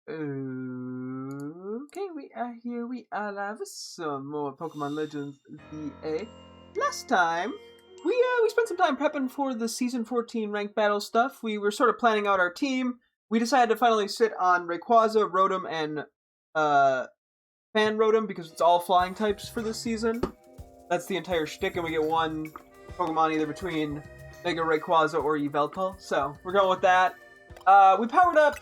Okay, we are here. We are live with some more Pokemon Legends VA. Last time, we spent some time prepping for the Season 14 ranked battle stuff. We were sort of planning out our team. We decided to finally sit on Rayquaza, Rotom, and Fan Rotom because it's all flying types for this season. That's the entire shtick, and we get one Pokemon either between Mega Rayquaza or Yveltal. So we're going with that. We powered up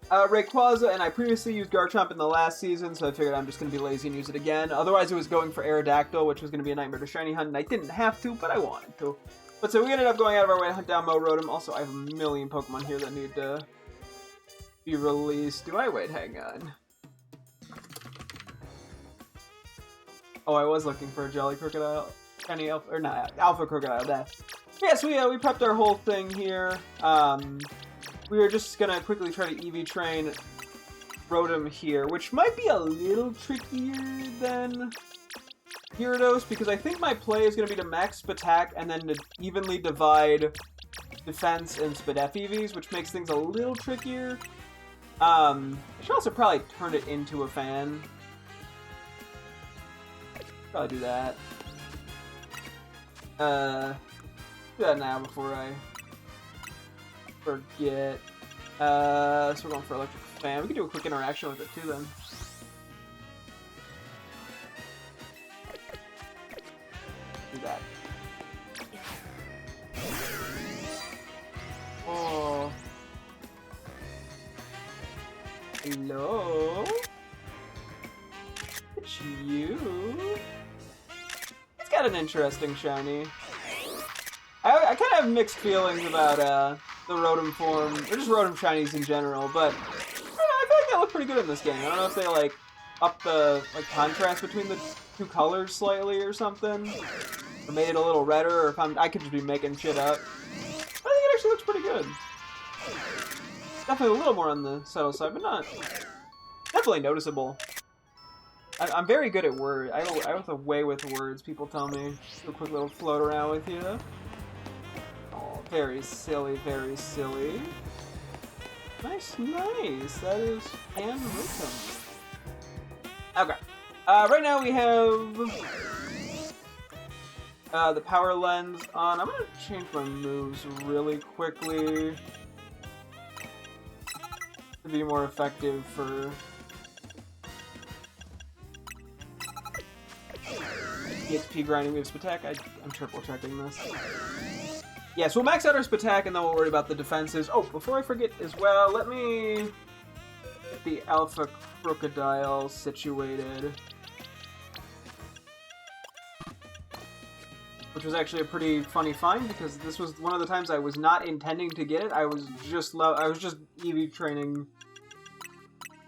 Rayquaza, and I previously used Garchomp in the last season, so I figured I'm just going to be lazy and use it again. Otherwise, it was going for Aerodactyl, which was going to be a nightmare to shiny hunt, and I didn't have to, but I wanted to. But so we ended up going out of our way to hunt down Rotom. Also, I have a million Pokemon here that need to be released. Do I? Wait, hang on. Oh, I was looking for a Jelly Crocodile. Shiny Alpha, or not, Alpha Crocodile, that. Yeah, so we prepped our whole thing here. We were just gonna quickly try to EV train Rotom here, which might be a little trickier than Gyarados, because I think my play is gonna be to max attack and then to evenly divide defense and Spadef EVs, which makes things a little trickier. I should also probably turn it into a fan. Probably do that. Do that now before I forget. So we're going for Electric Fan. We can do a quick interaction with it too then. Do that. Oh. Hello? It's you? It's got an interesting shiny. I kind of have mixed feelings about the Rotom form, or just Rotom shinies in general, but I feel like they look pretty good in this game. I don't know if they like up the contrast between the two colors slightly or something, or made it a little redder, or if I could just be making shit up. But I think it actually looks pretty good. Definitely a little more on the subtle side, but not definitely noticeable. I'm very good at words. I have a way with words. People tell me. Do a quick little float around with you. Very silly, very silly. Nice, nice. That is handwritten. Okay. Right now we have the power lens on. I'm gonna change my moves really quickly to be more effective for EXP grinding moves attack. I'm triple checking this. Yeah, so we'll max out our Spatak and then we'll worry about the defenses. Oh, before I forget as well, let me get the Alpha Crocodile situated. Which was actually a pretty funny find because this was one of the times I was not intending to get it. I was just EV training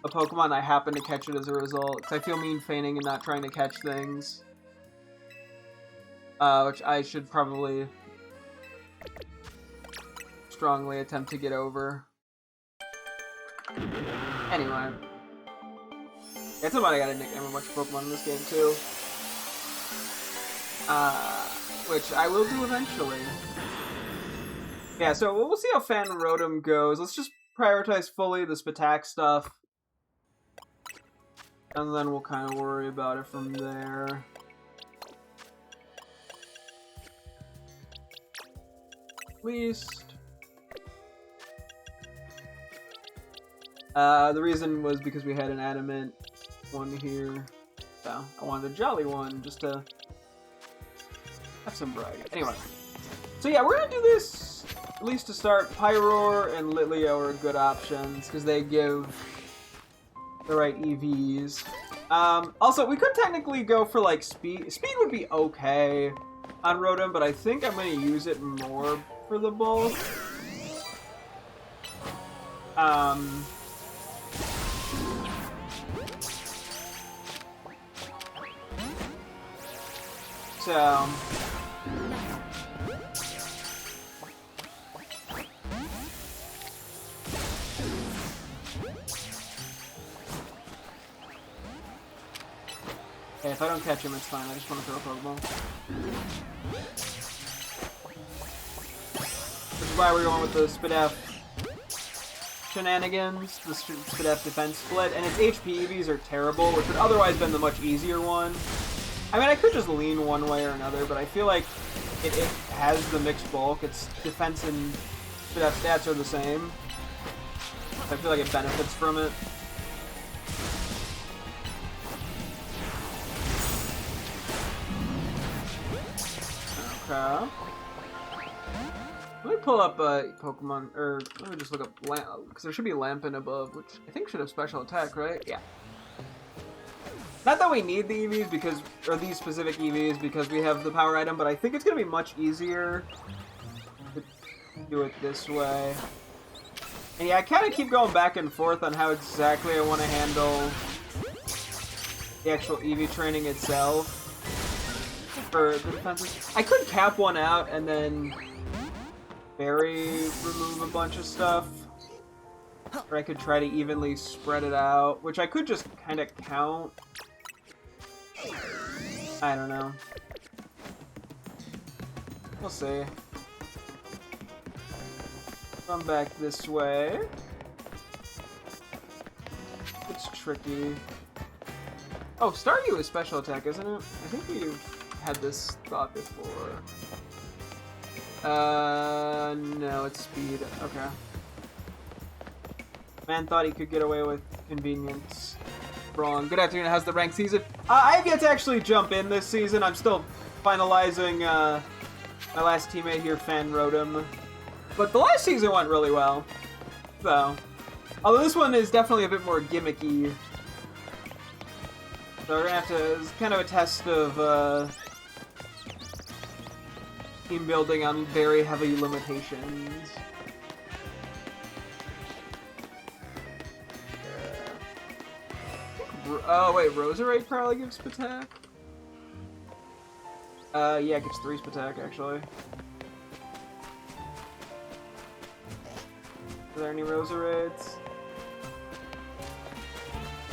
a Pokemon. I happened to catch it as a result. Because I feel mean feigning and not trying to catch things. Which I should probably strongly attempt to get over. Anyway. Yeah, somebody got a nickname a bunch of Pokemon in this game too. Which I will do eventually. Yeah, so we'll see how Fan Rotom goes. Let's just prioritize fully the Spatak stuff. And then we'll kind of worry about it from there. At least. The reason was because we had an adamant one here. So I wanted a jolly one just to have some brag. Anyway. So yeah, we're gonna do this, at least to start. Pyroar and Litleo are good options because they give the right EVs. Also, we could technically go for like speed. Speed would be okay on Rotom, but I think I'm gonna use it more for the bulk. So okay, if I don't catch him, it's fine. I just want to throw a Pokeball. Which is why we're going with the Spadef. shenanigans, the Spadef defense split, and its HP EVs are terrible, which would otherwise been the much easier one. I mean, I could just lean one way or another, but I feel like it has the mixed bulk. Its defense and Spadef stats are the same. I feel like it benefits from it. Okay. Let me pull up Pokemon, or let me just look up Lamp, because there should be Lampin above, which I think should have special attack, right? Yeah. Not that we need the EVs because, or these specific EVs because we have the power item, but I think it's going to be much easier to do it this way. And yeah, I kind of keep going back and forth on how exactly I want to handle the actual EV training itself for the defenses. I could cap one out and then remove a bunch of stuff. Or I could try to evenly spread it out, which I could just kind of count. I don't know. We'll see. Come back this way. It's tricky. Oh, Staryu is special attack, isn't it? I think we've had this thought before. No, it's speed. Okay. Man thought he could get away with convenience. Wrong. Good afternoon. How's the ranked season? I have yet to actually jump in this season. I'm still finalizing my last teammate here, Fan Rotom. But the last season went really well. So, although this one is definitely a bit more gimmicky. So we're gonna have to, it's kind of a test of team building on very heavy limitations. Oh wait, Roserade probably gives Spatak? Yeah, it gives 3 Spatak actually. Are there any Roserades?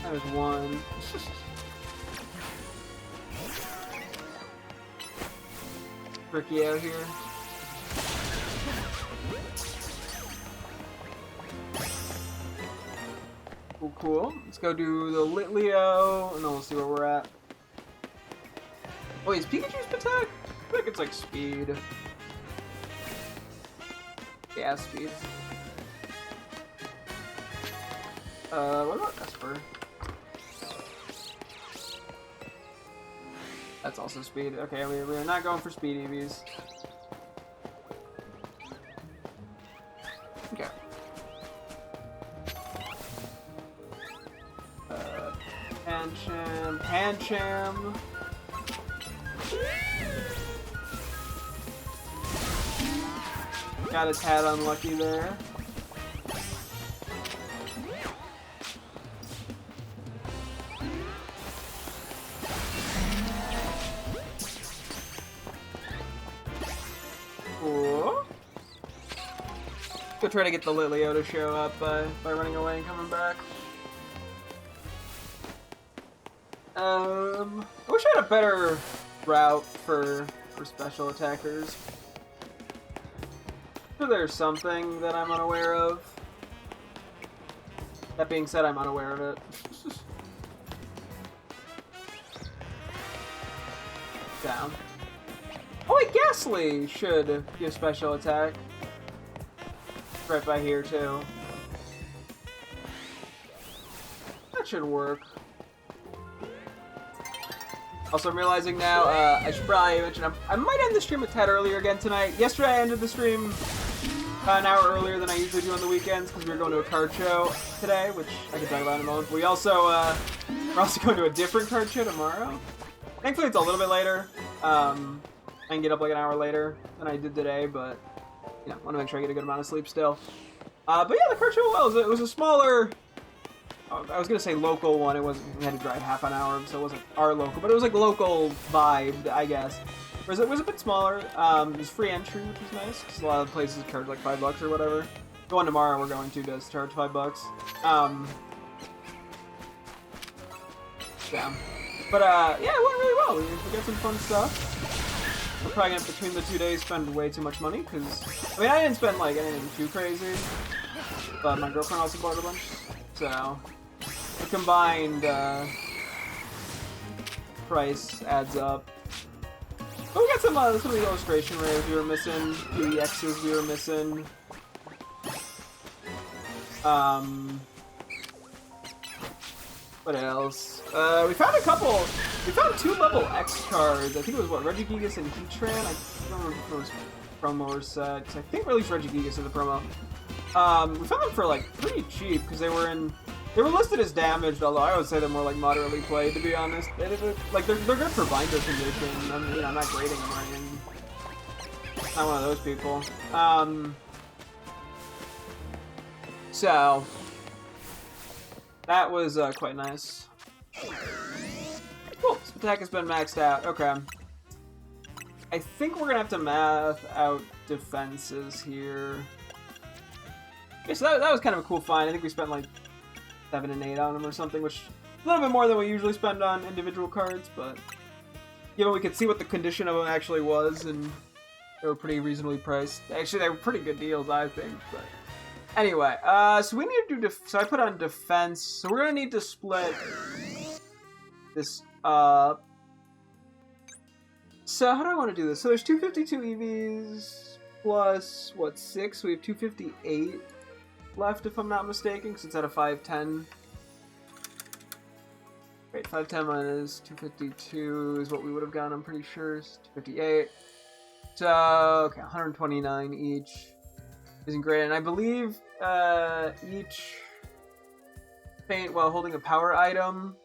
There's one. Tricky out here. Cool, cool. Let's go do the Litleo, and then we'll see where we're at. Oh, is Pikachu's attack? I think it's like speed. Yeah, speed. What about Esper? That's also speed. Okay, we're not going for speed EVs. Okay. Pancham. Got a tad unlucky there. Cool. Go try to get the Litleo to show up by running away and coming back. I wish I had a better route for special attackers. I'm sure there's something that I'm unaware of. That being said, I'm unaware of it. Down. Oh wait, Ghastly should give special attack. Right by here too. That should work. Also, I'm realizing now, I should probably mention, I might end the stream a tad earlier again tonight. Yesterday I ended the stream an hour earlier than I usually do on the weekends because we were going to a card show today, which I can talk about in a moment. We're also going to a different card show tomorrow. Thankfully it's a little bit later. I can get up like an hour later than I did today, but you know, want to make sure I get a good amount of sleep still. But yeah, the card show it was a smaller. I was gonna say local one. It wasn't. We had to drive half an hour, so it wasn't our local, but it was like local vibe, I guess. Whereas it was a bit smaller. It was free entry, which was nice. Cause a lot of places charge like $5 or whatever. The one tomorrow we're going to does charge $5. Yeah. But yeah, it went really well. We got some fun stuff. We're probably gonna, between the 2 days, spend way too much money because I mean I didn't spend like anything too crazy. but my girlfriend also bought a bunch, so the combined price adds up. But we got some of the illustration rares we were missing, PDXs we were missing. What else? We found a couple. We found 2 level X cards. I think it was what, Regigigas and Heatran. I don't remember if it was promo or set. I think we released Regigigas in the promo. We found them for like pretty cheap because they were listed as damaged. Although I would say they're more like moderately played, to be honest. Like they're good for binder condition. I mean, you know, I'm not grading them or anything. Not one of those people. So that was quite nice. Cool. This attack has been maxed out. Okay. I think we're gonna have to math out defenses here. Okay, so that was kind of a cool find. I think we spent like 7 and 8 on them or something, which is a little bit more than we usually spend on individual cards, but given we could see what the condition of them actually was, and they were pretty reasonably priced. Actually, they were pretty good deals, I think, but anyway, so we need to do so I put on defense, so we're gonna need to split this up. So how do I want to do this? So there's 252 EVs plus, what, 6? We have 258 left, if I'm not mistaken, because it's at a 510. Wait, 510 minus 252 is what we would have gotten, I'm pretty sure. It's 258. So, okay, 129 each. Isn't great, and I believe each faint while holding a power item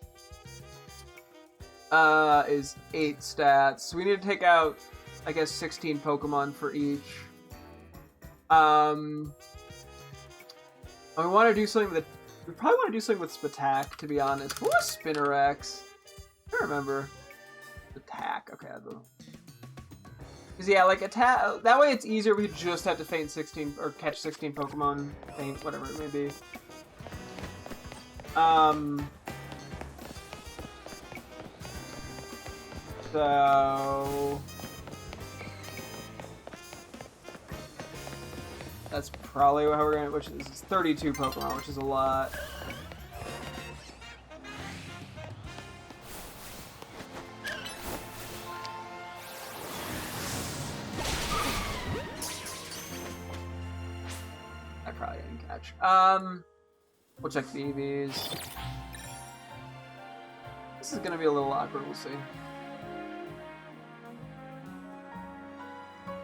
is 8 stats. So we need to take out, I guess, 16 Pokemon for each. We want to do something that we probably want to do something with Spatak, to be honest. What was Spinarex? I don't remember. Attack. Okay, because yeah, like attack. That way it's easier. We just have to faint 16 or catch 16 Pokemon. Faint, whatever it may be. So that's probably how we're gonna. Which is 32 Pokemon, which is a lot. I probably didn't catch. We'll check the EVs. This is gonna be a little awkward. We'll see.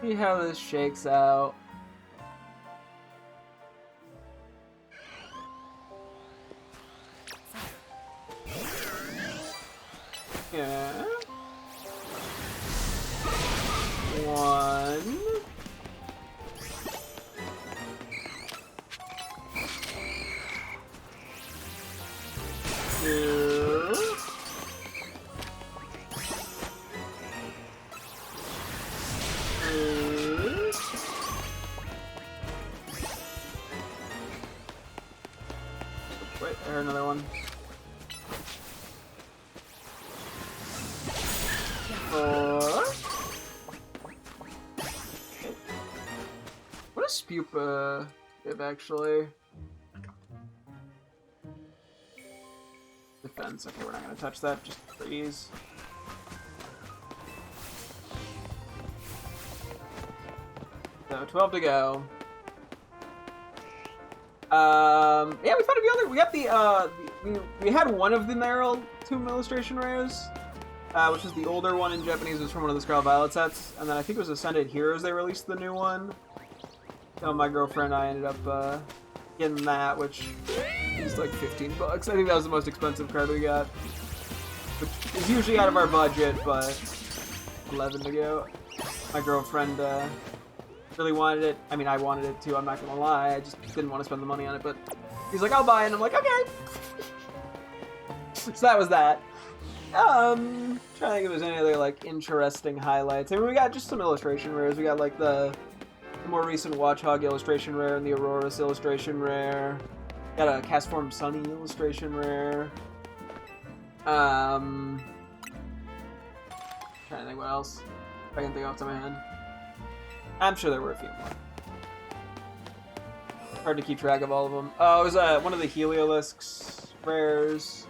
See how this shakes out. Yeah. 1. 2. 3. Wait, I heard another one. 4. What does Spupa give, actually? Defense. Okay, we're not going to touch that, just for ease. So, 12 to go. Yeah, we found a few other. We got we had one of the Meryl Tomb illustration rares, which was the older one in Japanese. It was from one of the Scarlet Violet sets, and then I think it was Ascended Heroes. They released the new one. So my girlfriend and I ended up getting that, which is like $15. I think that was the most expensive card we got, which is usually out of our budget, but 11 to go. My girlfriend really wanted it. I mean, I wanted it too, I'm not gonna lie. I just didn't want to spend the money on it, but he's like, I'll buy it, and I'm like, okay. So that was that. Trying to think if there's any other, like, interesting highlights. I mean, we got just some illustration rares. We got, like, the more recent Watchog illustration rare and the Aurora's illustration rare. Got a Castform Sunny illustration rare. Trying to think what else. If I can think off the top of my head. I'm sure there were a few more. Hard to keep track of all of them. Oh, it was one of the Heliolisk's rares.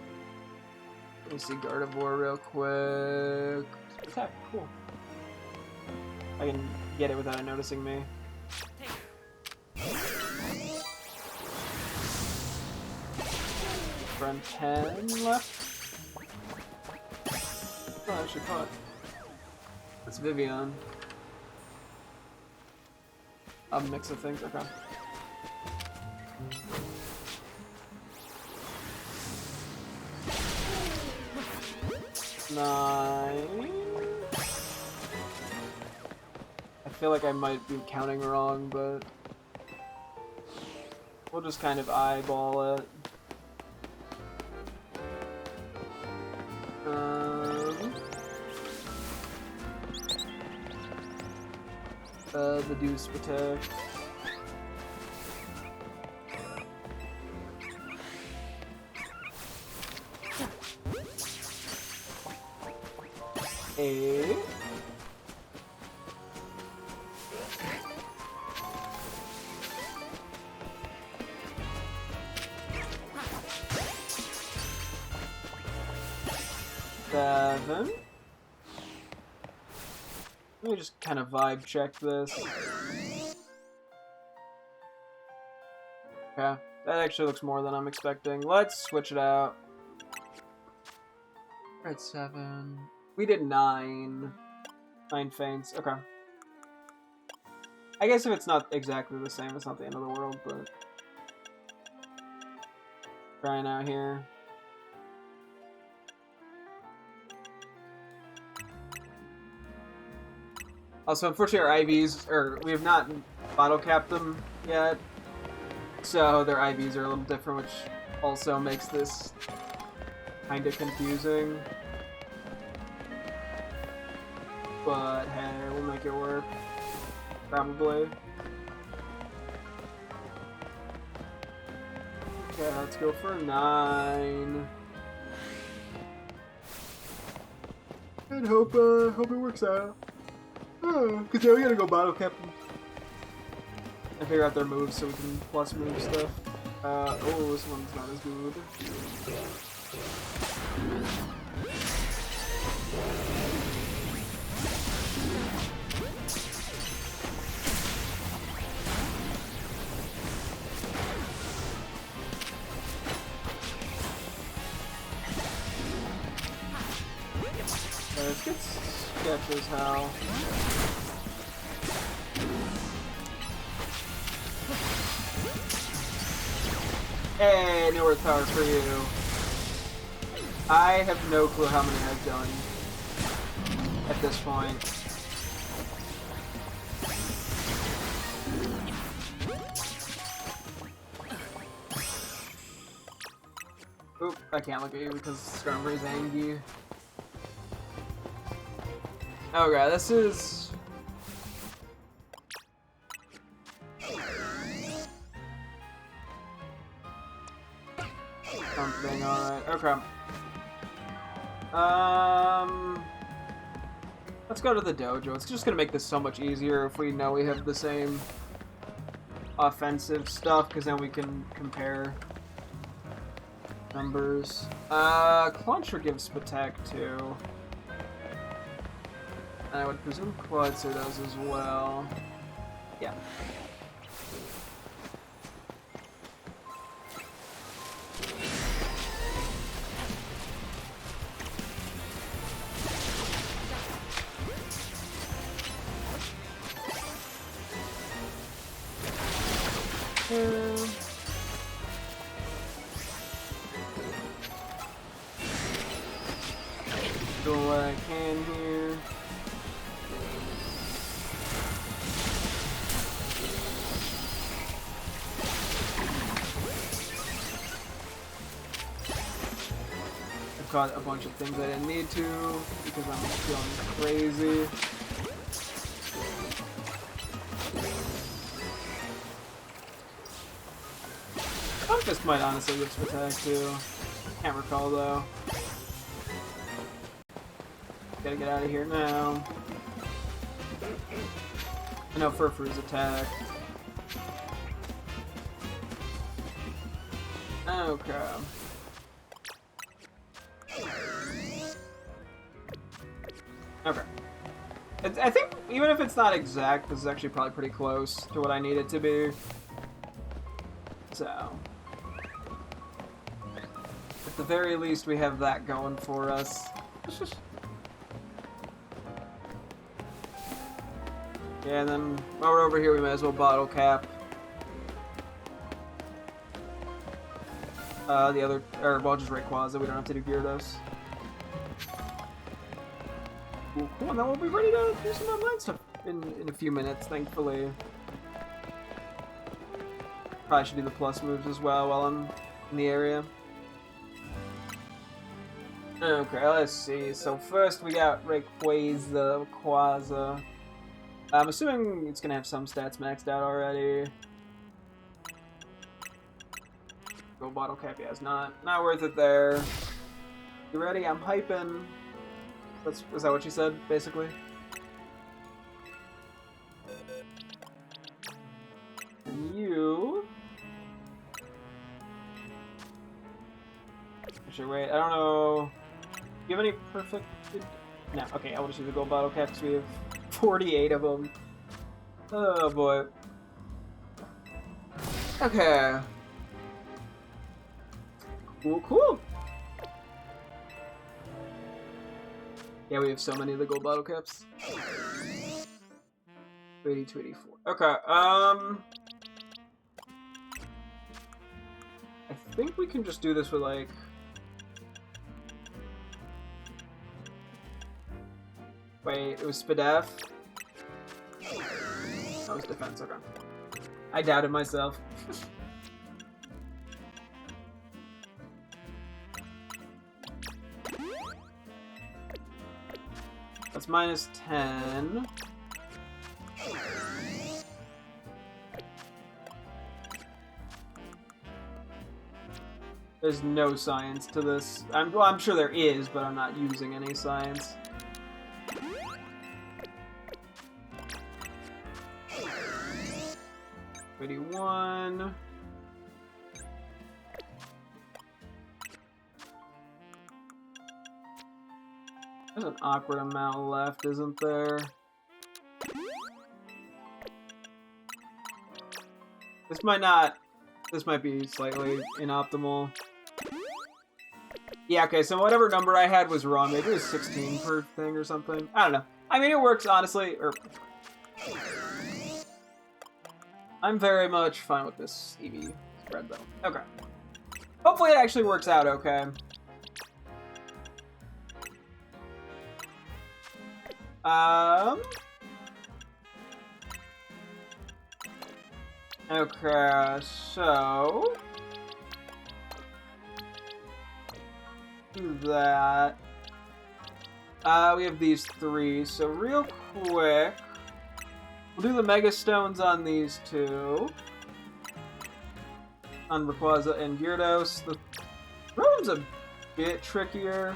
Let me see Gardevoir real quick. Attack, cool. I can get it without it noticing me. Run 10 left. Oh, I actually caught. It's Vivian. A mix of things, okay. Nine. I feel like I might be counting wrong, but we'll just kind of eyeball it. The Deuce Attack. Eight. Seven. Let me just kind of vibe check this. Okay, that actually looks more than I'm expecting. Let's switch it out. We're at 7. We did 9. 9 feints. Okay. I guess if it's not exactly the same, it's not the end of the world, but trying out here. Also, unfortunately, our IVs, we have not bottle capped them yet, so their IVs are a little different, which also makes this kind of confusing. But hey, we'll make it work. Probably. Okay, let's go for 9. And hope it works out. Because yeah, we gotta go bottle cap them. And figure out their moves so we can plus move stuff. Oh, this one's not as good. Let's get sketch as hell. Hey, New Earth Power for you. I have no clue how many I've done at this point. Oop, I can't look at you because Skarmory's angry. Oh god, this is... something, alright, okay. Let's go to the dojo. It's just gonna make this so much easier if we know we have the same offensive stuff, because then we can compare numbers. Clauncher gives Patek too. And I would presume Quadser does as well. Yeah. Do what I can here. I've caught a bunch of things I didn't need to because I'm feeling crazy. This might honestly give some attack too. Can't recall though. Gotta get out of here now. I know Furfur's attack. Okay. Okay. I think even if it's not exact, this is actually probably pretty close to what I need it to be. So, at the very least, we have that going for us. Yeah, and then while we're over here, we might as well bottle cap. The other, or well, just Rayquaza. We don't have to do Gyarados. Cool, cool. And then we'll be ready to do some online stuff in a few minutes, thankfully. Probably should do the plus moves as well while I'm in the area. Okay, let's see. So first we got Rayquaza. I'm assuming it's gonna have some stats maxed out already. Go bottle cap, yeah, it's not worth it there. You ready? I'm hyping. Is that what you said, basically? And you... Actually, wait, I don't know... Do you have any perfect... No, okay, I'll just use the gold bottle cap because we have 48 of them. Oh, boy. Okay. Cool, cool. Yeah, we have so many of the gold bottle caps. 80 to 84. Okay, I think we can just do this with, like... Wait, it was Spadef? That was defense, okay. I doubted myself. That's minus 10. There's no science to this. Well, I'm sure there is, but I'm not using any science. $81. There's an awkward amount left, isn't there? This might be slightly inoptimal. Yeah, okay, so whatever number I had was wrong. Maybe it was 16 per thing or something. I don't know. I mean, it works, honestly. I'm very much fine with this EV spread, though. Okay. Hopefully it actually works out okay. Okay, so... Do that. We have these three, so real quick... We'll do the Mega Stones on these two. On Rayquaza and Gyarados. The Rotom's a bit trickier.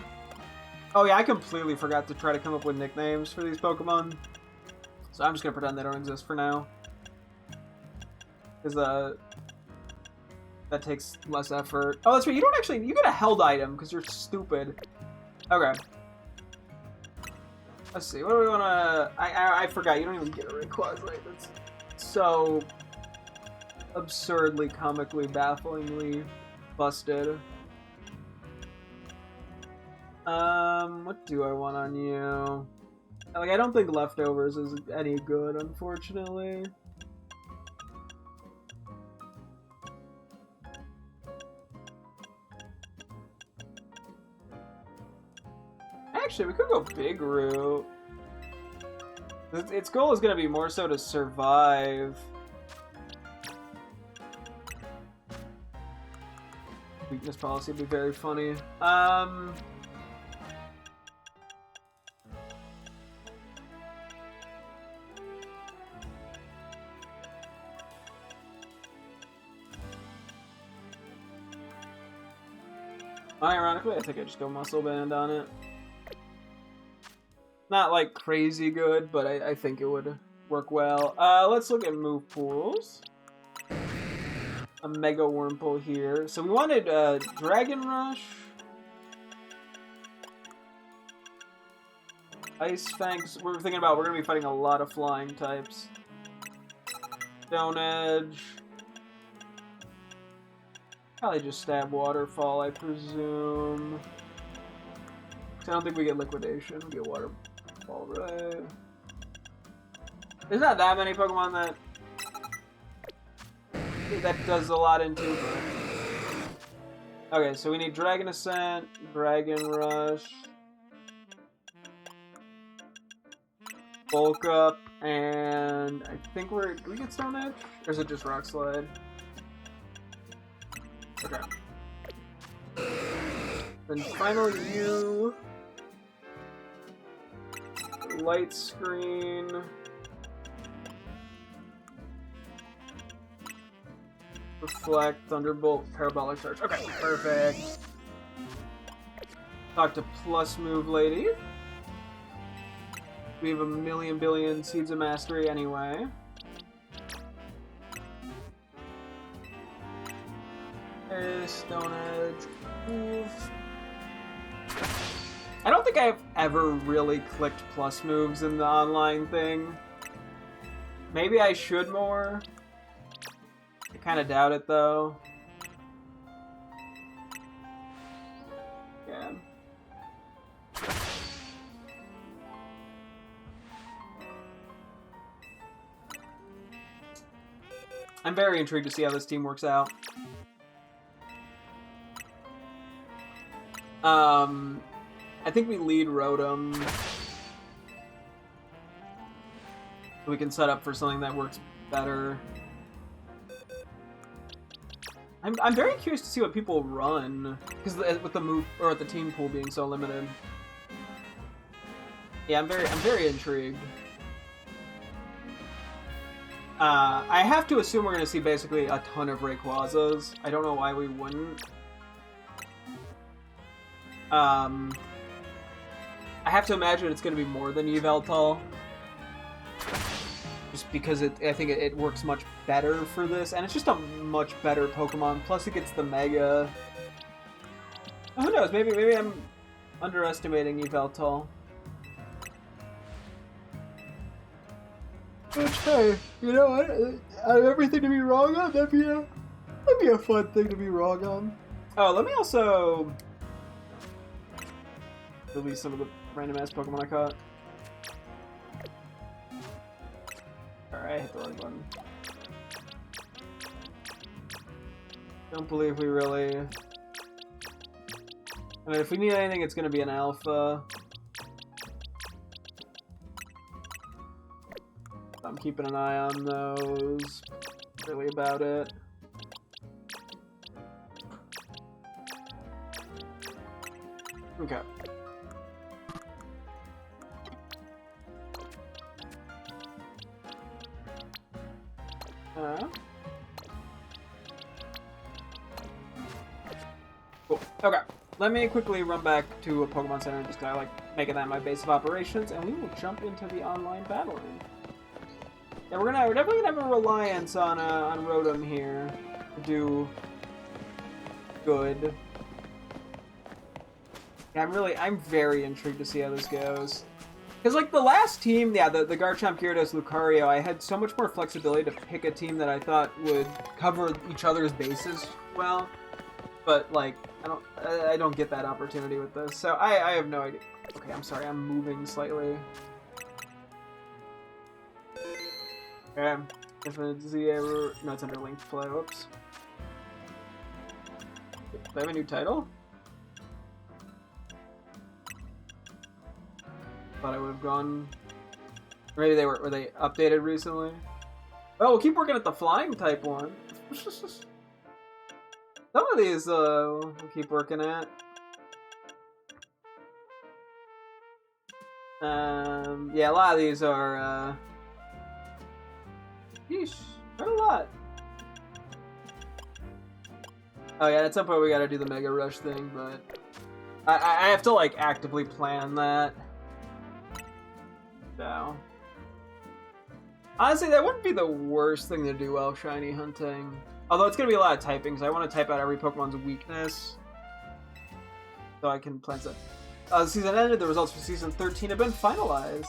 Oh yeah, I completely forgot to try to come up with nicknames for these Pokemon. So I'm just gonna pretend they don't exist for now. Because, that takes less effort. Oh, that's right, you get a held item, because you're stupid. Okay. Let's see, what do we wanna... I forgot, you don't even get a Rayquaza. That's so absurdly, comically, bafflingly busted. What do I want on you? Like, I don't think Leftovers is any good, unfortunately. Actually, we could go Big Root. Its goal is going to be more so to survive. Weakness policy would be very funny. Ironically, I think I just go Muscle Band on it. Not like crazy good, but I think it would work well. Let's look at move pools. a Mega Wurmple here. So we wanted Dragon Rush, Ice Fangs. We're thinking about we're gonna be fighting a lot of flying types. Stone Edge. Probably just stab Waterfall, I presume. I don't think we get Liquidation. We get Waterfall, right? There's not that many Pokemon that does a lot into. Okay, so we need Dragon Ascent, Dragon Rush, Bulk Up, and I think do we get Stone Edge? Or is it just Rock Slide? Okay. Then finally you. Light Screen. Reflect, Thunderbolt, Parabolic Charge. Okay, perfect. Talk to Plus Move Lady. We have a million billion Seeds of Mastery anyway. Stone Edge. Move. I don't think I've ever really clicked plus moves in the online thing. Maybe I should more. I kind of doubt it though. Yeah. I'm very intrigued to see how this team works out. I think we lead Rotom. So we can set up for something that works better. I'm very curious to see what people run, because with the move or with the team pool being so limited. Yeah, I'm very intrigued. I have to assume we're going to see basically a ton of Rayquazas. I don't know why we wouldn't. I have to imagine it's going to be more than Yveltal. Just because I think it works much better for this, and it's just a much better Pokemon. Plus, it gets the Mega. Oh, who knows? Maybe I'm underestimating Yveltal. Which, hey, you know what? Out of everything to be wrong on, that'd be a fun thing to be wrong on. Oh, let me also release some of the random ass Pokemon I caught. Alright, hit the wrong button. Don't believe we really. I mean, if we need anything, it's gonna be an alpha. I'm keeping an eye on those. Really about it. Okay. Cool. Okay. Let me quickly run back to a Pokemon Center and just kind of like making that my base of operations, and we will jump into the online battling. Yeah, we're definitely gonna have a reliance on Rotom here to do good. Yeah, I'm very intrigued to see how this goes. Because, like, the last team, yeah, the Garchomp, Gyarados, Lucario, I had so much more flexibility to pick a team that I thought would cover each other's bases well. But, like, I don't get that opportunity with this. So, I have no idea. Okay, I'm sorry, I'm moving slightly. Okay, Infinite ZA, no, it's under linked play, whoops. Do I have a new title? Thought I would have gone. Maybe they were they updated recently? Oh, we'll keep working at the flying type one. Some of these we'll keep working at. Yeah, a lot of these are yeesh, quite a lot. Oh yeah, at some point we gotta do the Mega Rush thing, but I have to like actively plan that. So honestly, that wouldn't be the worst thing to do while shiny hunting. Although it's going to be a lot of typing, so I want to type out every Pokemon's weakness. So I can plan stuff. The season ended, the results for season 13 have been finalized.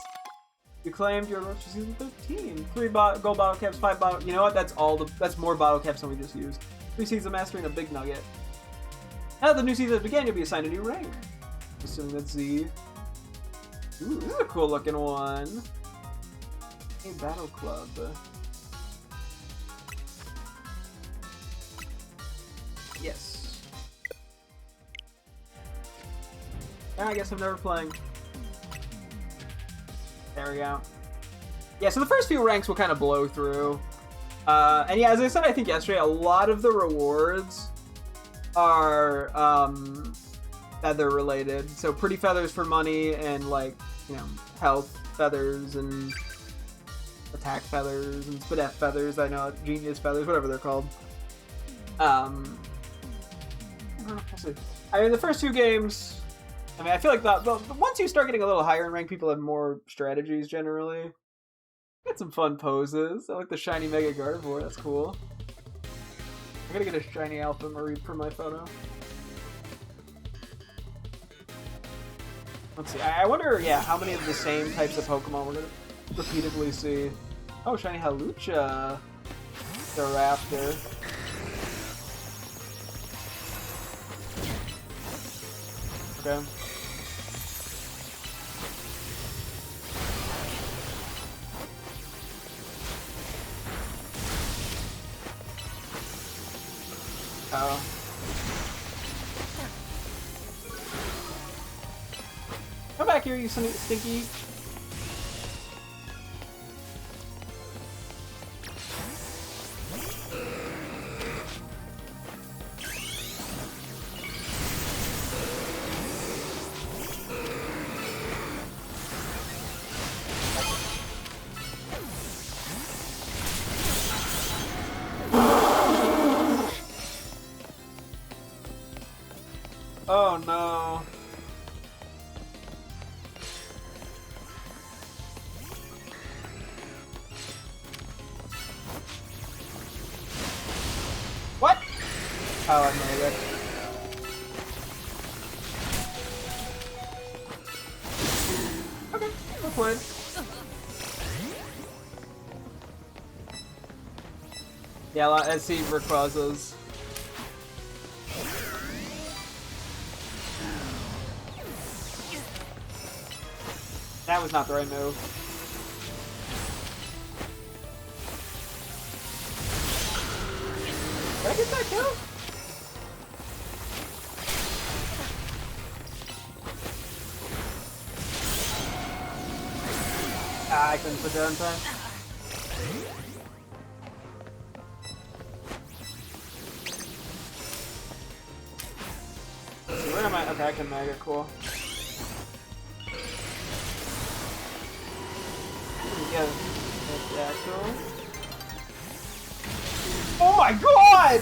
You claimed your results for season 13. 3 gold bottle caps, 5 bottle... You know what? That's more bottle caps than we just used. 3 seasons of mastery and a big nugget. Now that the new season has begun, you'll be assigned a new rank. Assuming that's Z. Ooh, this is a cool looking one. Hey, Battle Club. Yes. I guess I'm never playing. There we go. Yeah, so the first few ranks will kind of blow through. And yeah, as I said, I think yesterday, a lot of the rewards are feather related. So pretty feathers for money and like, you know, health feathers and attack feathers and Spadef feathers. I know, genius feathers, whatever they're called. I mean, the first few games, I mean, I feel like once you start getting a little higher in rank, people have more strategies generally. Got some fun poses. I like the shiny Mega Gardevoir, that's cool. I gotta get a shiny Alpha Marie for my photo. Let's see, I wonder, yeah, how many of the same types of Pokemon we're gonna repeatedly see. Oh, shiny Halucha. The Raptor. Okay. Oh. Come back here, you stinky. Oh no. What? Oh, I made it. Okay, we're playing. Yeah, let's see Rayquaza's. That was not the right move. Did I get that kill? Ah, I couldn't put that in time. Where am I? Okay, I can Mega, cool. Yeah, oh my god!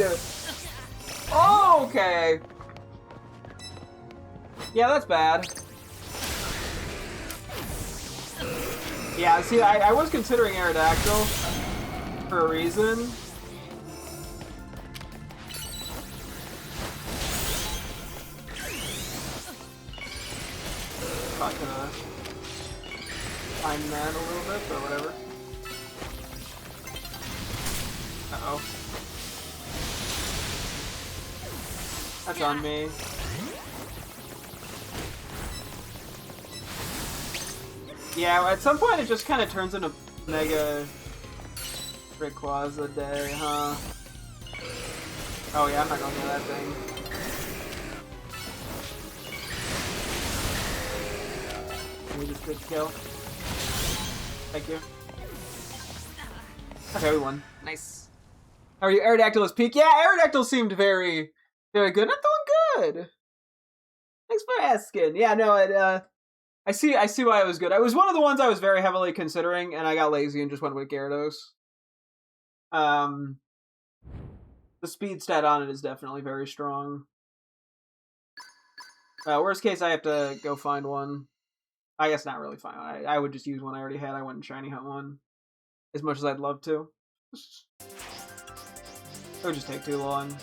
Oh, okay. Yeah, that's bad. Yeah, see, I was considering Aerodactyl for a reason. Not gonna time that a little bit, but whatever. Uh-oh. That's on me. Yeah, at some point it just kind of turns into Mega Rayquaza Day, huh? Oh yeah, I'm not going near that thing. We just did kill. Thank you. Okay, we won. Nice. How are you? Aerodactyl is peak? Yeah, Aerodactyl seemed very, very good. Not doing good. Thanks for asking. Yeah, no, I see why it was good. I was one of the ones I was very heavily considering, and I got lazy and just went with Gyarados. The speed stat on it is definitely very strong. Worst case, I have to go find one. I guess not really find one. I would just use one I already had. I wouldn't shiny hunt one. As much as I'd love to. It would just take too long.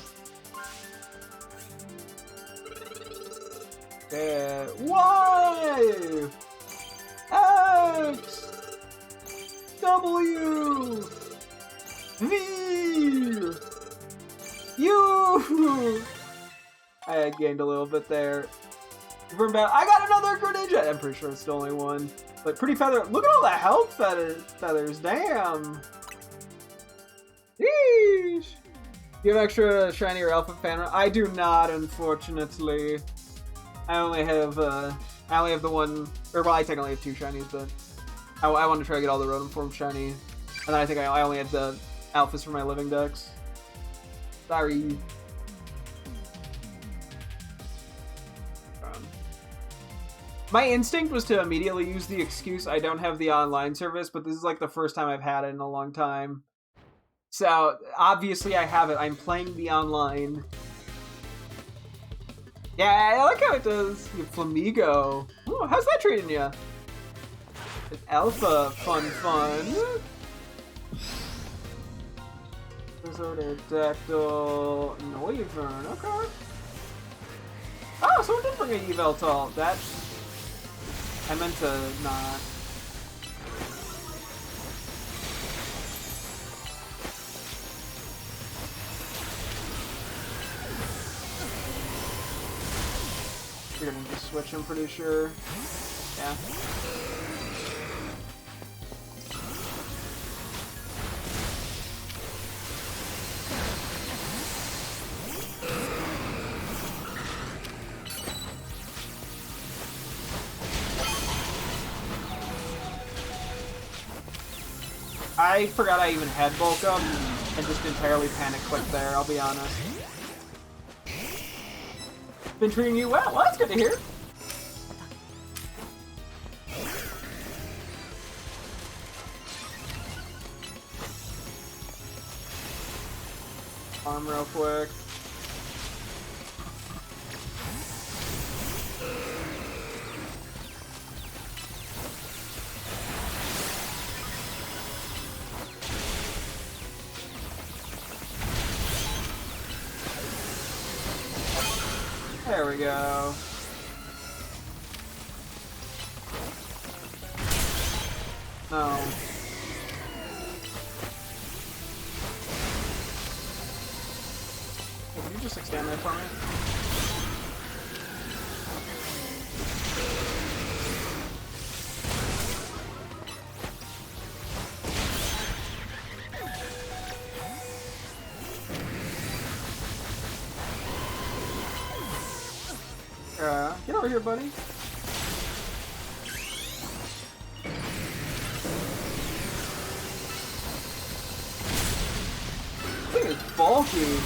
Okay. Y! X! W! V! U! I gained a little bit there. I got another Greninja! I'm pretty sure it's the only one. But pretty feather. Look at all the health feathers. Damn. Yeesh. Do you have extra shiny or alpha fan? I do not, unfortunately. I only have the one, or well, I technically have 2 shinies, but I wanted to try to get all the Rotom form shiny. And then I think I only had the alphas for my living decks. Sorry. My instinct was to immediately use the excuse I don't have the online service, but this is like the first time I've had it in a long time. So, obviously I have it. I'm playing the online. Yeah, I like how it does. Flamigo. Ooh, how's that treating you? An alpha. Fun. Pterodactyl. Noivern. Okay. Oh, someone did bring a Yveltal. That... I meant to not. You're gonna just switch, I'm pretty sure. Yeah. I forgot I even had bulk up and just entirely panic clicked there, I'll be honest. Been treating you well. Well, that's good to hear. Farm real quick. There we go. No. Hey, can you just extend that for me? Get over here, buddy. This thing is bulky.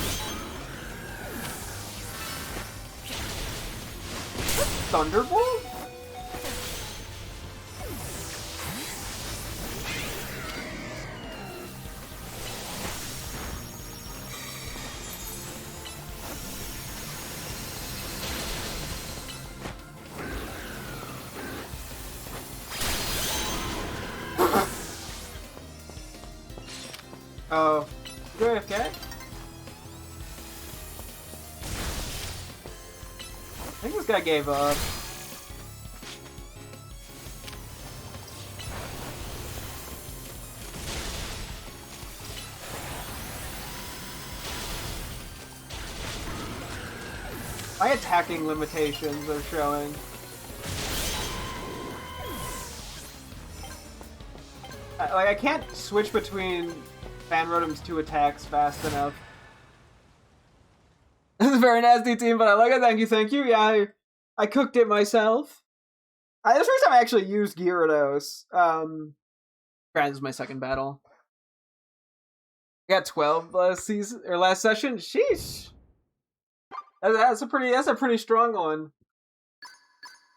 Thunderbolt? Oh, you AFK? I think this guy gave up. My attacking limitations are showing. I can't switch between Fan Rotom's 2 attacks fast enough. This is a very nasty team, but I like it. Thank you. Yeah, I cooked it myself. This is the first time I actually used Gyarados. Granted, this is my second battle. I got 12 last season or last session. Sheesh. That's a pretty strong one.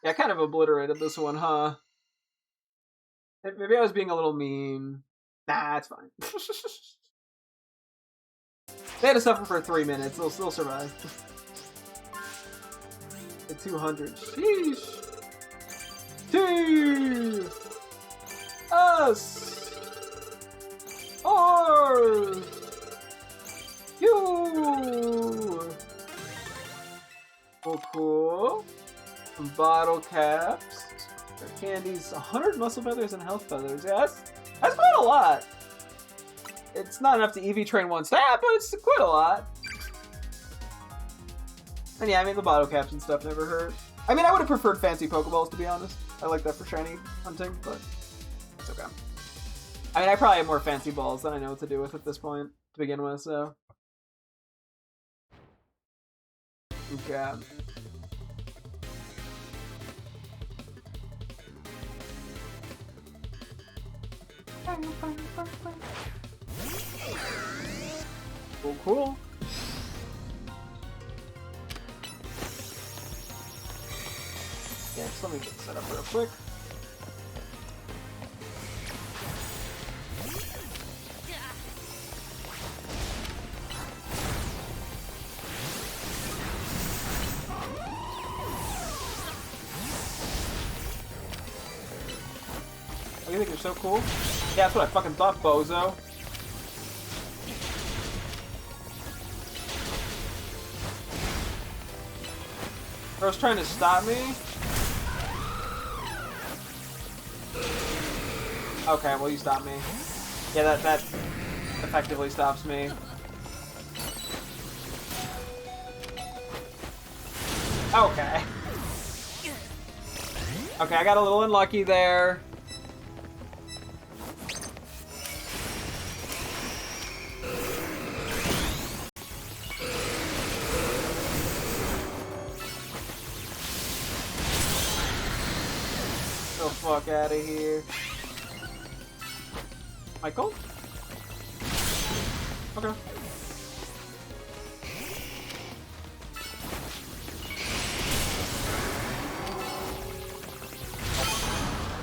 Yeah, I kind of obliterated this one, huh? Maybe I was being a little mean. Nah, it's fine. They had to suffer for 3 minutes. They'll still survive. At 200. Sheesh. T. Us. Or. You. bottle caps. Candies, 100 muscle feathers and health feathers. Yeah, that's quite a lot. It's not enough to EV train one stat, but it's quite a lot. And yeah, I mean, the bottle caps and stuff never hurt. I mean, I would have preferred fancy Pokeballs, to be honest. I like that for shiny hunting, but it's okay. I mean, I probably have more fancy balls than I know what to do with at this point to begin with, so. Okay. Cool, cool. Yeah, just let me get set up real quick. You think you're so cool? Yeah, that's what I fucking thought, bozo. Bro's trying to stop me? Okay, well you stop me. Yeah, that effectively stops me. Okay. Okay, I got a little unlucky there. Get the fuck out of here. Michael? Okay.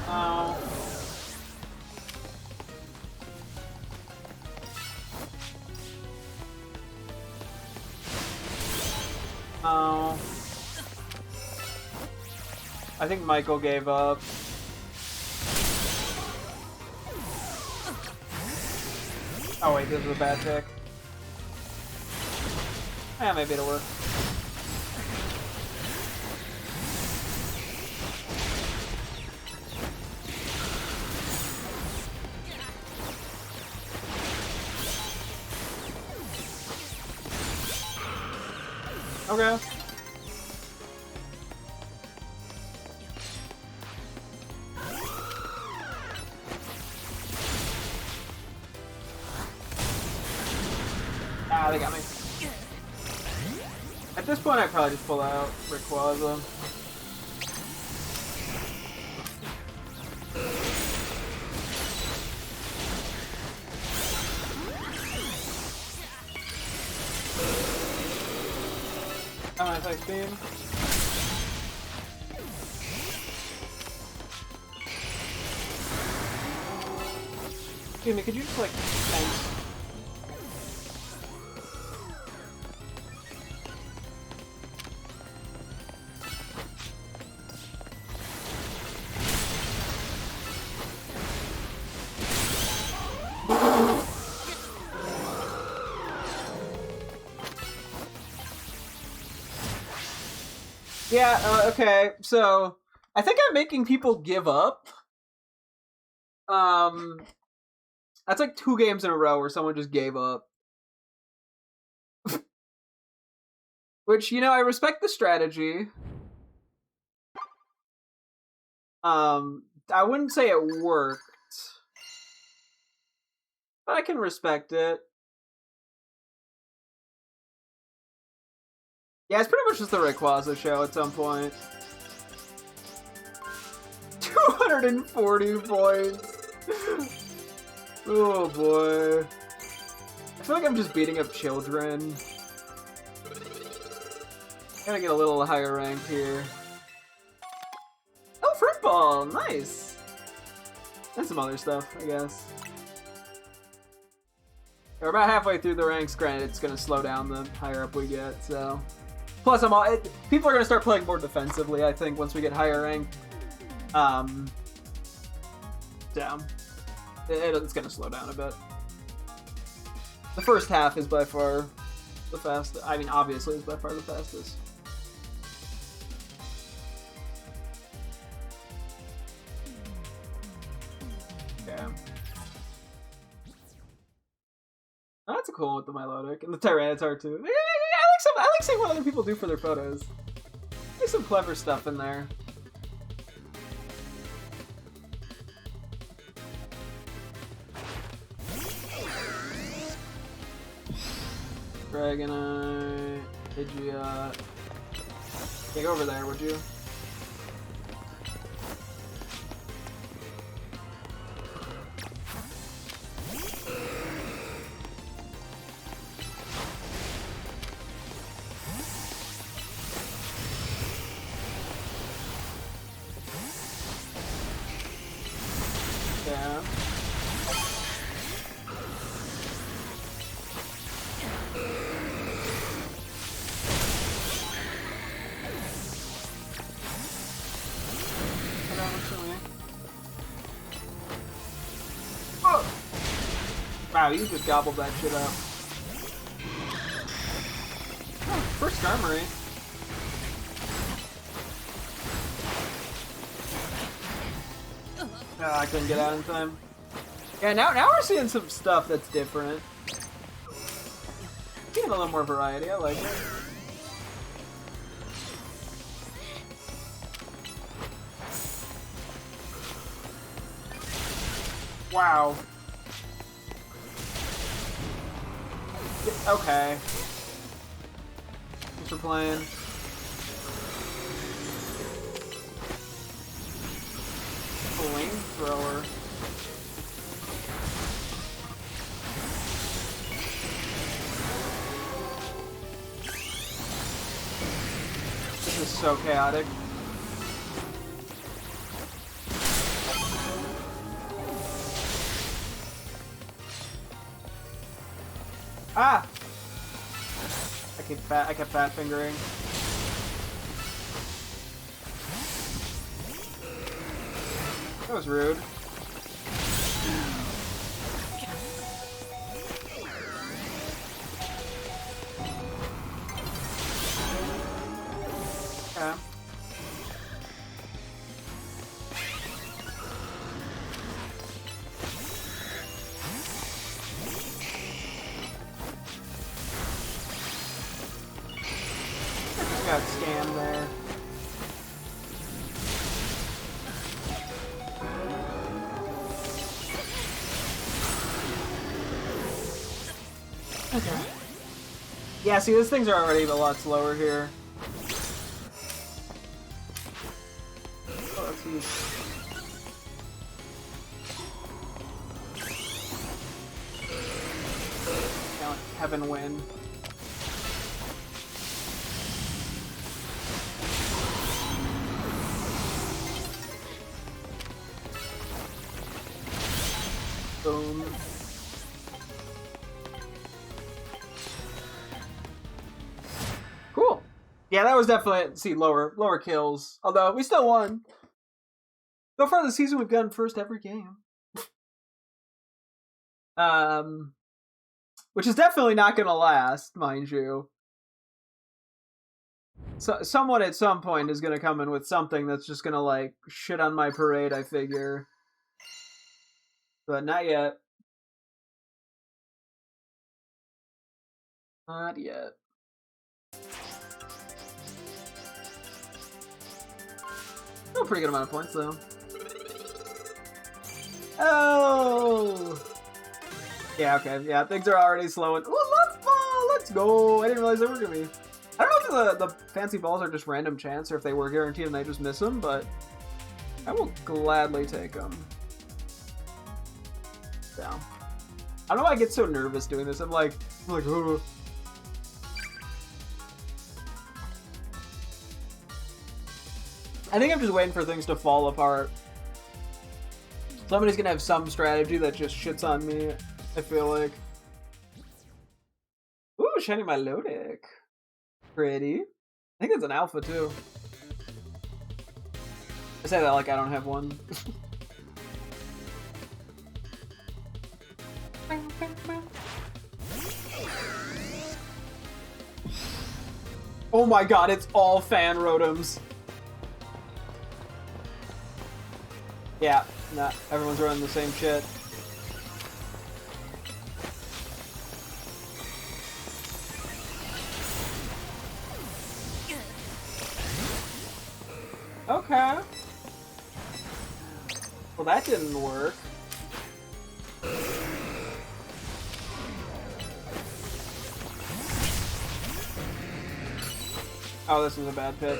Oh. Oh. I think Michael gave up. Oh wait, this is a bad pick. Yeah, maybe it'll work. Okay. Ah, they got me. At this point, I'd probably just pull out Rayquaza. Oh, nice Ice Beam. Excuse me, could you just like, thanks. Yeah, okay, so I think I'm making people give up. That's like 2 games in a row where someone just gave up. Which, you know, I respect the strategy. I wouldn't say it worked. But I can respect it. Yeah, it's pretty much just the Rayquaza show at some point. 240 points. Oh boy. I feel like I'm just beating up children. Gotta get a little higher rank here. Oh, Fruit Ball! Nice! And some other stuff, I guess. We're about halfway through the ranks, granted it's gonna slow down the higher up we get, so... Plus, people are gonna start playing more defensively, I think, once we get higher rank. Down. It's gonna slow down a bit. The first half is by far the fastest. I mean, obviously, it's by far the fastest. Oh, that's a cool one with the Milotic and the Tyranitar too. I like seeing what other people do for their photos. There's some clever stuff in there. Dragonite, Pidgeot. Yeah, go over there, would you? Yeah. Wow, you just gobbled that shit up. Oh, first armory. Oh, I couldn't get out in time. Yeah, now we're seeing some stuff that's different. Getting a little more variety, I like it. Wow. Okay. Thanks for playing. Flamethrower. This is so chaotic. Ah! I kept fat fingering. That was rude. Okay. Got scammed there. Okay. Yeah, see, these things are already a lot slower here. Oh, let's use... Heaven Wind. Boom. Cool. Yeah, that was definitely lower kills. Although we still won. So far this season we've gotten first every game. Which is definitely not gonna last, mind you. So someone at some point is gonna come in with something that's just gonna like shit on my parade, I figure. But not yet. Not yet. Still a pretty good amount of points though. Oh! Yeah, okay, yeah, things are already slowing. Ooh, let's go! I didn't realize they were gonna be. I don't know if the fancy balls are just random chance or if they were guaranteed and they just miss them, but I will gladly take them. Yeah. I don't know why I get so nervous doing this. I'm like, ugh. I think I'm just waiting for things to fall apart. Somebody's gonna have some strategy that just shits on me, I feel like. Ooh, shiny Milotic. Pretty. I think it's an alpha too. I say that like I don't have one. Oh my god, it's all fan Rotoms. Yeah, nah, everyone's running the same shit. Okay. Well, that didn't work. Oh, this was a bad pick.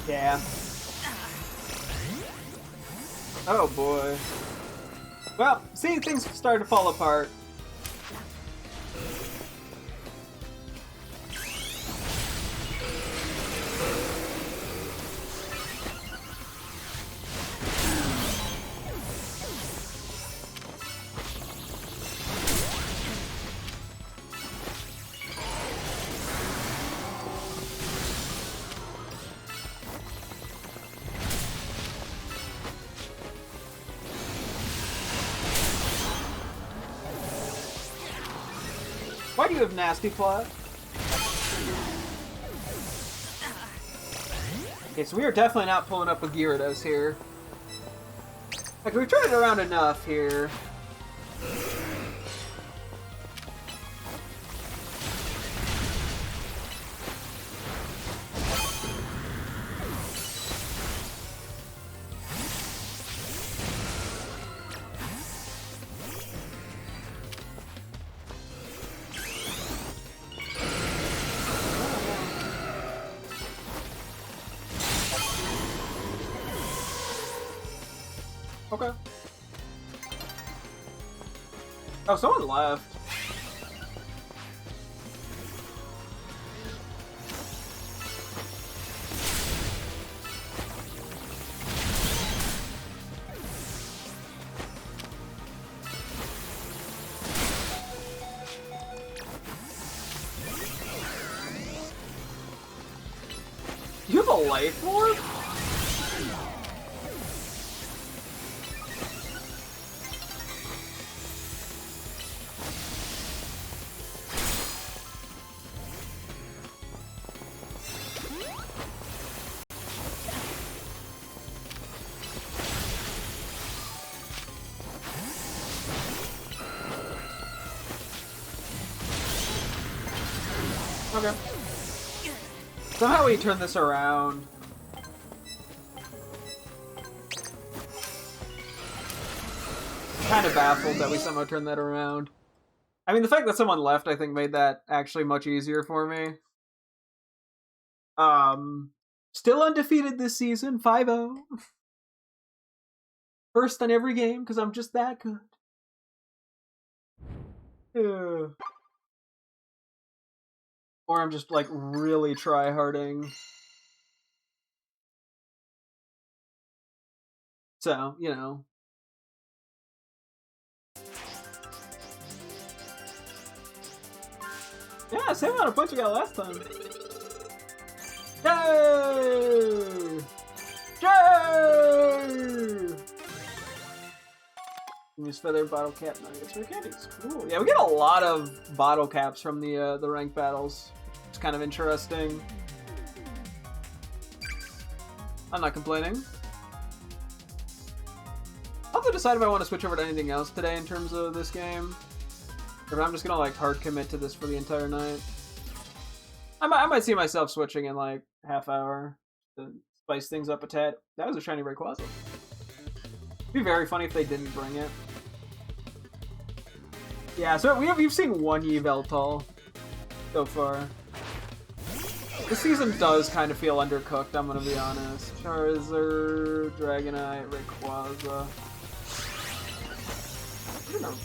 Yeah. Oh boy. Well, see, things started to fall apart. Why do you have nasty plot? Okay, so we are definitely not pulling up a Gyarados here. Like, we've turned it around enough here. Okay. Oh, someone left. You have a life orb? Okay. Somehow we turn this around. Kind of baffled that we somehow turned that around. I mean, the fact that someone left, I think, made that actually much easier for me. Still undefeated this season, 5-0. First on every game, because I'm just that good. Yeah. Or I'm just, like, really try-harding. So, you know. Yeah, same amount of points we got last time. Yay! Yay! Use feather bottle cap nuggets for candies. Cool. Yeah, we get a lot of bottle caps from the ranked battles. It's kind of interesting. I'm not complaining. I'll have to decide if I want to switch over to anything else today in terms of this game. Or if I'm just gonna like hard commit to this for the entire night. I might see myself switching in like half hour to spice things up a tad. That was a shiny Rayquaza. It'd be very funny if they didn't bring it. Yeah, so we've seen one Yveltal so far. This season does kind of feel undercooked, I'm gonna be honest. Charizard, Dragonite, Rayquaza. I don't know.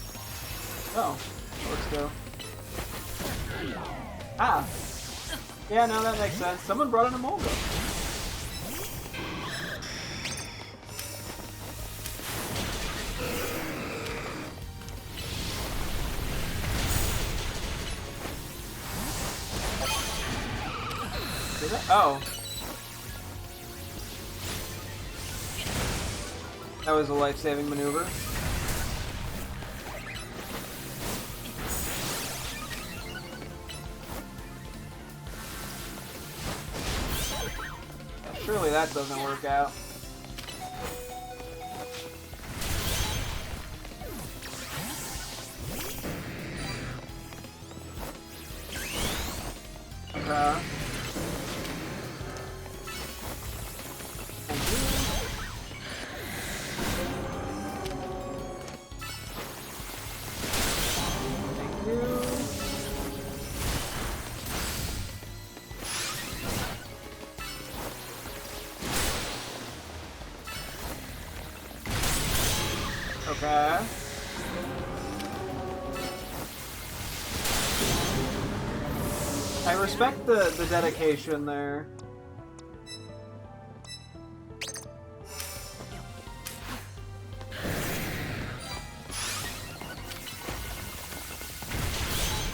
Oh, let's go. Ah! Yeah, no, that makes sense. Someone brought in a Molga. Oh. That was a life-saving maneuver. Surely that doesn't work out. Okay. Thank you. Thank you. Okay. I respect the dedication there.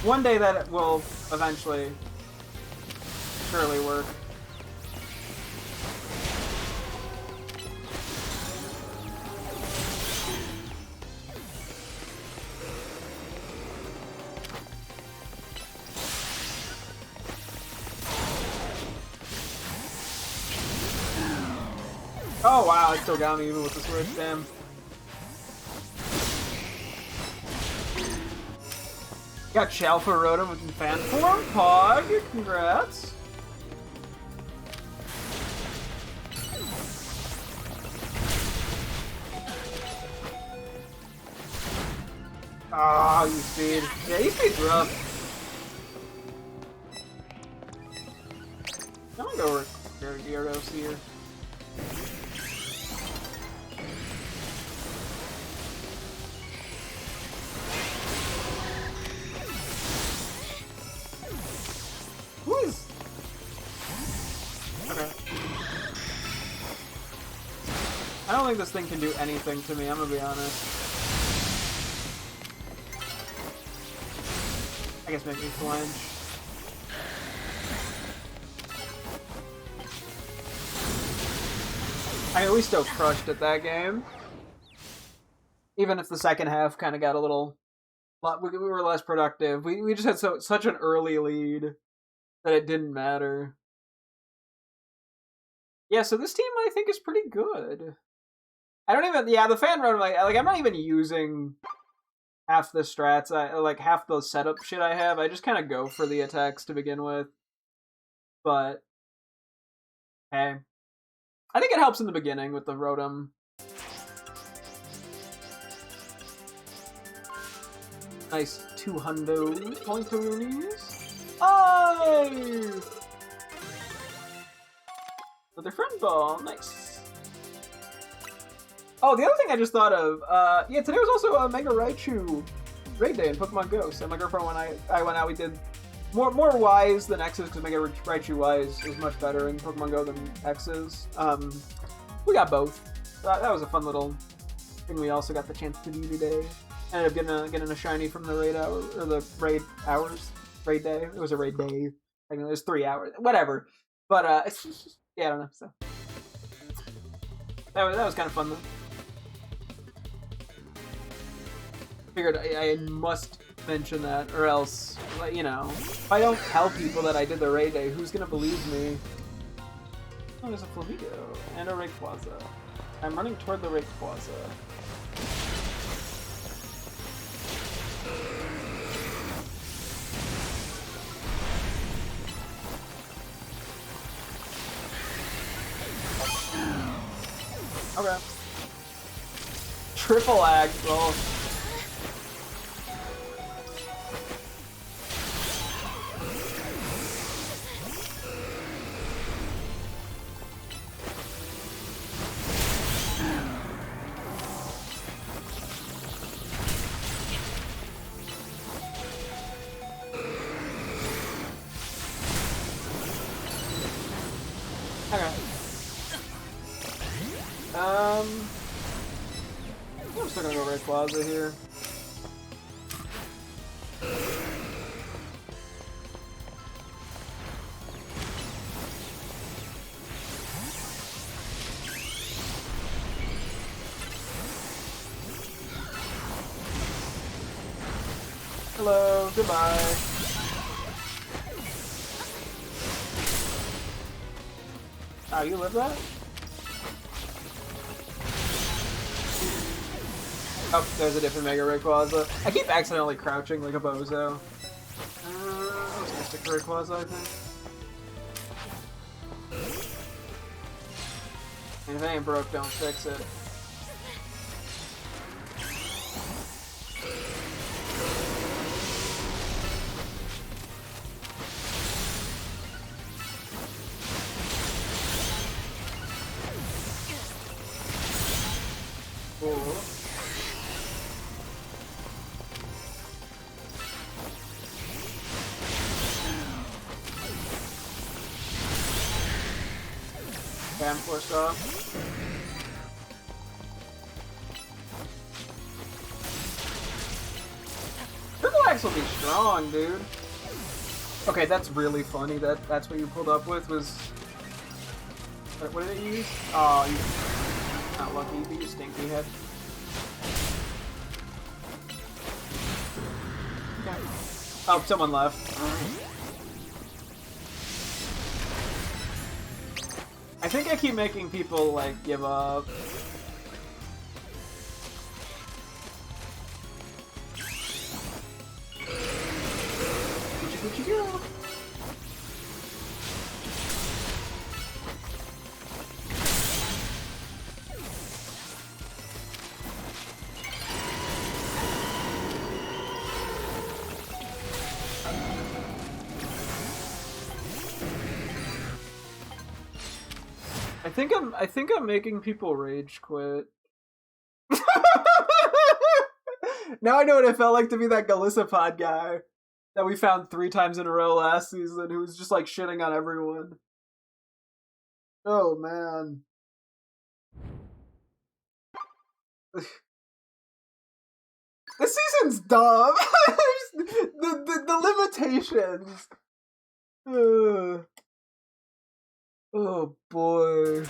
One day that will eventually surely work. Oh wow, it still got me even with the switch, damn. Got Chalfa Rotom with fan form, Pog, congrats. Oh, E-Speed. Yeah, E-Speed's rough. I'm gonna go with Gyarados here. Who is... Okay. I don't think this thing can do anything to me, I'm gonna be honest. I guess make me flinch. I mean, we still crushed at that game. Even if the second half kind of got a little... We were less productive. We just had such an early lead that it didn't matter. Yeah, so this team I think is pretty good. I don't even... Yeah, the fan run, like I'm not even using half the strats, like half the setup shit I have. I just kind of go for the attacks to begin with. But, hey. I think it helps in the beginning with the Rotom. Nice 200 pointers. Oh! Another friend ball, nice. Oh, the other thing I just thought of, yeah, today was also a Mega Raichu raid day in Pokemon Go. So my girlfriend, when I went out, we did more Ys than X's, because Mega Raichu Ys is much better in Pokemon Go than X's. We got both. That was a fun little thing we also got the chance to do today. Ended up getting a shiny from the raid hour, or the raid hours, raid day. It was a raid day. I mean, it was 3 hours, whatever. But yeah, I don't know. So that was kind of fun though. Figured I must mention that, or else, you know, if I don't tell people that I did the raid day, who's gonna believe me? Oh, there's a Flamigo and a Rayquaza. I'm running toward the Rayquaza. Okay. Triple Axel. I'm still gonna go Rayquaza here. Hello, goodbye. Oh, you live that? Oh, there's a different Mega Rayquaza. I keep accidentally crouching like a bozo. I was gonna stick to Rayquaza, I think. And if it ain't broke, don't fix it. I'm forced off. Triple Axe will be strong, dude. Okay, that's really funny. That's what you pulled up with was. What did it use? Oh, you not lucky. You stinky head. Okay. Oh, someone left. I think I keep making people, like, give up. Where'd you go? I think I'm making people rage quit. Now I know what it felt like to be that Galissapod guy that we found 3 times in a row last season who was just like shitting on everyone. Oh man. This season's dumb. the limitations. Oh boy.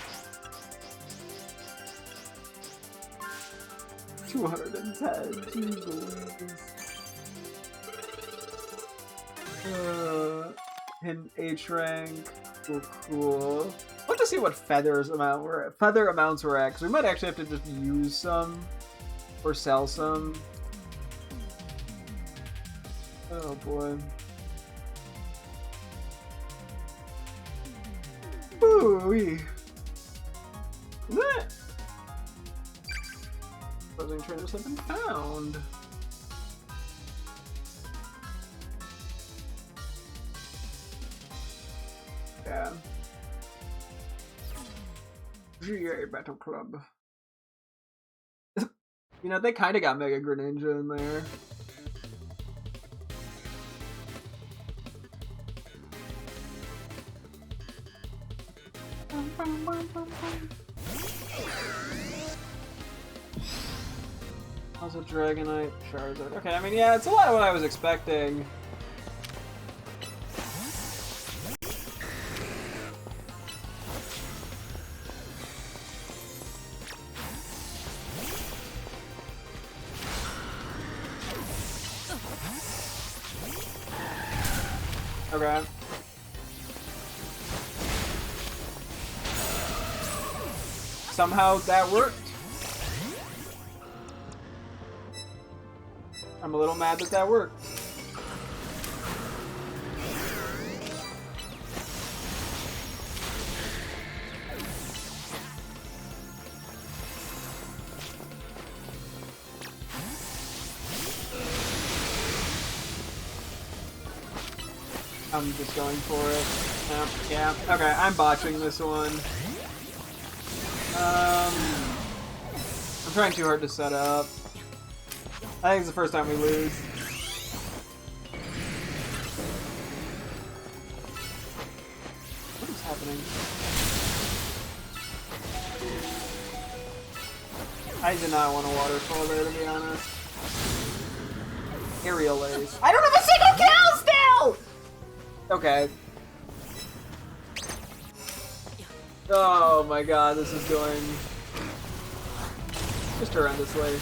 210. Jeez. In H rank. Cool. I want to see what feather amounts we're at, because we might actually have to just use some or sell some. Oh boy. Ooh-wee. What? Closing trainers have been found. Yeah. GA Battle Club. You know, they kind of got Mega Greninja in there. Also Dragonite, Charizard. Okay, I mean, yeah, it's a lot of what I was expecting. Okay. Somehow that worked. I'm a little mad that that worked. I'm just going for it. Yeah. Okay, I'm botching this one. I'm trying too hard to set up. I think it's the first time we lose. What is happening? I did not want a waterfall there, to be honest. Aerial Ace. I don't have a single kill still! Okay. Oh my god, this is going just horrendously.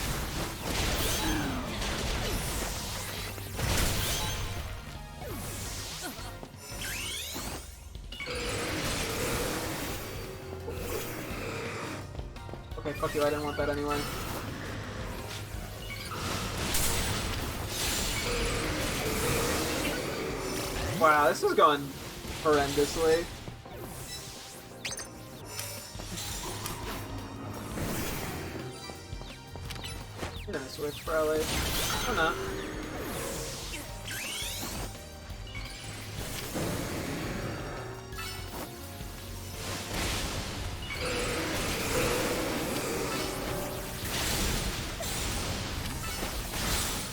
Okay, fuck you, I didn't want that anyway. Wow, this is going horrendously. We're gonna switch, probably. Or not.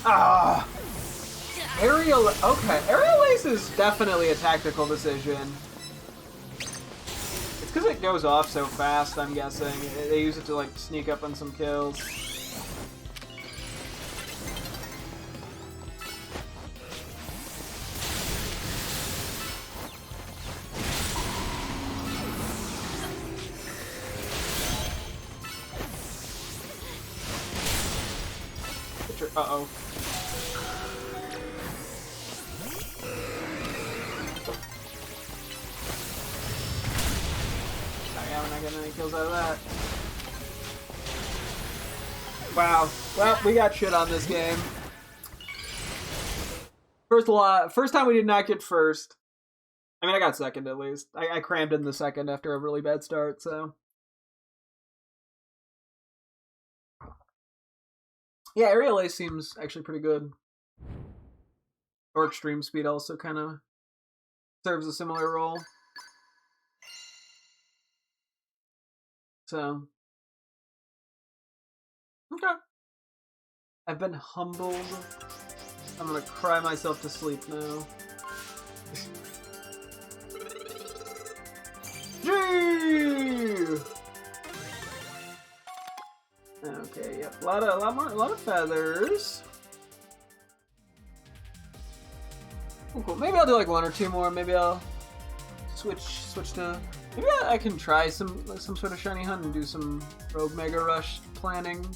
Ah! Aerial... Okay, Aerial Ace is definitely a tactical decision. It's because it goes off so fast, I'm guessing. They use it to, like, sneak up on some kills. Uh-oh. Yeah, we're not getting any kills out of that. Wow. Well, we got shit on this game. First time we did not get first. I mean, I got second at least. I crammed in the second after a really bad start, so. Yeah, Aerial Ace seems actually pretty good. Or Extreme Speed also kind of serves a similar role. So. Okay. I've been humbled. I'm gonna cry myself to sleep now. Gee! Okay, yep. A lot of feathers. Oh, cool. Maybe I'll do like one or two more. Maybe I'll switch to. Maybe I can try some sort of shiny hunt and do some Rogue Mega Rush planning.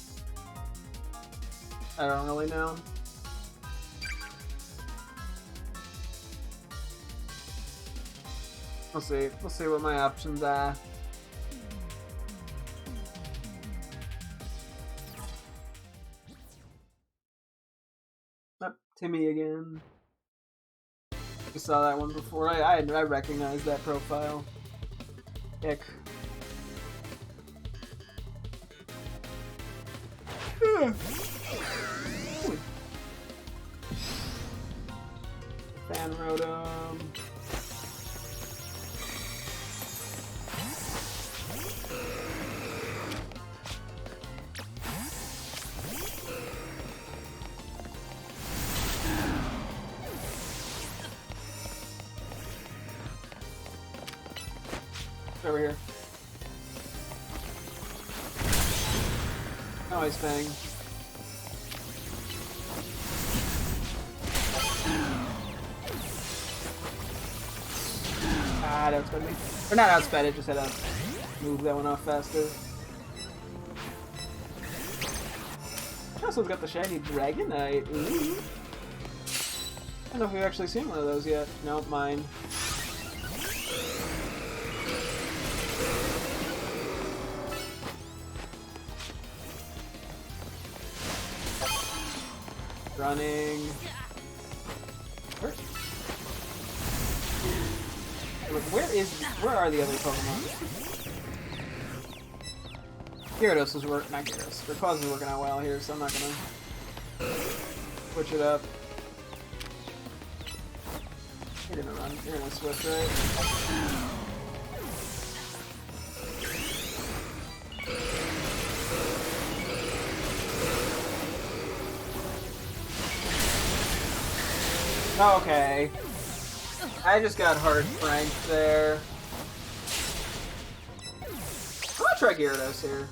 I don't really know. We'll see. We'll see what my options are. Timmy again. You saw that one before. I recognized that profile. Ick. Fan Rotom. Over here. Oh, he's Fang. Ah, that outsped me. Or not outsped, it just had to move that one off faster. I also got the shiny Dragonite. Ooh. I don't know if we've actually seen one of those yet. Nope, mine. Running. Where are the other Pokemon? Gyarados is working, not Gyarados. Rayquaza is working out well here, so I'm not gonna switch it up. You're gonna run. You're gonna switch, right? Okay. I just got hard franked there. I'm gonna try Gyarados here.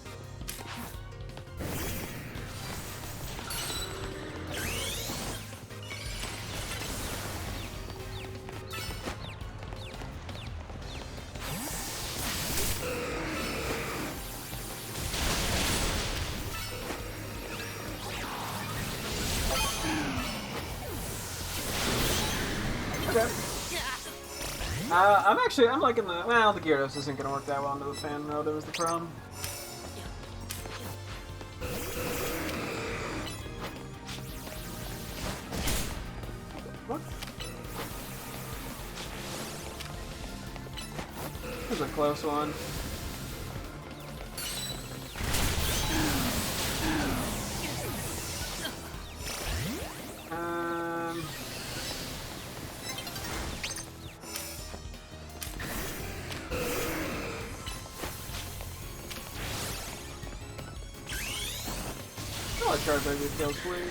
I'm liking the, well, the Gyarados isn't going to work that well into the fan mode, that was the problem. What? This is a close one. more Charmander kills, please.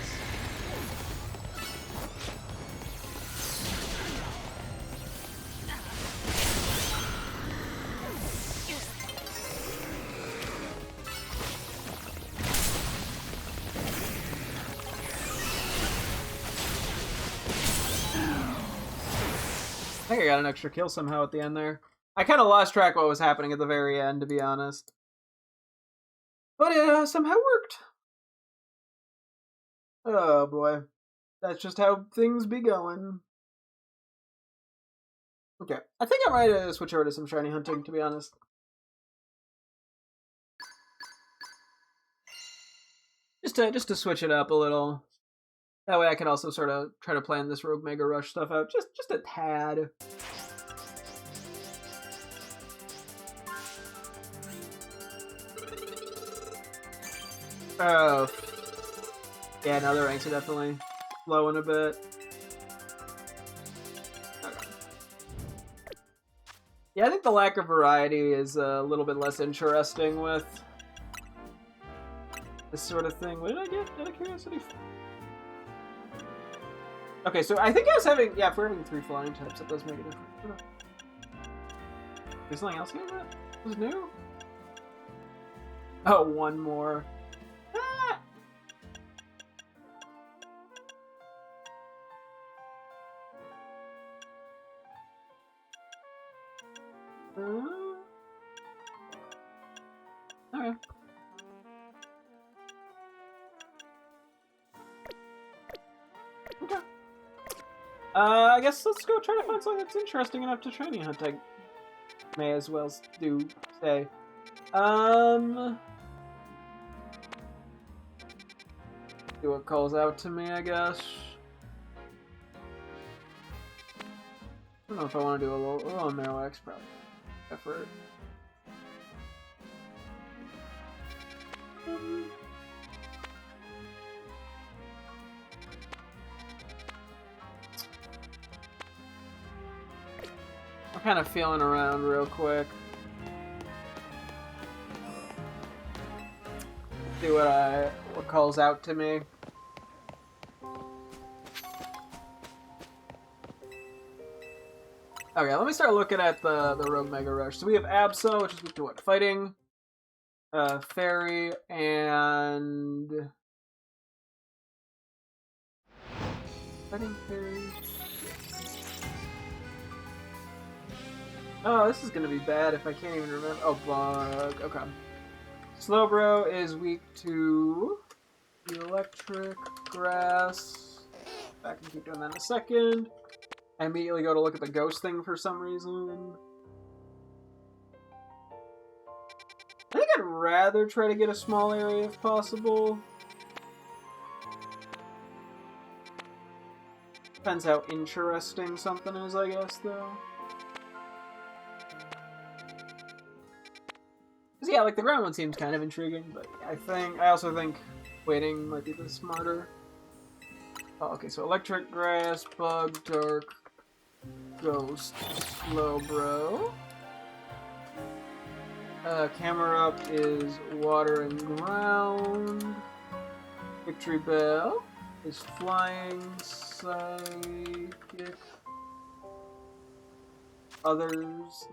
I think I got an extra kill somehow at the end there. I kind of lost track what was happening at the very end, to be honest. But it somehow worked. Oh boy. That's just how things be going. Okay. I think I might switch over to some shiny hunting, to be honest. Just to switch it up a little. That way I can also sort of try to plan this Rogue Mega Rush stuff out just a tad. Oh. Yeah, now the ranks are definitely flowing a bit. Okay. Yeah, I think the lack of variety is a little bit less interesting with this sort of thing. What did I get out of curiosity? Okay, so I think I was having... Yeah, if we're having 3 flying types, that does make a difference. There's something else in that? Was it new? Oh, one more. Ah! Okay. Okay. I guess let's go try to find something that's interesting enough to shiny hunt. I may as well do say. See what calls out to me, I guess. I don't know if I want to do a little Marowak's probably effort. I'm kind of feeling around real quick. See what calls out to me. Okay, let me start looking at the Rogue Mega Rush. So we have Absol, which is weak to what? Fighting, Fairy, and Fighting Fairy. Oh, this is gonna be bad if I can't even remember. Oh, Bug. Okay. Slowbro is weak to the Electric, Grass. I can keep doing that in a second. I immediately go to look at the ghost thing for some reason. I think I'd rather try to get a small area if possible. Depends how interesting something is, I guess, though. Because, yeah, like, the ground one seems kind of intriguing, but I also think waiting might be the smarter. Oh, okay, so Electric, Grass, Bug, Dark, Ghost, Slowbro. Camera Up is Water and Ground. Victory Bell is Flying, Psychic. Others.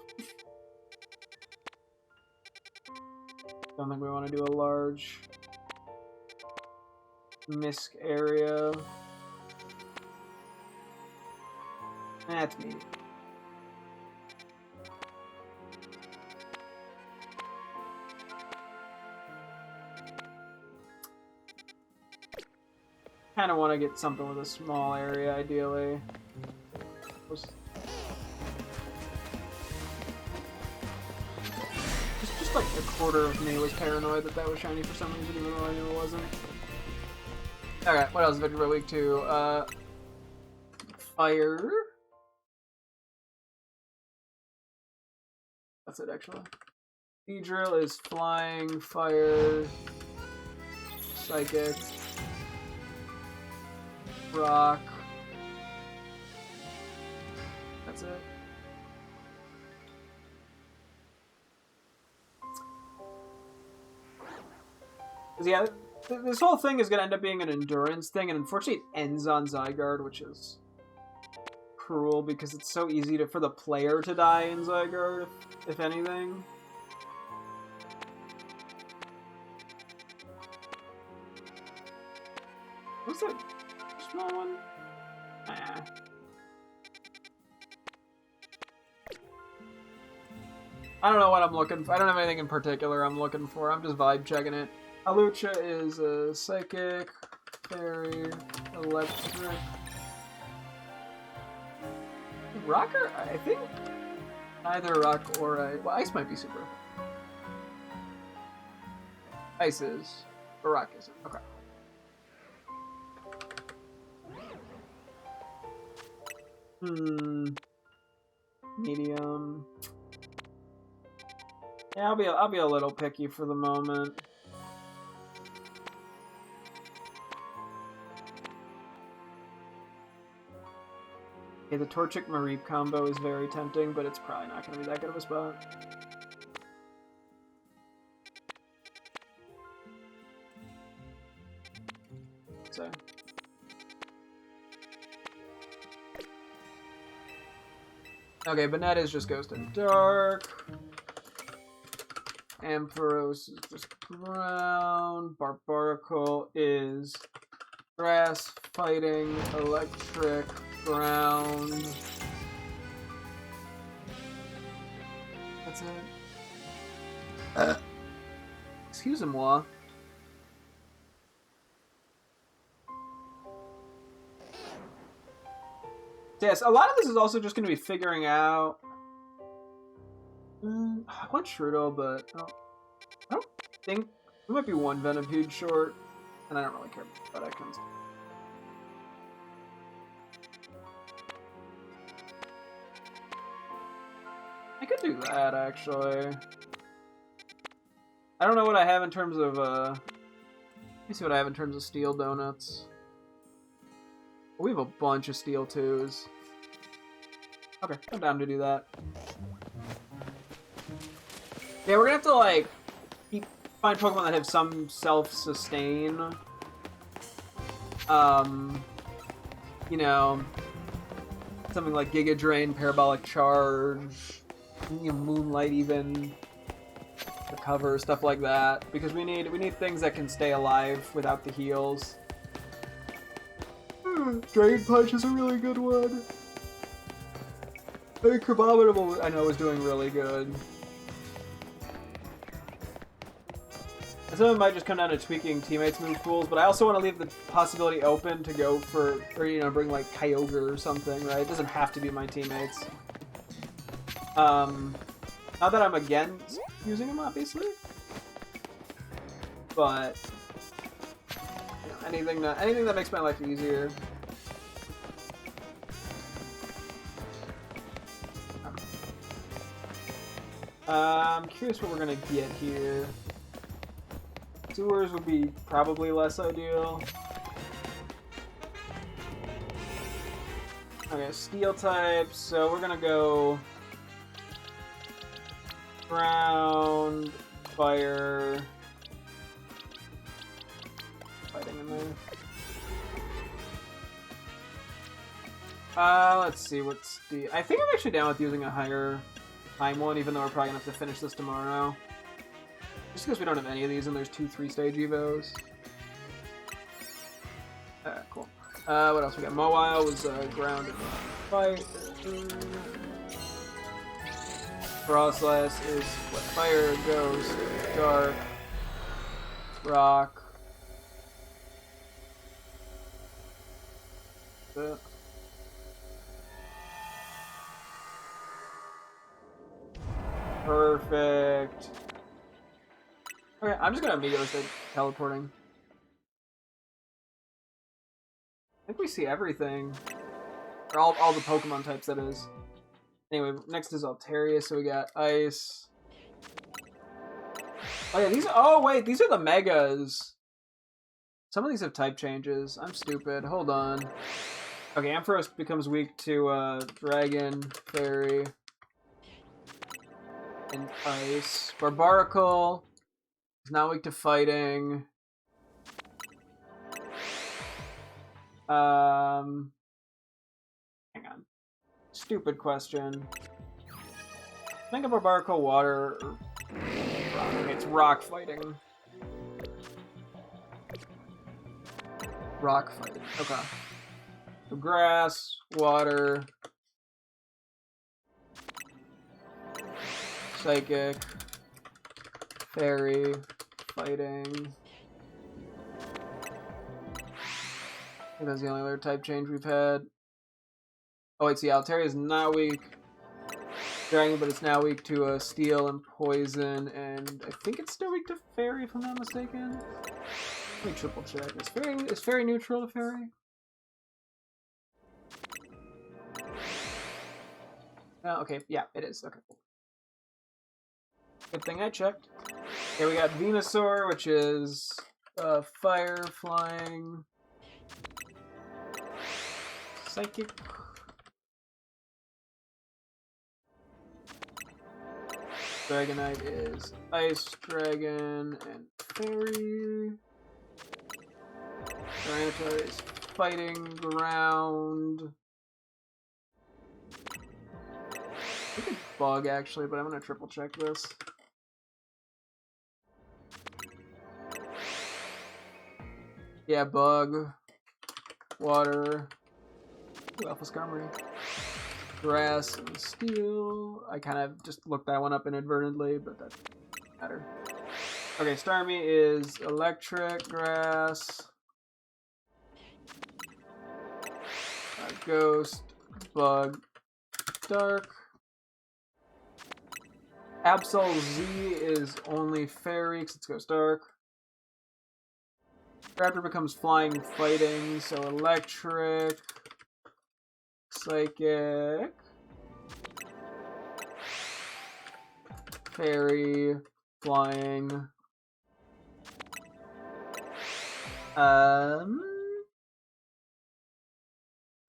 Don't think we want to do a large misc area. That's me. Kind of want to get something with a small area, ideally. Just like a quarter of me was paranoid that was shiny for some reason, even though I knew it wasn't. Alright, what else is Victory Week 2? Fire. That's it, actually. Beedrill is Flying, Fire, Psychic, Rock. That's it. Yeah, This whole thing is going to end up being an endurance thing, and unfortunately it ends on Zygarde, which is cruel because it's so easy for the player to die in Zygarde, if anything. What's that small one? Nah. I don't know what I'm looking for. I don't have anything in particular I'm looking for. I'm just vibe checking it. Alucha is a psychic, fairy, electric. Rocker? I think either rock or ice. Well, ice might be super. Ice is, but rock isn't. Okay. Medium. Yeah, I'll be a little picky for the moment. Okay, the Torchic Mareep combo is very tempting, but it's probably not going to be that good of a spot. So. Okay, Banettas just goes to dark. Ampharos is just ground. Barbaracle is grass, fighting, electric, ground. That's it. Excusez-moi. Yes, a lot of this is also just going to be figuring out. I want Strudel, but I don't think we might be one Venipede short, and I don't really care about Ekans. I could do that actually. I don't know what I have in terms of. Let me see what I have in terms of steel donuts. We have a bunch of steel 2s. Okay, I'm down to do that. Yeah, we're gonna have to, like, find Pokemon that have some self-sustain. You know, something like Giga Drain, Parabolic Charge, Moonlight even, Recover, stuff like that. Because we need things that can stay alive without the heals. Drain Punch is a really good one. I think Crabominable, I know, is doing really good. And some of it might just come down to tweaking teammates' move pools, but I also want to leave the possibility open to go for, or, you know, bring like Kyogre or something, right? It doesn't have to be my teammates. Not that I'm against using them, obviously. But, you know, anything that makes my life easier. I'm curious what we're gonna get here. Sewers would be probably less ideal. Okay, steel types, so we're gonna go ground, fire, fighting in there. Let's see, what's the... I think I'm actually down with using a higher time one, even though we're probably gonna have to finish this tomorrow. Just because we don't have any of these and there's 2 3-stage evos. Cool. What else we got? Mawile was ground and fight. Frostlass is what? Fire, Ghost, Dark, Rock. Perfect. Okay, I'm just gonna immediately start teleporting. I think we see everything. Or all the Pokemon types, that is. Anyway, next is Altaria, so we got Ice. Oh yeah, these... Oh wait, these are the Megas. Some of these have type changes. I'm stupid. Hold on. Okay, Ampharos becomes weak to Dragon, Fairy, and Ice. Barbaracle is not weak to fighting. Hang on. Stupid question. Think of a Barco water. Okay, it's rock fighting. Rock fighting. Okay. So grass, water, psychic, fairy, fighting. I think that's the only other type change we've had. Oh wait, see, Altaria is not weak. Dragon, but it's now weak to steel and poison, and I think it's still weak to fairy, if I'm not mistaken. Let me triple check. Is fairy neutral to fairy? Oh, okay, yeah, it is. Okay. Good thing I checked. Okay, we got Venusaur, which is fire, flying, psychic. Dragonite is ice, dragon, and fairy. Tyranitar is fighting, ground. I think it's bug actually, but I'm gonna triple check this. Yeah, bug, water, Alpha Skarmory, grass, and steel. I kind of just looked that one up inadvertently, but that doesn't matter. Okay, Starmie is electric, grass, ghost, bug, dark. Absol Z is only fairy because it goes dark. Raptor becomes flying, fighting, so electric, psychic, fairy, flying.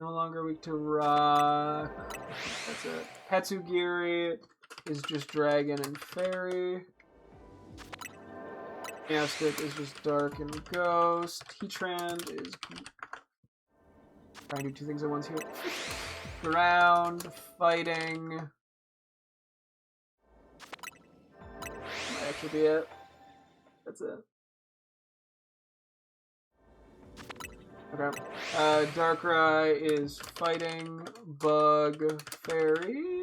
No longer weak to rock. That's it. Hatsugiri is just dragon and fairy. Mastic is just dark and ghost. Heatrand is trying to do two things at once here. Ground, fighting. Might actually be it. That's it. Okay. Darkrai is fighting, bug, fairy.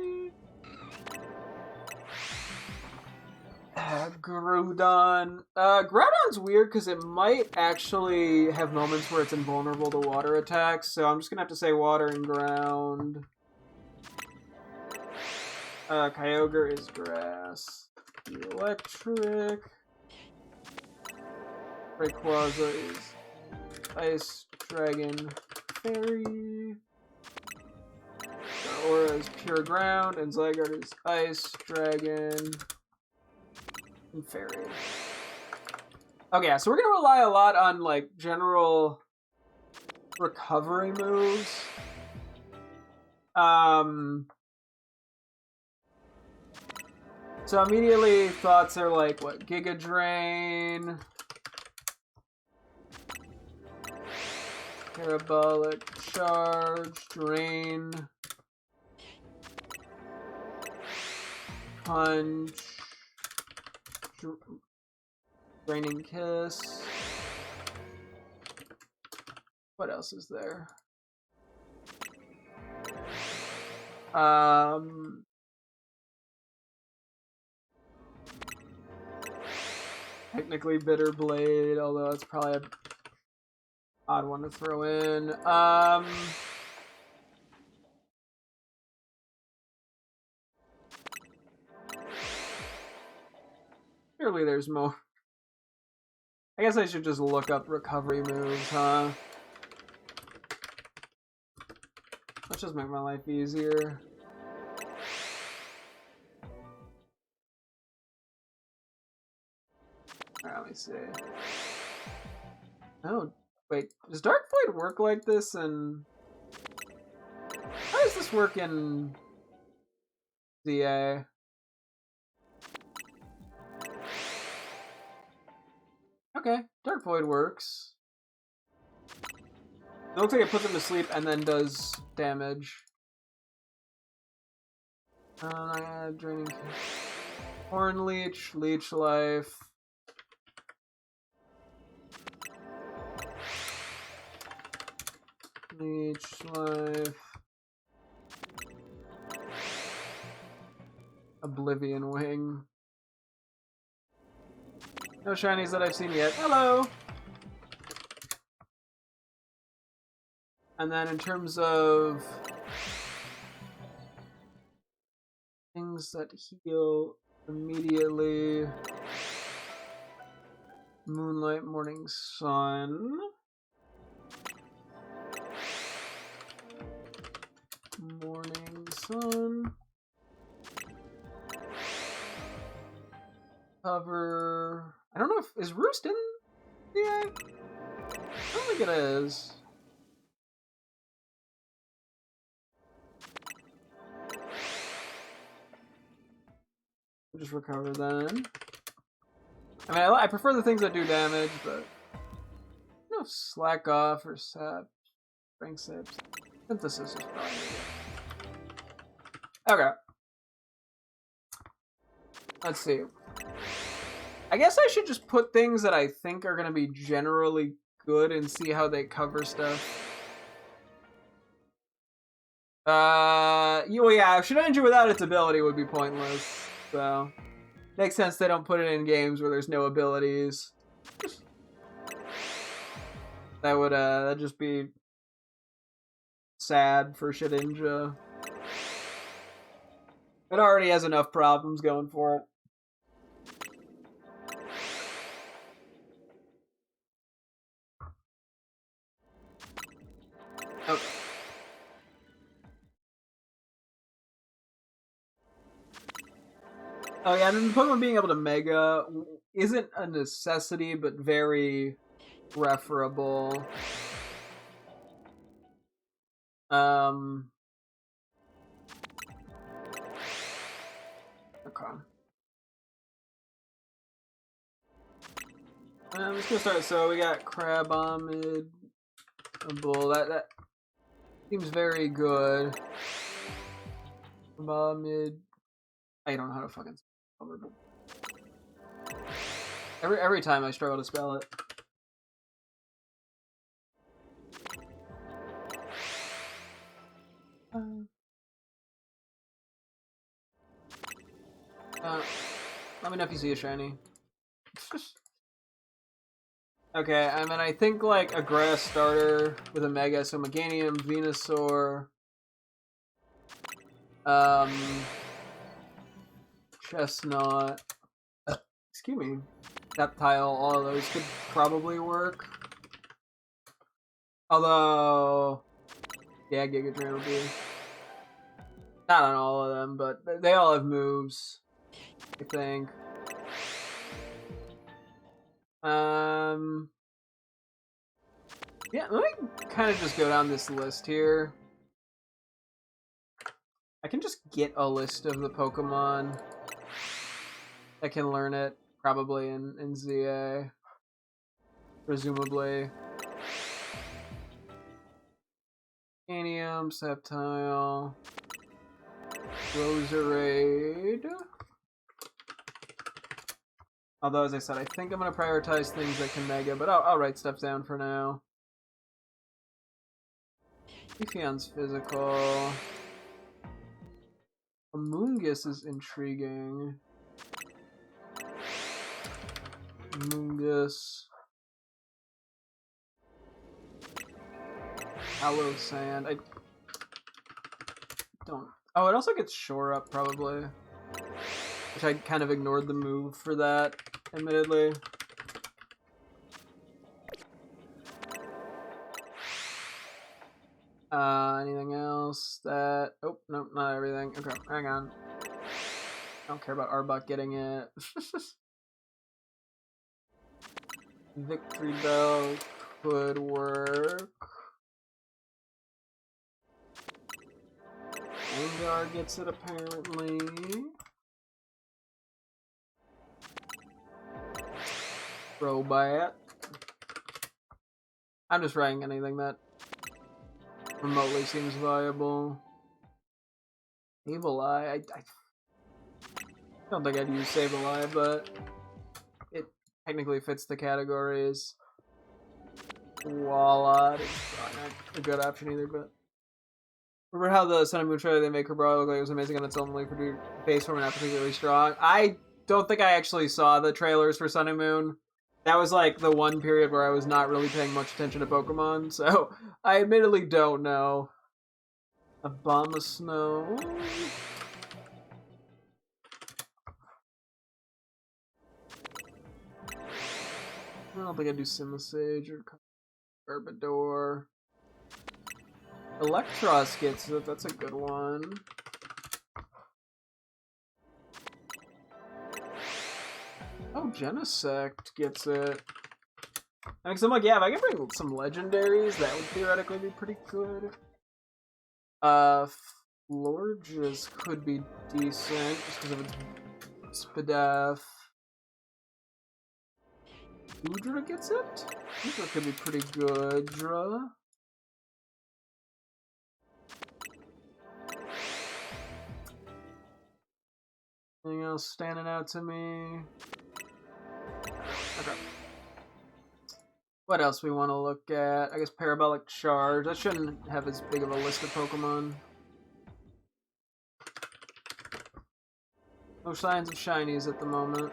Groudon. Groudon's weird because it might actually have moments where it's invulnerable to water attacks, so I'm just gonna have to say water and ground. Kyogre is grass. Electric. Rayquaza is ice, dragon, fairy. Aura is pure ground, and Zygarde is ice, dragon, and fairy. Okay, so we're gonna rely a lot on like general recovery moves. So immediately thoughts are like what? Giga Drain, Parabolic Charge, Drain, Punch, Draining Kiss. What else is there? Technically Bitter Blade, although it's probably an odd one to throw in. Surely there's more. I guess I should just look up recovery moves, huh? Let's just make my life easier. Alright, let me see. Oh, wait. Does Dark Void work like this? And how does this work in ZA? Okay, Dark Void works. It looks like it puts him to sleep and then does damage. Draining. Horn Leech, Leech Life. Leech Life. Oblivion Wing. No shinies that I've seen yet. Hello! And then in terms of things that heal immediately, Moonlight, Morning Sun. Morning Sun. Cover. I don't know if is Roost in the I don't think it is. I'll just recover then. I mean, I prefer the things that do damage, but I don't know if Slack Off or Sap. Strength Saps. Synthesis is probably good. Okay. Let's see. I guess I should just put things that I think are going to be generally good and see how they cover stuff. Well, yeah, Shedinja without its ability would be pointless. So, makes sense they don't put it in games where there's no abilities. That would, that'd just be sad for Shedinja. It already has enough problems going for it. Okay. Oh yeah, and Pokemon being able to Mega isn't a necessity, but very preferable. Okay. Let's go start. So we got Crabomid, a Bull. That seems very good. Crabomid. I don't know how to fucking spell it. Every time I struggle to spell it. Let me know if you see a shiny. Okay, I mean, I think like a grass starter with a Mega, so Meganium, Venusaur, Chestnut, excuse me, Reptile, all of those could probably work. Although, yeah, Giga Drain would be. Not on all of them, but they all have moves, I think. Yeah, let me kind of just go down this list here. I can just get a list of the Pokemon that can learn it, probably in ZA, presumably. Anium, Sceptile, Roserade. Although, as I said, I think I'm going to prioritize things that can Mega, but I'll write stuff down for now. Ephion's physical. Amoonguss is intriguing. Amoonguss. Hollow Sand. I don't... Oh, it also gets Shore Up, probably. Which I kind of ignored the move for that, admittedly. Anything else that... Oh, nope, not everything. Okay, hang on. I don't care about Arbok getting it. Victory Bell could work. Gengar gets it, apparently. Crobat. I'm just writing anything that remotely seems viable. Sableye, I don't think I'd use Sableye, but it technically fits the categories. Walleye is probably not a good option either, but remember how the Sun and Moon trailer they make Herbaria look like it was amazing on its own, like base form and not particularly strong? I don't think I actually saw the trailers for Sun and Moon. That was like the one period where I was not really paying much attention to Pokemon, so I admittedly don't know. Abomasnow. I don't think I'd do Simisage or Garbodor. Electros gets it, that's a good one. Oh, Genesect gets it. I mean, cause I'm like, yeah, if I can bring some legendaries, that would theoretically be pretty good. Florges could be decent, just because of its Spadaf. Udra gets it? Udra could be pretty good. Dra. Anything else standing out to me? Okay. What else we want to look at? I guess Parabolic Charge. That shouldn't have as big of a list of Pokemon. No signs of shinies at the moment.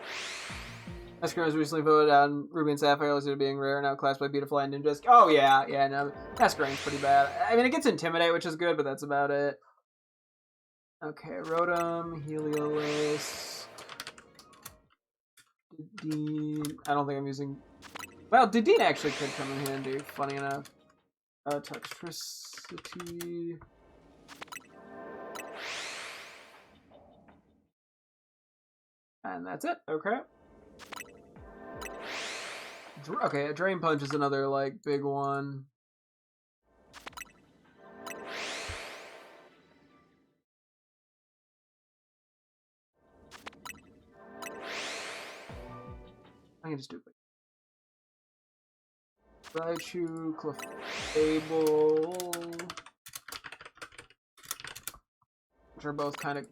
Eskrima was recently voted on Ruby and Sapphire listed being rare, now classed by Beautiful and Ninjas. Oh yeah, no, Eskrina's pretty bad. I mean, it gets Intimidate, which is good, but that's about it. Okay, Rotom, Heliolisk, Dedenne. I don't think I'm using... Well, Dedenne actually could come in handy, funny enough. Toxtricity... And that's it, okay. Okay, a Drain Punch is another, like, big one. I can just do it. Raichu, Clefable, which are both kind of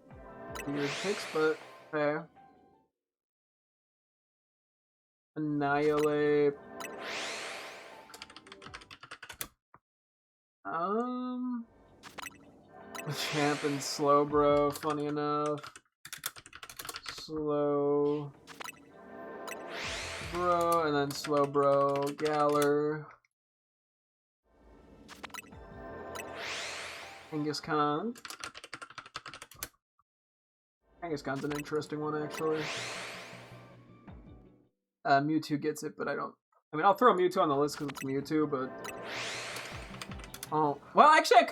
weird picks, but fair. Annihilate. Champ and Slowbro, funny enough. Slowbro, and then Slowbro, Galar. Kangaskhan. Kangaskhan's an interesting one, actually. Mewtwo gets it, but I don't... I mean, I'll throw Mewtwo on the list because it's Mewtwo, but... Oh, well, actually, I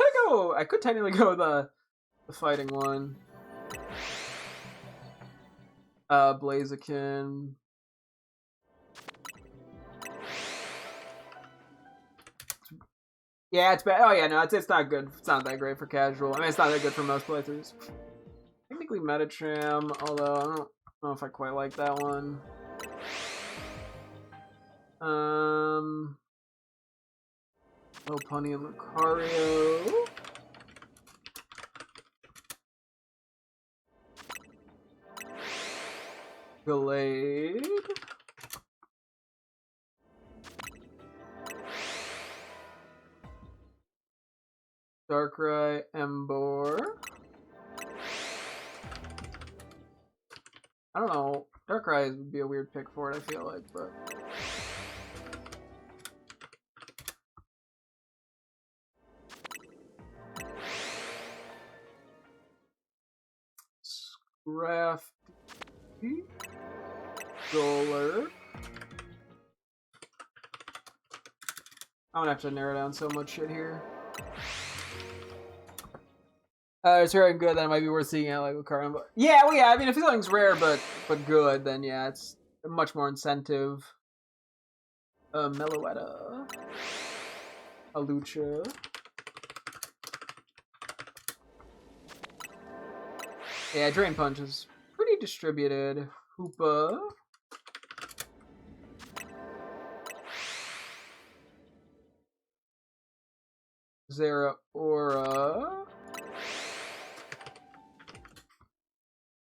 could technically go with the fighting one. Blaziken. Yeah, it's bad. Oh yeah, no, it's not good. It's not that great for casual. I mean, it's not that good for most playthroughs. Technically Metacham, although I don't know if I quite like that one. Lopunny and Lucario. Gallade. Darkrai, Emboar. I don't know. Darkrai would be a weird pick for it, I feel like, but... Scrafty. Solar. I'm gonna have to narrow down so much shit here. It's rare and good, then it might be worth seeing out like Lucario. But yeah, well, yeah, I mean, if something's rare but good, then yeah, it's much more incentive. Meloetta. A Lucha. Yeah, Drain Punch is pretty distributed. Hoopa. Zera Aura.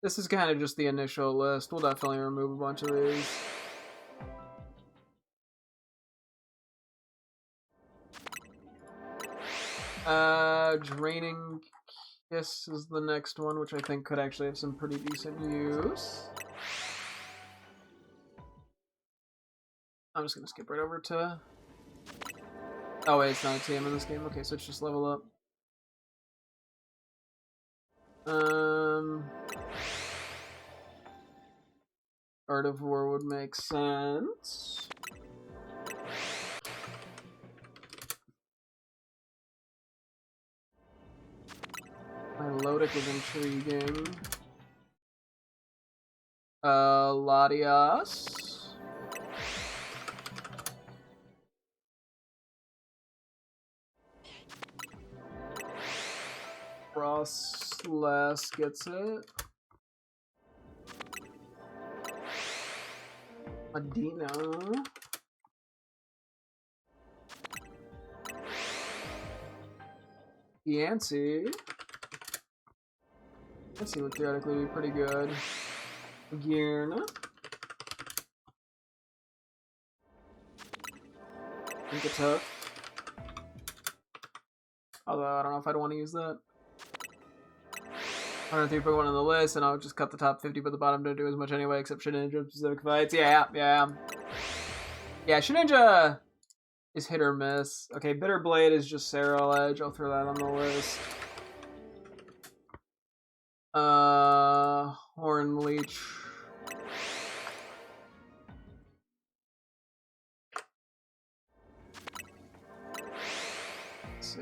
This is kind of just the initial list. We'll definitely remove a bunch of these. Draining Kiss is the next one, which I think could actually have some pretty decent use. I'm just gonna skip right over to... Oh wait, it's not a TM in this game. Okay, so it's just level up. Art of War would make sense. Milotic is intriguing. Latias. Frostless gets it. Medina. Yancy. Yancy would theoretically be pretty good. Gearna. Think it's tough. Although I don't know if I'd want to use that. 103 Pokemon on the list, and I'll just cut the top 50, but the bottom don't do as much anyway, except Shedinja specific fights. Yeah. Yeah, Shedinja is hit or miss. Okay, Bitter Blade is just Cereal Edge. I'll throw that on the list. Horn Leech. Let's see.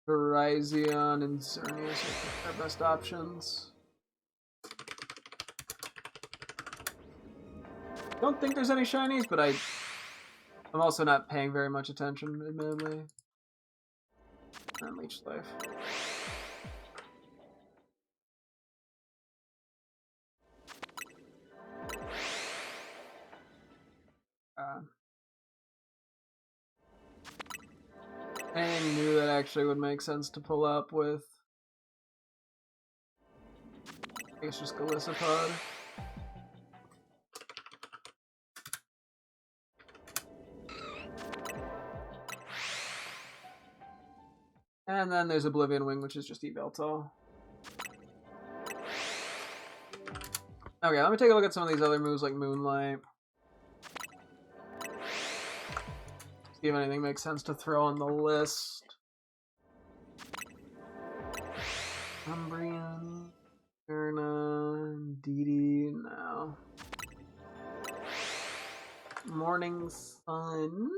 Virizion and Xerneas are our best options. Don't think there's any shinies, but I'm also not paying very much attention, admittedly. And Leech Life. Anything new that actually would make sense to pull up with? I guess just Golisopod. And then there's Oblivion Wing, which is just Yveltal. Okay, let me take a look at some of these other moves like Moonlight. See if anything makes sense to throw on the list. Umbreon, Erna, Didi, no. Morning Sun.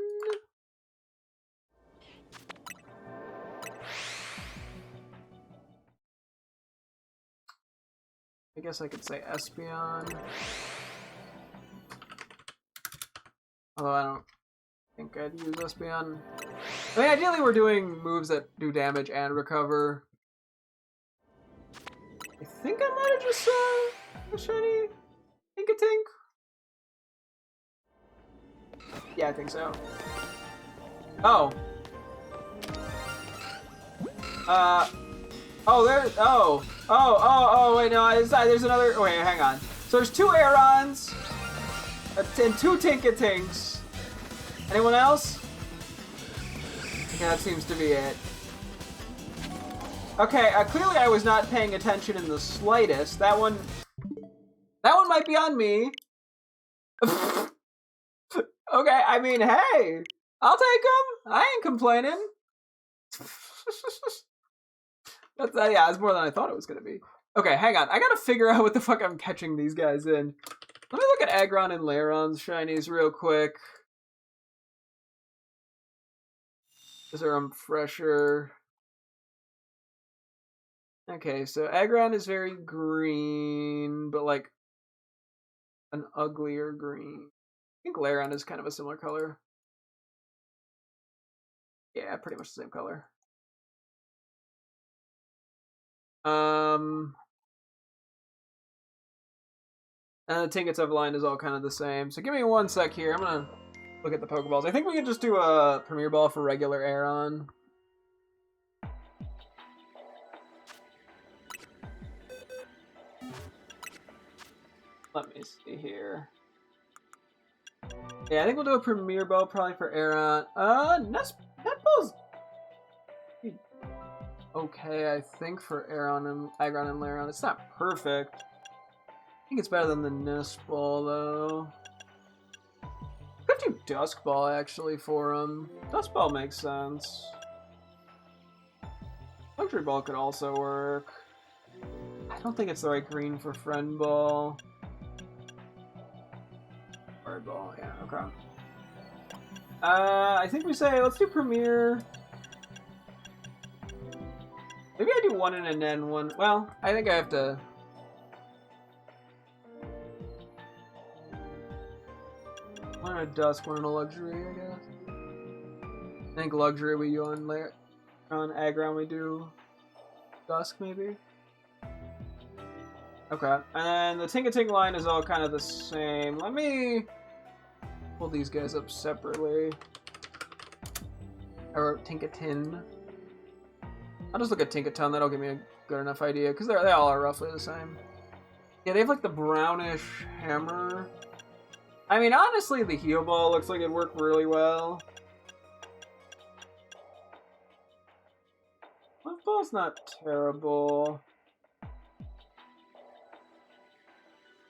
I guess I could say Espeon. Although I don't think I'd use Espeon. I mean, ideally we're doing moves that do damage and recover. I think I might have just saw a shiny Inkatink. Yeah, I think so. Oh. Wait, no, there's another, wait, hang on. So there's 2 Aerons, and 2 Tinkatinks. Anyone else? Okay, that seems to be it. Okay, clearly I was not paying attention in the slightest. That one might be on me. Okay, I mean, hey, I'll take them. I ain't complaining. Yeah, it's more than I thought it was gonna be. Okay, hang on. I gotta figure out what the fuck I'm catching these guys in. Let me look at Aggron and Lairon's shinies real quick. Is there a fresher? Okay, so Aggron is very green, but like an uglier green. I think Lairon is kind of a similar color. Yeah, pretty much the same color. And the Tinkets of line is all kind of the same. So give me one sec here. I'm gonna look at the Pokeballs. I think we could just do a Premier Ball for regular Aeron. Let me see here. Yeah, I think we'll do a Premier Ball probably for Aeron. Nestball's okay, I think, for Aeron and Aggron and Lairon. It's not perfect. I think it's better than the Nestball, though. Could do Dusk Ball, actually, for him. Dusk Ball makes sense. Luxury Ball could also work. I don't think it's the right green for Friend Ball. Bird Ball, yeah, okay. I think we say, let's do Premier. Maybe I do one and then one. Well, I think I have to. One in a Dusk, one in a Luxury, I guess. I think Luxury we do on Aggron we do Dusk, maybe? Okay, and the Tinkating line is all kind of the same. Let me pull these guys up separately. Or Tinkatin. I'll just look at Tinkaton, that'll give me a good enough idea, because they all are roughly the same. Yeah, they have like the brownish hammer. I mean, honestly, the Heal Ball looks like it'd work really well. Love Ball's not terrible.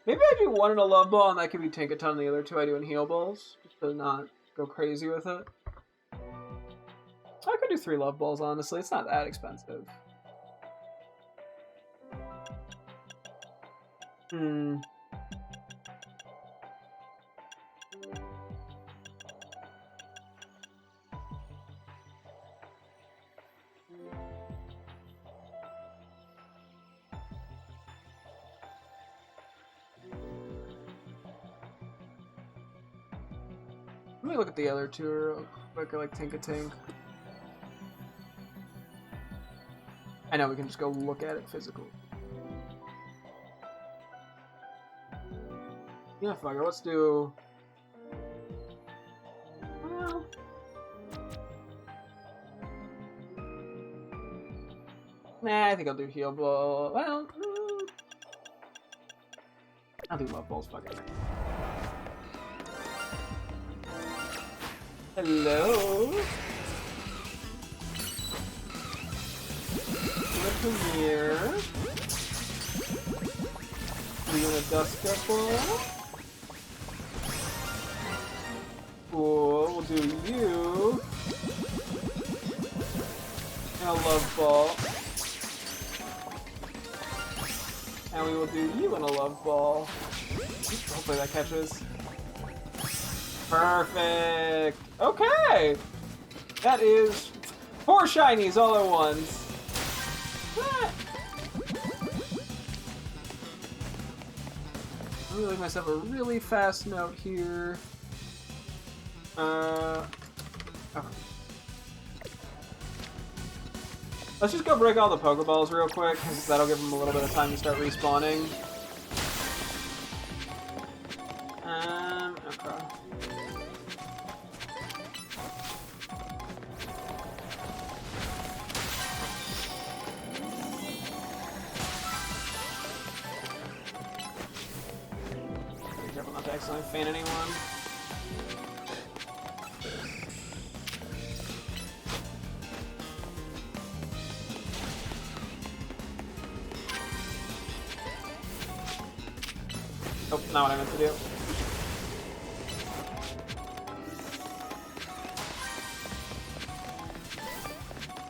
Maybe I do one in a Love Ball, and that could be Tinkaton, and the other two I do in Heal Balls, just to not go crazy with it. I could do 3 Love Balls, honestly. It's not that expensive. Hmm. Let me look at the other two real quick, like Tinkatink. I know we can just go look at it physically. Yeah, fuck it. Let's do. Well, nah, I think I'll do Heal Ball. Well, I'll do Love Balls. Fuck it. Hello. Premiere. We're gonna Dusk Ball. Cool, we'll do you. And a Love Ball. And we will do you in a Love Ball. Hopefully that catches. Perfect. Okay. That is 4 shinies all at once. I'm gonna leave myself a really fast note here. Okay. Let's just go break all the Pokeballs real quick, because that'll give them a little bit of time to start respawning. Okay. Be careful not to accidentally fan anyone. Oh, not what I meant to do.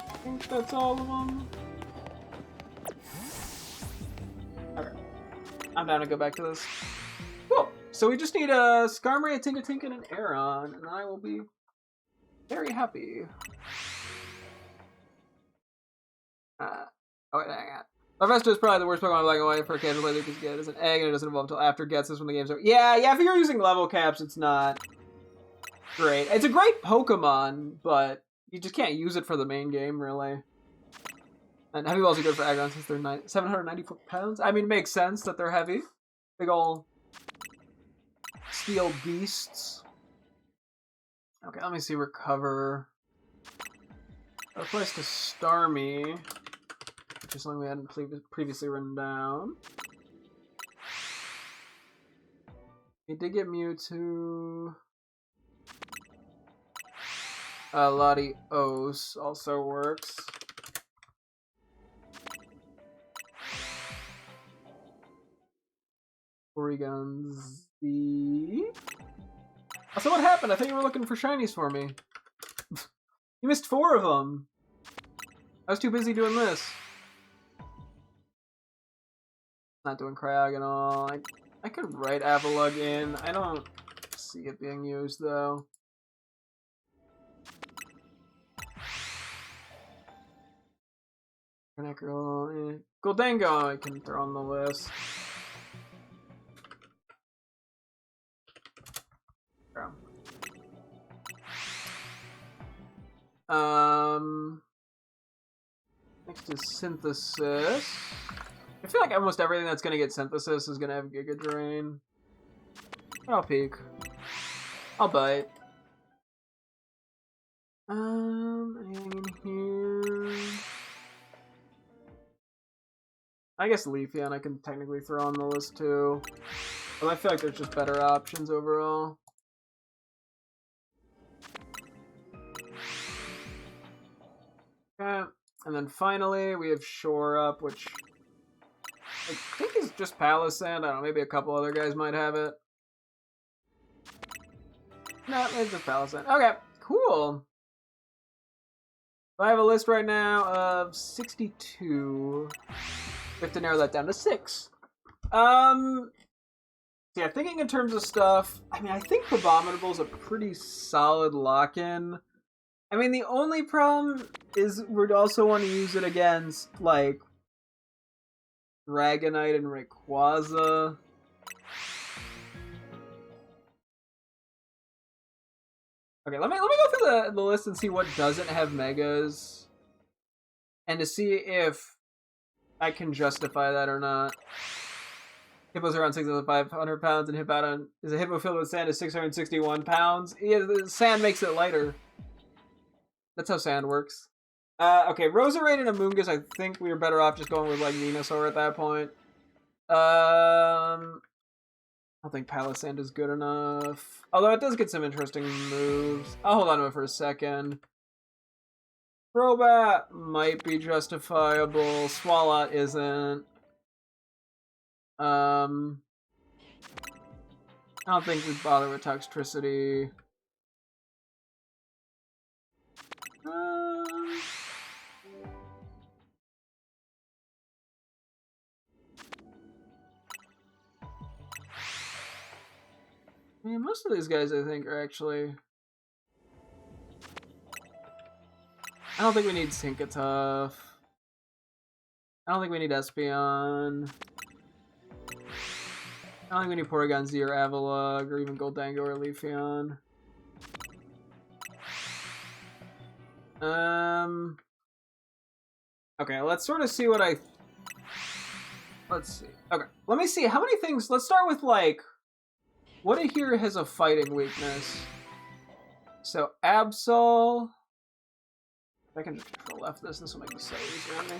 I think that's all of them. Okay. I'm down to go back to this. Cool. So we just need a Skarmory, a Tinkatinka, and an Aeron, and I will be very happy. Oh wait, hang on. Larvesto is probably the worst Pokemon in Black and White for a casual player because it is an egg and it doesn't evolve until after Gets this when the game's over. Yeah, if you're using level caps, it's not great. It's a great Pokemon, but you just can't use it for the main game, really. And heavy balls are good for Aggron since they're 794 pounds. I mean, it makes sense that they're heavy. Big ol' steel beasts. Okay, let me see. Recover. A place to Starmie, which is something we hadn't previously written down. We did get Mewtwo. Latios also works. Porygon Z. So what happened? I thought you were looking for shinies for me. You missed 4 of them. I was too busy doing this. Not doing Cryogonal. I could write Avalugg in. I don't see it being used though. Goldango I can throw on the list. Next is Synthesis. I feel like almost everything that's gonna get Synthesis is gonna have Giga Drain. I'll peek. I'll bite. Anything in here? I guess Leafeon I can technically throw on the list too. But I feel like there's just better options overall. Okay. And then finally we have Shore Up, which I think is just Palisand. I don't know, maybe a couple other guys might have it. No, it's just Palisand. Okay, cool. I have a list right now of 62. We have to narrow that down to 6. Yeah, thinking in terms of stuff, I mean, I think Abominable is a pretty solid lock-in. I mean, the only problem is we'd also want to use it against, like, Dragonite and Rayquaza. Okay, let me go through the list and see what doesn't have Megas. And to see if I can justify that or not. Hippo's around 6,500 pounds, and Hippowdon is a hippo filled with sand is 661 pounds. Yeah, the sand makes it lighter. That's how sand works. Okay, Roserade and Amoonguss, I think we were better off just going with, like, Venusaur at that point. I don't think Palisand is good enough. Although it does get some interesting moves. I'll hold on to it for a second. Crobat might be justifiable. Swalot isn't. I don't think we'd bother with Toxtricity. I mean, most of these guys, I think, are actually... I don't think we need Tinkatuff. I don't think we need Espeon. I don't think we need Porygon Z or Avalugg, or even Goldango or Leafeon. Okay, let's sort of see what let's see. Okay, let me see. How many things... Let's start with, like... What here has a fighting weakness? So, Absol... I can just control left this will make this so easier on me.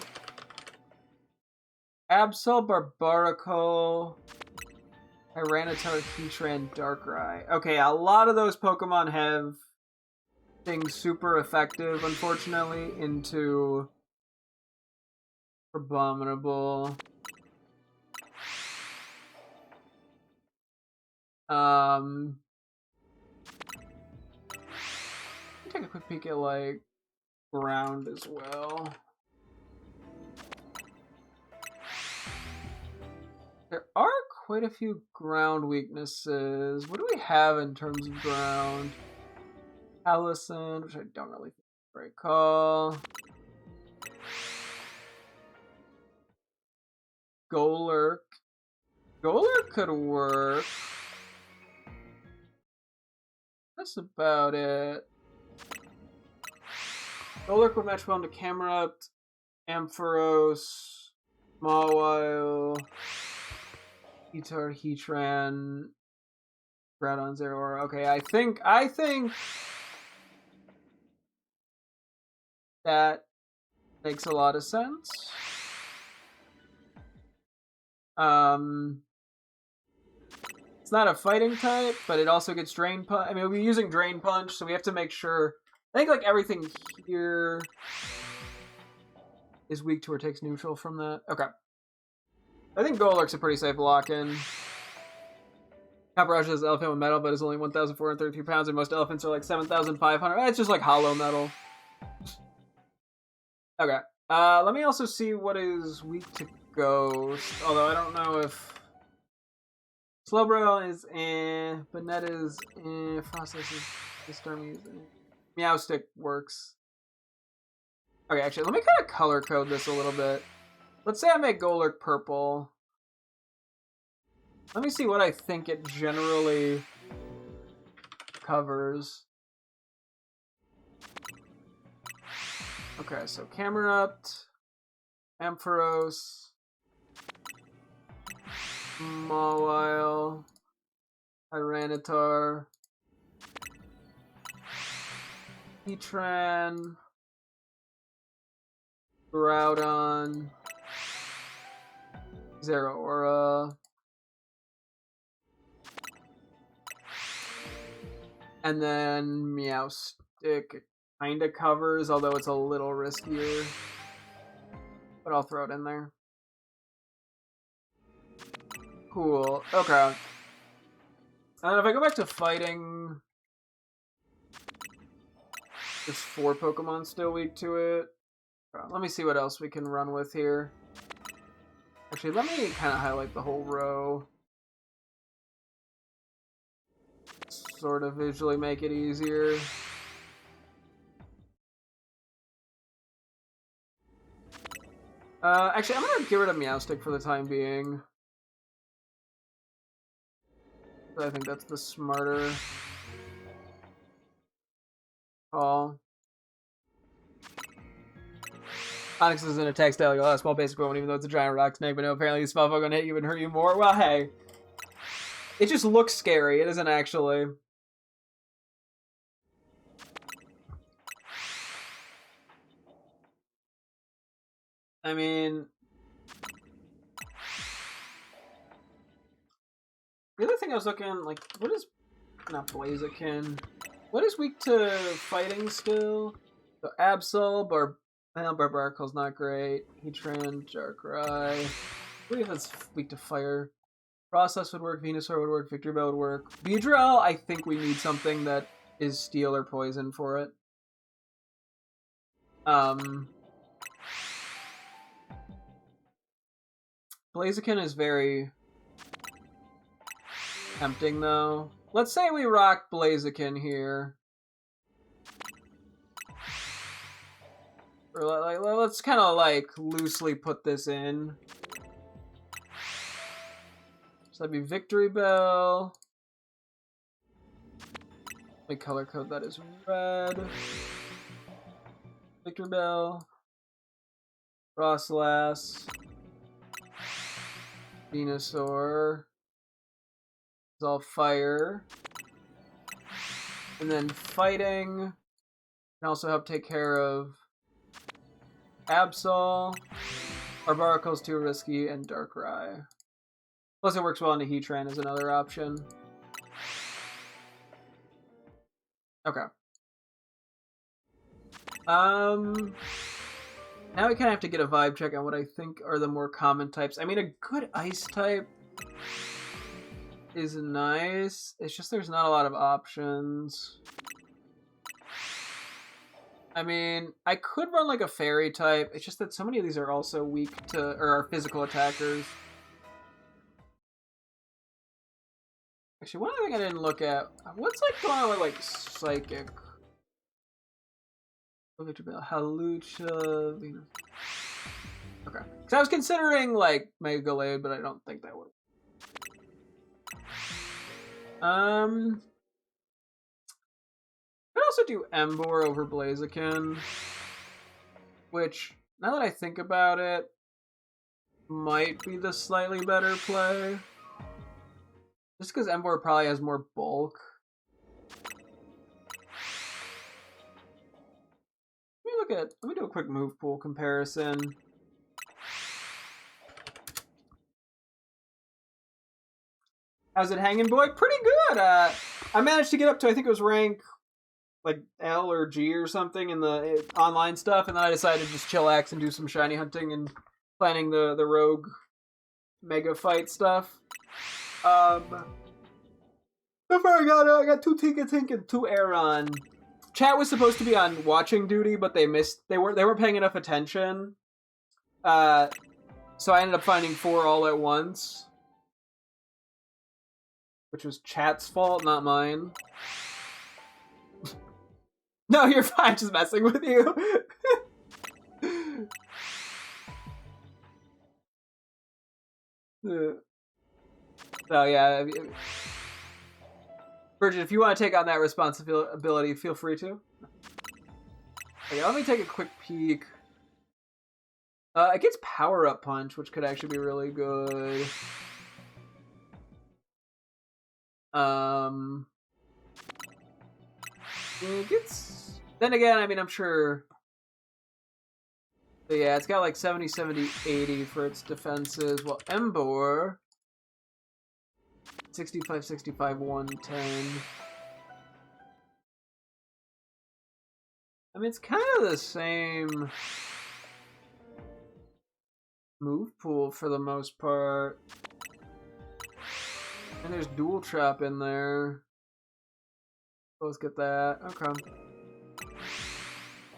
Absol, Barbarical... Tyranitar, Heatran, Darkrai. Okay, a lot of those Pokemon have things super effective, unfortunately, into Abominable. Take a quick peek at, like, ground as well. There are quite a few ground weaknesses. What do we have in terms of ground? Allison, which I don't really think is a great call. Golurk. Golurk could work. That's about it. Golurk would match well into Camerupt, Ampharos, Mawile, Heatran, Groudon, Zeraora. Okay, I think That makes a lot of sense. It's not a fighting type, but it also gets Drain Punch. I mean, we'll be using Drain Punch, so we have to make sure. I think like everything here is weak to or takes neutral from that. Okay. I think Golurk's a pretty safe lock-in. Copperage is elephant with metal, but is only 1,432 pounds, and most elephants are like 7,500. It's just like hollow metal. Okay. Let me also see what is weak to Ghost. Although I don't know if Slowbro is Banette is Frostless is Stormy is Meowstick works. Okay, actually, let me kind of color code this a little bit. Let's say I make Golurk purple. Let me see what I think it generally covers. Okay, so Camerupt, Ampharos, Mawile, Tyranitar, Heatran, Groudon, Zeraora, and then Meowstick kinda covers, although it's a little riskier. But I'll throw it in there. Cool. Okay. And if I go back to fighting, there's 4 Pokemon still weak to it. Let me see what else we can run with here. Actually, let me kind of highlight the whole row. Sort of visually make it easier. Actually, I'm gonna get rid of Meowstick for the time being. I think that's the smarter call. Onyx is an attack style. You'll have a small basic one, even though it's a giant rock snake. But no, apparently this small gonna hit you and hurt you more. Well, hey. It just looks scary. It isn't actually. I mean... The other thing I was looking, like, what is... Not Blaziken. What is weak to fighting still? So Absol, Barbaricle's not great. Heatran, Darkrai. I believe that's weak to fire. Process would work, Venusaur would work, Victreebel would work. Beedrill, I think we need something that is steel or poison for it. Blaziken is very tempting, though. Let's say we rock Blaziken here. Or like, let's kind of like loosely put this in. So that'd be Victreebel. Let me color code that as red. Victreebel. Frostlass. Venusaur. It's all fire. And then fighting can also help take care of Absol. Barbaricle's too risky, and Darkrai. Plus it works well into Heatran as another option. Okay. Now we kind of have to get a vibe check on what I think are the more common types. I mean, a good ice type is nice. It's just there's not a lot of options. I mean, I could run like a fairy type. It's just that so many of these are also weak to, or are physical attackers. Actually, one other thing I didn't look at. What's like going on with like psychic? Halucha, Venus. Okay. Because I was considering like Mega Gallade, but I don't think that would. Could also do Emboar over Blaziken, which, now that I think about it, might be the slightly better play. Just because Emboar probably has more bulk. Let me let me do a quick move pool comparison. How's it hanging, boy? Pretty good. I managed to get up to, I think it was rank like L or G or something in the online stuff, and then I decided to just chillax and do some shiny hunting and planning the rogue mega fight stuff. So far I got 2 Tinka Tink and 2 Aeron. Chat was supposed to be on watching duty, but they weren't paying enough attention. So I ended up finding 4 all at once. Which was chat's fault, not mine. No, you're fine, just messing with you. So yeah, Virgin, if you want to take on that responsibility, feel free to. Okay, let me take a quick peek. It gets Power Up Punch, which could actually be really good. It gets... Then again, I mean, I'm sure... But yeah, it's got like 70, 70, 80 for its defenses. Well, Embor... 65, 65, 110. I mean, it's kind of the same move pool for the most part. And there's Dual Trap in there. Let's get that. Okay.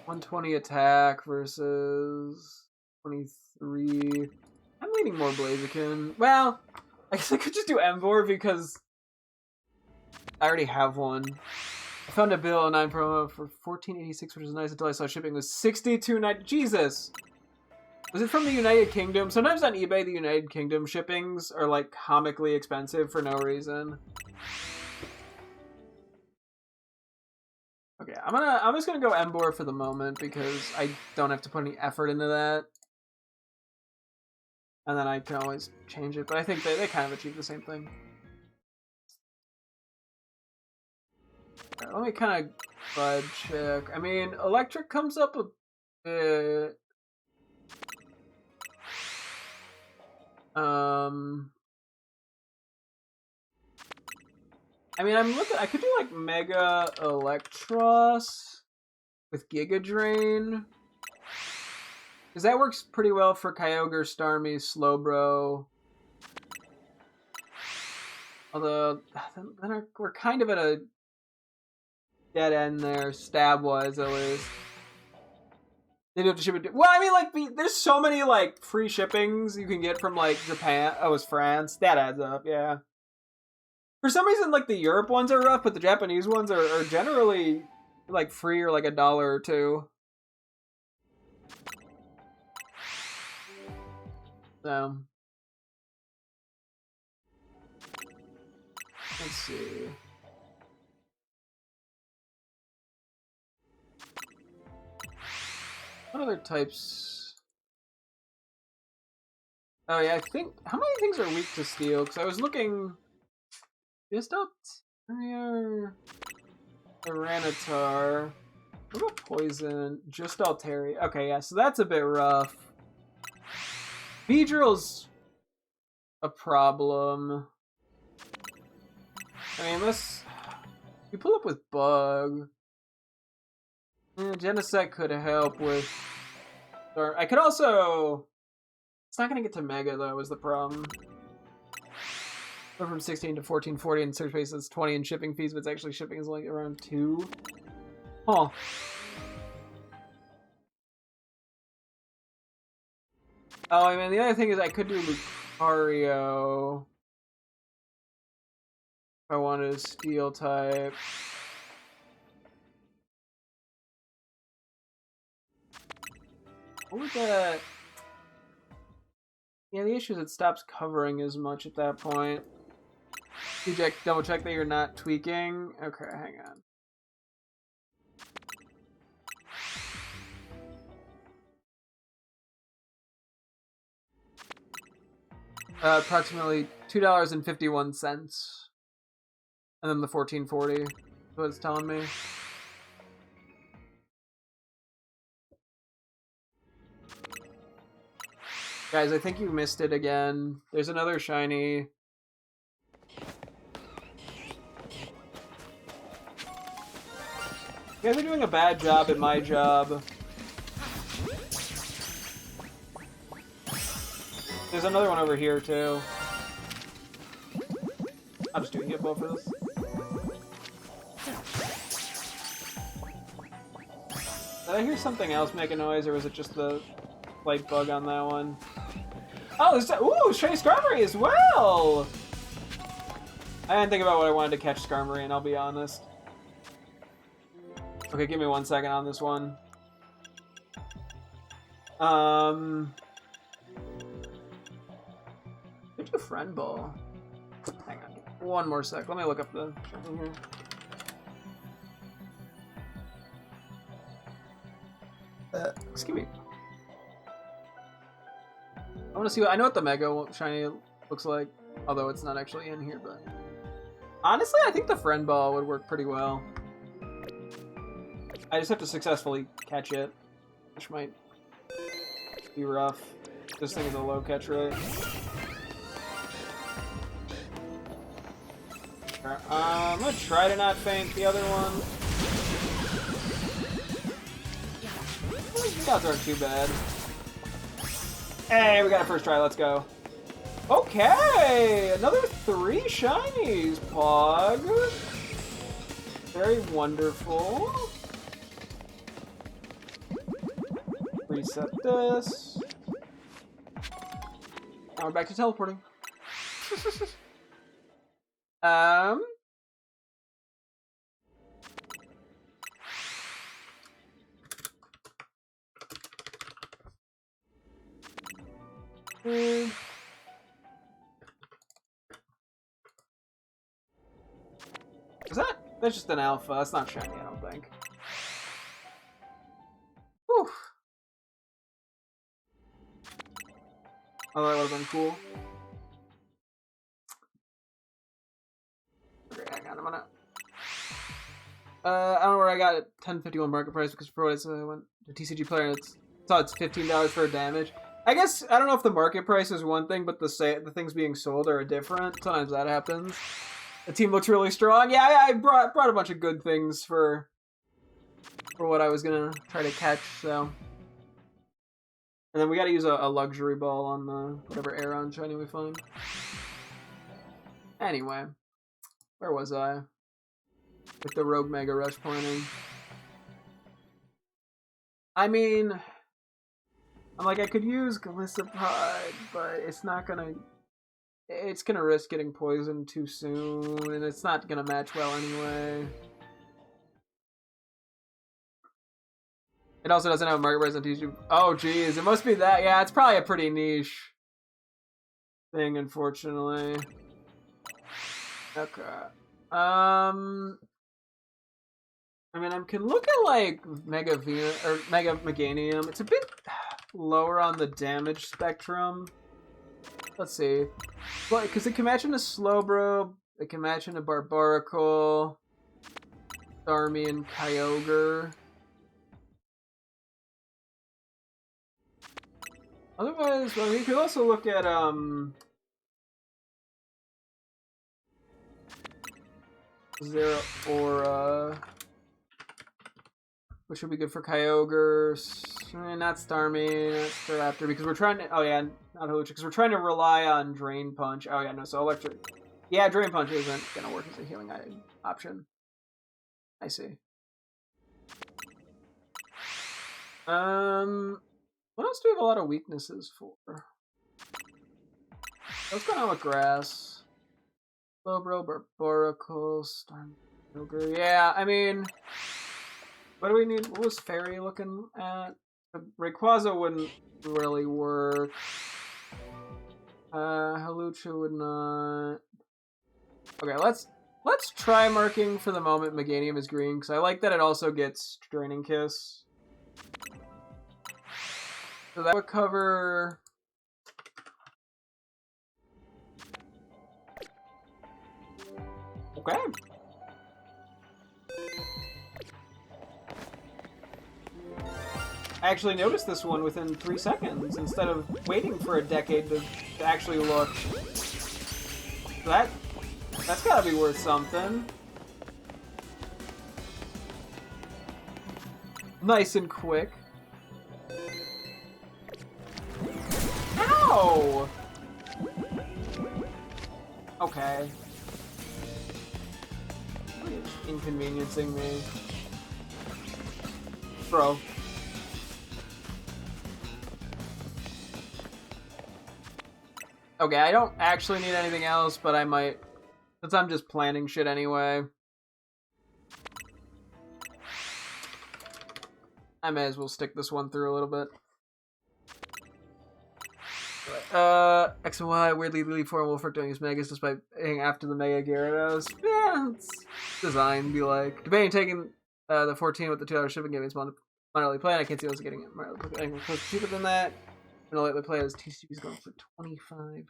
120 attack versus 23. I'm leaning more Blaziken. Well, I guess I could just do Emvor because I already have one. I found a bill 9 promo for $14.86, which is nice until I saw shipping was $62.90. Jesus! Was it from the United Kingdom? Sometimes on eBay, the United Kingdom shippings are like comically expensive for no reason. Okay, I'm just gonna go Embor for the moment because I don't have to put any effort into that. And then I can always change it, but I think they kind of achieve the same thing. Right, let me kind of bud check. I mean, Electric comes up a bit. I mean, I'm looking. I could do like Mega Electros with Giga Drain. Because that works pretty well for Kyogre, Starmie, Slowbro. Although, then we're kind of at a dead end there, stab-wise at least. They do have to ship it. Well, I mean, like, there's so many, like, free shippings you can get from, like, Japan. Oh, it's France. That adds up, yeah. For some reason, like, the Europe ones are rough, but the Japanese ones are generally, like, free or, like, $1 or $2. So, let's see. What other types? Oh yeah, I think... How many things are weak to steel? Because I was looking... Just up... Tyranitar. What about poison? Just Alteri. Okay, yeah, so that's a bit rough. Beedrill's a problem. I mean, unless you pull up with Bug. Genesect could help with... I could also... It's not going to get to Mega, though, is the problem. Go from 16 to 1440 in search space, that's 20 in shipping fees, but it's actually shipping is like around 2. Huh. Oh, I mean, the other thing is I could do Lucario. If I wanted a Steel type. What was that? Yeah, the issue is it stops covering as much at that point. Double check that you're not tweaking. Okay, hang on. Approximately $2.51. And then the 1440 is what it's telling me. Guys, I think you missed it again. There's another shiny. You guys are doing a bad job at my job. There's another one over here, too. I'm just doing Hippo for this. Did I hear something else make a noise, or was it just the light bug on that one? Oh, there's ooh, shiny Skarmory as well! I didn't think about what I wanted to catch Skarmory, and I'll be honest. Okay, give me 1 second on this one. Did you friend ball? Hang on, 1 more sec. Let me look up the something here. Excuse me. I want to see what I know what the Mega Shiny looks like, although it's not actually in here. But honestly, I think the friend ball would work pretty well. I just have to successfully catch it, which might be rough. This thing is a low catch rate. I'm gonna try to not faint the other one. The odds aren't too bad. Hey, we got a first try. Let's go. Okay, another 3 shinies, Pog. Very wonderful. Reset this. Now we're back to teleporting. Is that's just an alpha? That's not shiny, I don't think. Whew. Oh, that would have been cool. Okay, hang on, I'm gonna. I don't know where I got it. 1051 market price because before I went to TCG player and it's $15 for damage. I guess I don't know if the market price is one thing, but the things being sold are different. Sometimes that happens. The team looks really strong. Yeah, I brought a bunch of good things for what I was gonna try to catch. So, and then we got to use a luxury ball on the whatever Aeron shiny we find. Anyway, where was I? With the Rogue Mega Rush pointing. I mean, I'm like, I could use Galissapod, but it's not gonna... It's gonna risk getting poisoned too soon, and it's not gonna match well anyway. It also doesn't have a market price on TCG. Oh, geez, it must be that. Yeah, it's probably a pretty niche thing, unfortunately. Okay. I mean, I can look at like Mega Venus or Mega Meganium. It's a bit lower on the damage spectrum. Let's see. Well, because it can match in a Slowbro, it can match in a Barbaracle, Starmie, and Kyogre. Otherwise, well, you could also look at Zeraora, which would be good for Kyogre. Not Starmie, not Staraptor, because we're trying to. Oh yeah, not Hulucha, because we're trying to rely on Drain Punch. Oh yeah, no, so Electric. Yeah, Drain Punch isn't gonna work as a healing option. I see. What else do we have a lot of weaknesses for? What's going on with Grass? Slowbro, Barbaracle, Starmie, yeah, I mean, what do we need? What was Fairy looking at? Rayquaza wouldn't really work. Hulucha would not. Okay, let's try marking for the moment. Meganium is green because I like that it also gets Draining Kiss. So that would cover. Okay. I actually noticed this one within 3 seconds instead of waiting for a decade to actually look. That's gotta be worth something. Nice and quick. Ow! Okay. Inconveniencing me. Bro. Okay, I don't actually need anything else, but I might, since I'm just planning shit anyway. I may as well stick this one through a little bit. X and Y weirdly leave form Wolfric don't use Megas despite being after the Mega Gyarados. Yeah, it's designed be like. Debating taking the 14 with the $2 shipping giving minor early play, and I can't see those getting it minor early play cheaper than that. And lately play as TCG's going for 25.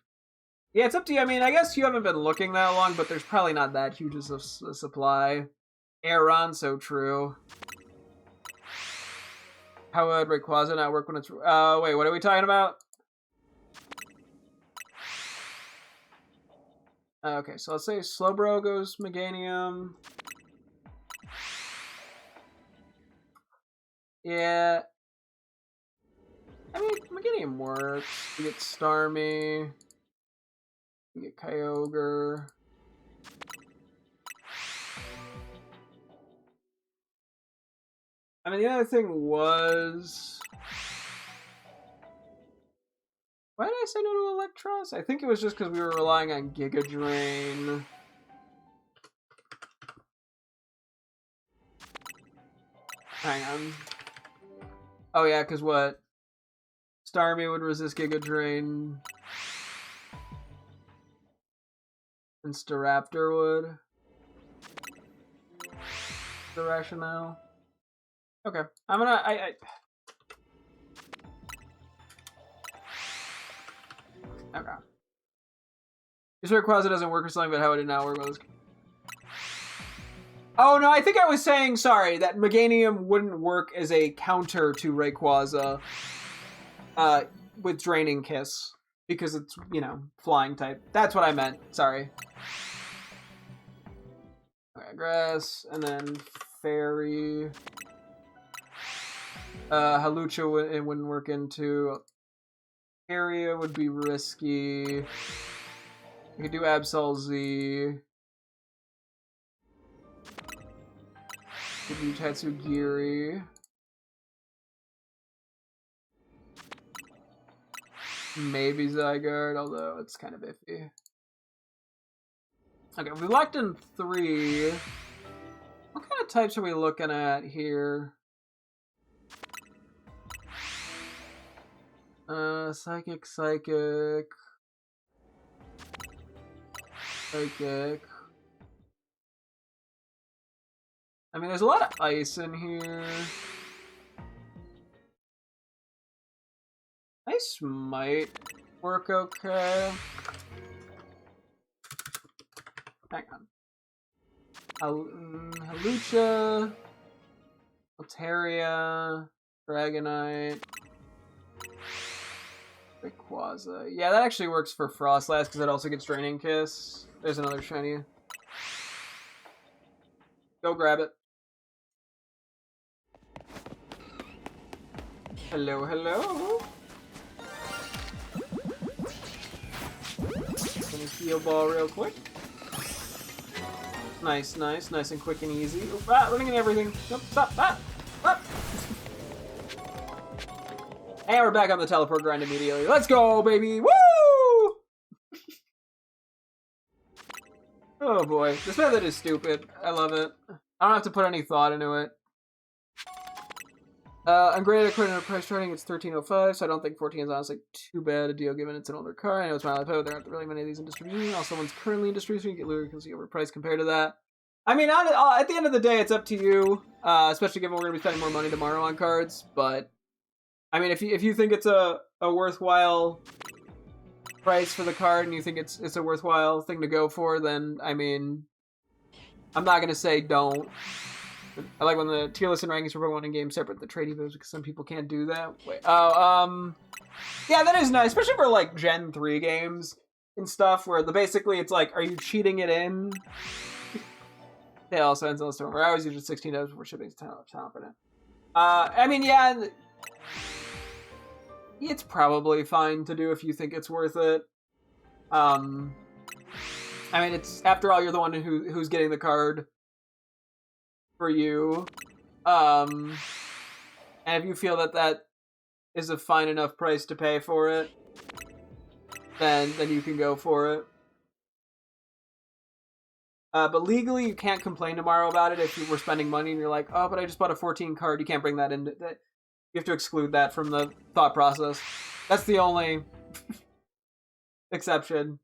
Yeah, it's up to you. I mean, I guess you haven't been looking that long, but there's probably not that huge of a supply. Aeron, so true. How would Rayquaza not work when it's... wait, what are we talking about? Okay, so let's say Slowbro goes Meganium. Yeah. I mean, Meganium works. We get Starmie. We get Kyogre. I mean, the other thing was... Why did I say no to Electros? I think it was just because we were relying on Giga Drain. Hang on. Oh yeah, because what? Starmie would resist Giga Drain. And Staraptor would. The rationale. Okay, I'm gonna. Okay. You swear Rayquaza doesn't work or something, but how would it not work? Oh no, I think I was saying, sorry, that Meganium wouldn't work as a counter to Rayquaza with Draining Kiss. Because it's, you know, flying type. That's what I meant. Sorry. Okay, Grass, and then Fairy. Halucha it wouldn't work into. Area would be risky. You could do Absol Z. You could do Tatsugiri. Maybe Zygarde, although it's kind of iffy. Okay, we locked in 3. What kind of types are we looking at here? Psychic. Psychic. I mean, there's a lot of ice in here. Ice might work okay. Hang on. Halucha. Altaria. Dragonite. Rayquaza. Yeah, that actually works for Frostlass because it also gets Draining Kiss. There's another shiny. Go grab it. Hello, hello. Gonna heal ball real quick. Nice and quick and easy. Oop, running and everything. Nope, stop. And we're back on the teleport grind immediately. Let's go, baby! Woo! Oh boy, this method is stupid. I love it. I don't have to put any thought into it. Ungraded according to price charting, it's $13.05, so I don't think 14 is honestly too bad a deal given it's an older car. I know it's my iPad, but there aren't really many of these in distribution. Also, one's currently in distribution, you get literally because you overpriced compared to that. I mean, at the end of the day, it's up to you, especially given we're going to be spending more money tomorrow on cards, but I mean, if you think it's a worthwhile price for the card and you think it's a worthwhile thing to go for, then, I mean, I'm not going to say don't. I like when the tier list and rankings for Pokemon in game separate the trade evos because some people can't do that. Wait, yeah, that is nice, especially for like Gen 3 games and stuff where basically it's like, are you cheating it in? They also ends on the store where I always use $16 before shipping to town for now. I mean, yeah, it's probably fine to do if you think it's worth it. I mean, it's after all, you're the one who's getting the card for you. And if you feel that is a fine enough price to pay for it, then you can go for it. But legally, you can't complain tomorrow about it if you were spending money and you're like, oh, but I just bought a 14 card. You can't bring that in. You have to exclude that from the thought process. That's the only exception.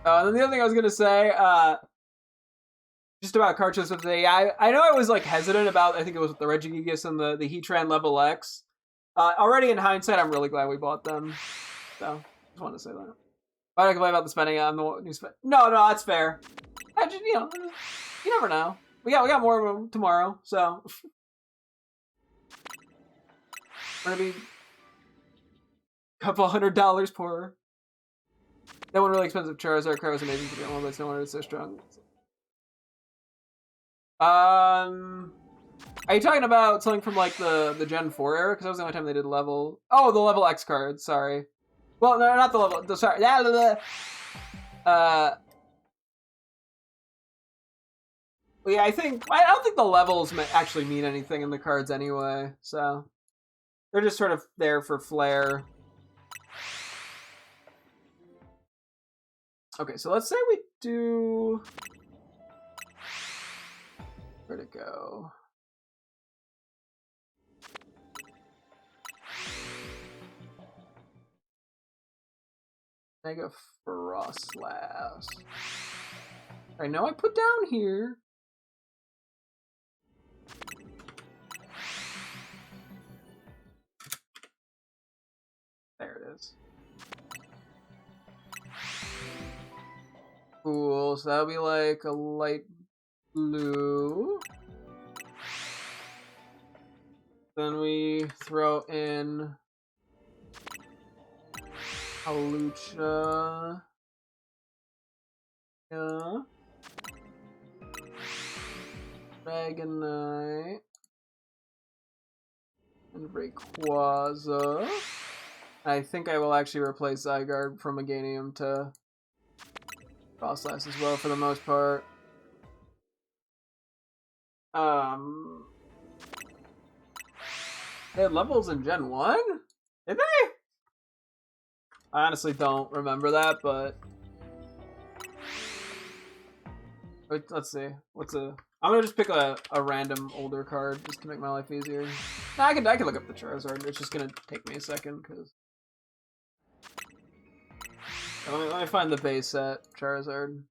And then the other thing I was gonna say, just about card choice of the day. I know I was like hesitant about. I think it was the Regigigas and the Heatran Level X. Already in hindsight, I'm really glad we bought them. So just wanted to say that. Why do I complain about the spending? I'm the one who spent. No, that's fair. I just, you never know. We got more of them tomorrow, so we're gonna be a couple $100 poorer. That one really expensive Charizard card was amazing to get one, but no wonder it's so strong. Are you talking about something from like the Gen 4 era? Because that was the only time they did level. Oh, the level X card. Sorry. Well, no, not the level. Sorry. Yeah. Yeah, I don't think the levels actually mean anything in the cards anyway. So they're just sort of there for flair. Okay, so let's say we do. Where'd it go? Mega Frostlass. I know I put down here. There it is. Cool, so that'll be like a light blue. Then we throw in Halucha. Yeah. Dragonite. And Rayquaza. I think I will actually replace Zygarde from Meganium to Frostlass as well for the most part. They had levels in Gen 1? Did they? I honestly don't remember that, but wait, let's see. I'm gonna just pick a random older card just to make my life easier. Nah, I can look up the Charizard. It's just gonna take me a second because let me find the base set Charizard.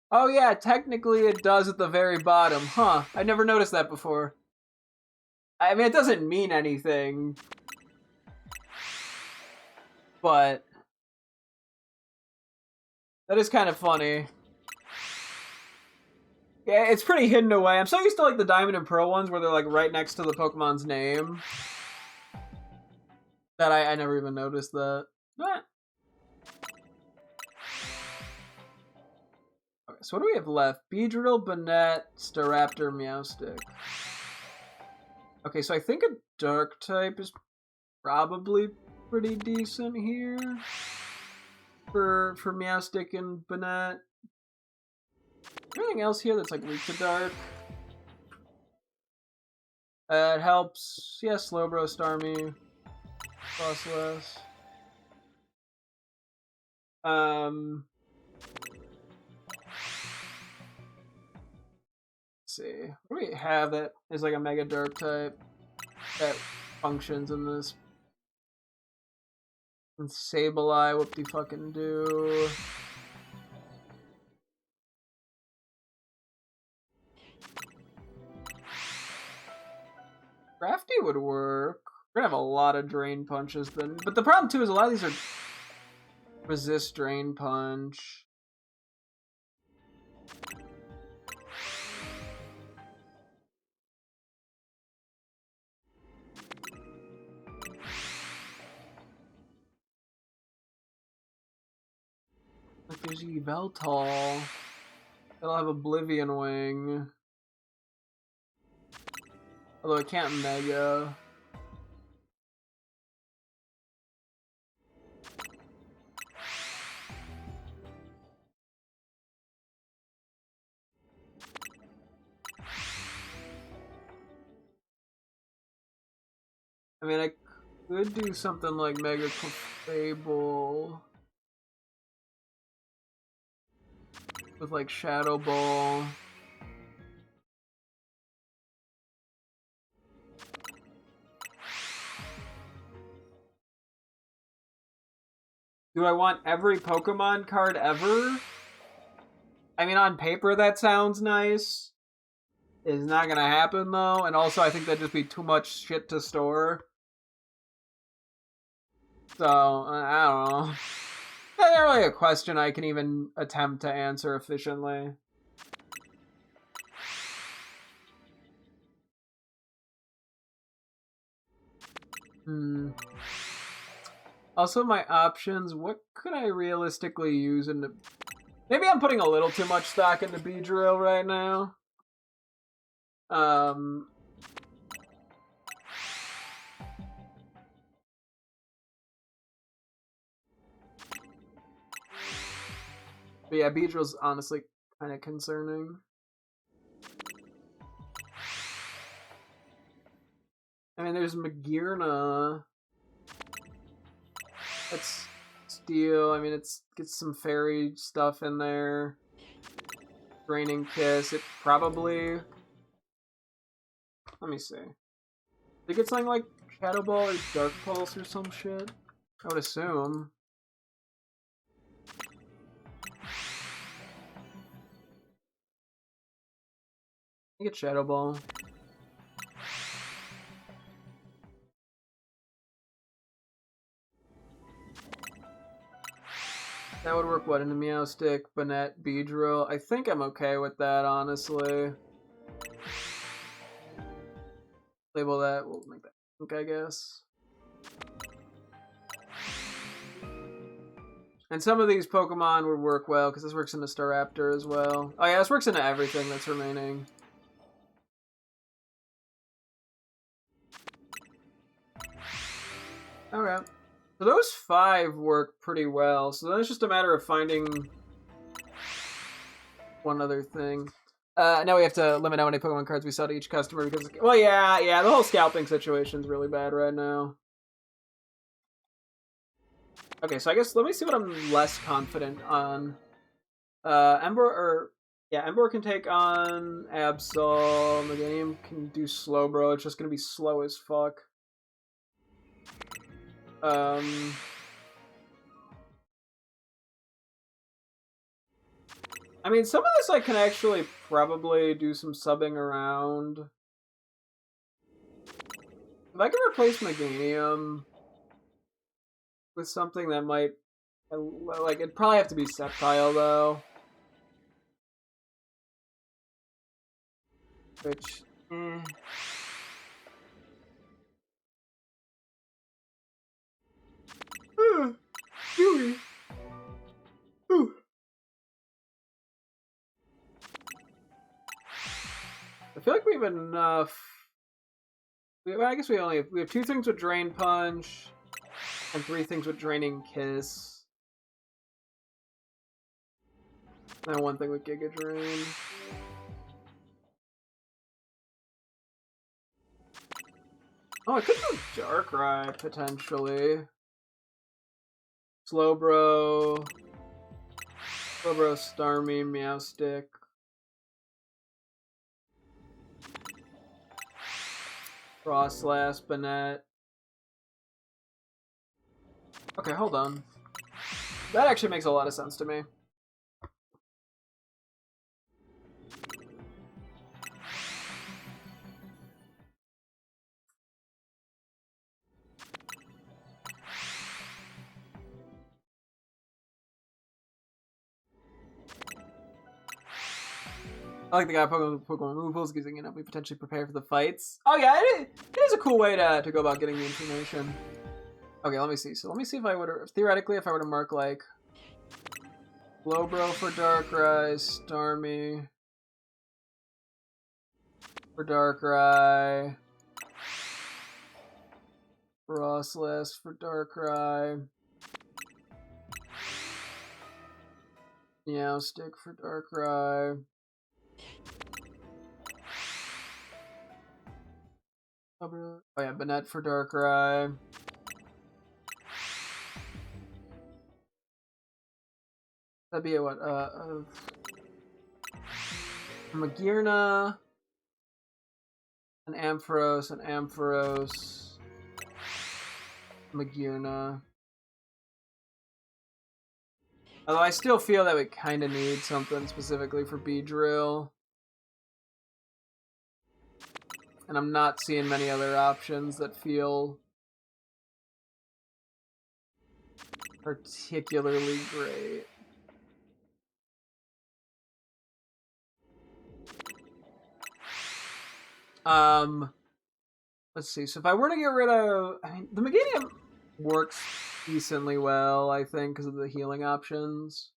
Oh yeah, technically it does at the very bottom. Huh, I never noticed that before. I mean, it doesn't mean anything. But that is kind of funny. Yeah, it's pretty hidden away. I'm so used to like the Diamond and Pearl ones where they're like right next to the Pokemon's name that I never even noticed that. But okay, so what do we have left? Beedrill, Banette, Staraptor, Meowstic. Okay, so I think a Dark type is probably pretty decent here for Meowstic and Banette. Anything else here that's like weak to Dark? It helps. Yeah, Slowbro, Starmie, Frostlass. see. What do we have that is like a Mega Derp type that functions in this? And Sableye, whoop-de-fucking-do. Crafty would work. We're gonna have a lot of Drain Punches then. But the problem too is a lot of these are resist Drain Punch. Like there's Yveltal. It'll have Oblivion Wing. Although it can't Mega. I mean, I could do something like Mega Clefable with like Shadow Ball. Do I want every Pokemon card ever? I mean, on paper that sounds nice. It's not gonna happen though, and also I think that'd just be too much shit to store. So, I don't know. That's not really a question I can even attempt to answer efficiently. Also, my options, what could I realistically use into... Maybe I'm putting a little too much stock into Beedrill right now. But yeah, Beedrill's honestly kind of concerning. I mean, there's Magearna. That's Steel. I mean, it's gets some fairy stuff in there. Draining Kiss. It probably... Let me see. Did it get something like Shadow Ball or Dark Pulse or some shit? I would assume. I get Shadow Ball. That would work, what, into Meowstic, Banette, Beedrill? I think I'm okay with that, honestly. Label that, we'll make that pink, I guess. And some of these Pokemon would work well, because this works into Staraptor as well. Oh yeah, this works into everything that's remaining. Okay. So those 5 work pretty well. So then it's just a matter of finding one other thing. Now we have to limit how many Pokemon cards we sell to each customer because, well, yeah, the whole scalping situation's really bad right now. Okay, so I guess let me see what I'm less confident on. Ember can take on Absol. Meganium can do Slowbro. It's just gonna be slow as fuck. I mean, some of this I can actually probably do some subbing around. If I can replace Meganium with something that might... Like, it'd probably have to be Sceptile, though. Which... Chewy. Ooh. I feel like we have enough. I guess we have 2 things with Drain Punch and 3 things with Draining Kiss. And 1 thing with Giga Drain. Oh, I could do Darkrai potentially. Slowbro, Starmie, Meowstic. Frostlass, Banette. Okay, hold on. That actually makes a lot of sense to me. I like the guy Pokemon move pools because you know we potentially prepare for the fights. Oh yeah, it is a cool way to go about getting the information. Okay, let me see. So let me see if I would theoretically if I were to mark like Slowbro for Darkrai, Starmie for Darkrai, Frostlass for Darkrai, Meowstic for Darkrai. Oh yeah, Banette for Darkrai. That'd be a what? Magearna, an Ampharos, Magearna. Although I still feel that we kind of need something specifically for Beedrill. And I'm not seeing many other options that feel particularly great. Let's see. So if I were to get rid of, I mean, the Meganium works decently well, I think, because of the healing options.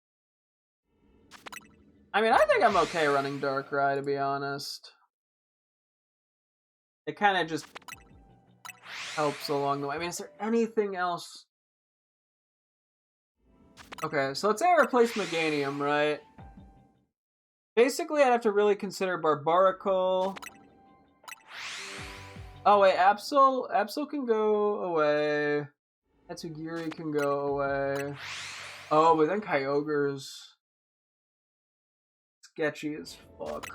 I mean, I think I'm okay running Darkrai, to be honest. It kind of just helps along the way. I mean, is there anything else? Okay, so let's say I replace Meganium, right? Basically, I'd have to really consider Barbaracle. Oh wait, Absol can go away. Tatsugiri can go away. Oh, but then Kyogre's sketchy as fuck.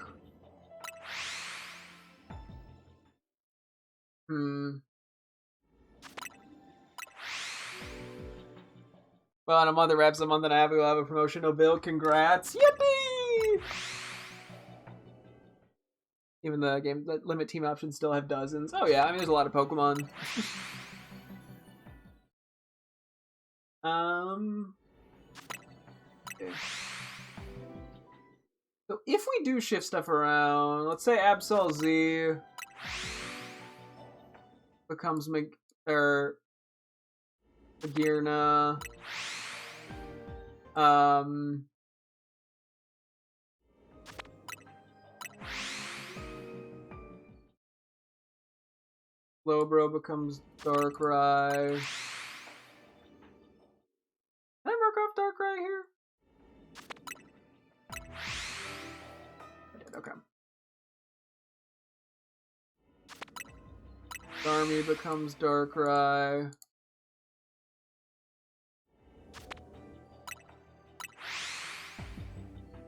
Well, on a month, wraps a month and a half, we'll have a promotion. No bill, congrats. Yippee! Even the game, the limit team options still have dozens. Oh yeah, I mean, there's a lot of Pokemon. Okay. So if we do shift stuff around, let's say Absol Z becomes Magearna. Slowbro becomes Darkrai. Can I mark off Darkrai here? I did, okay. Starmie becomes Darkrai.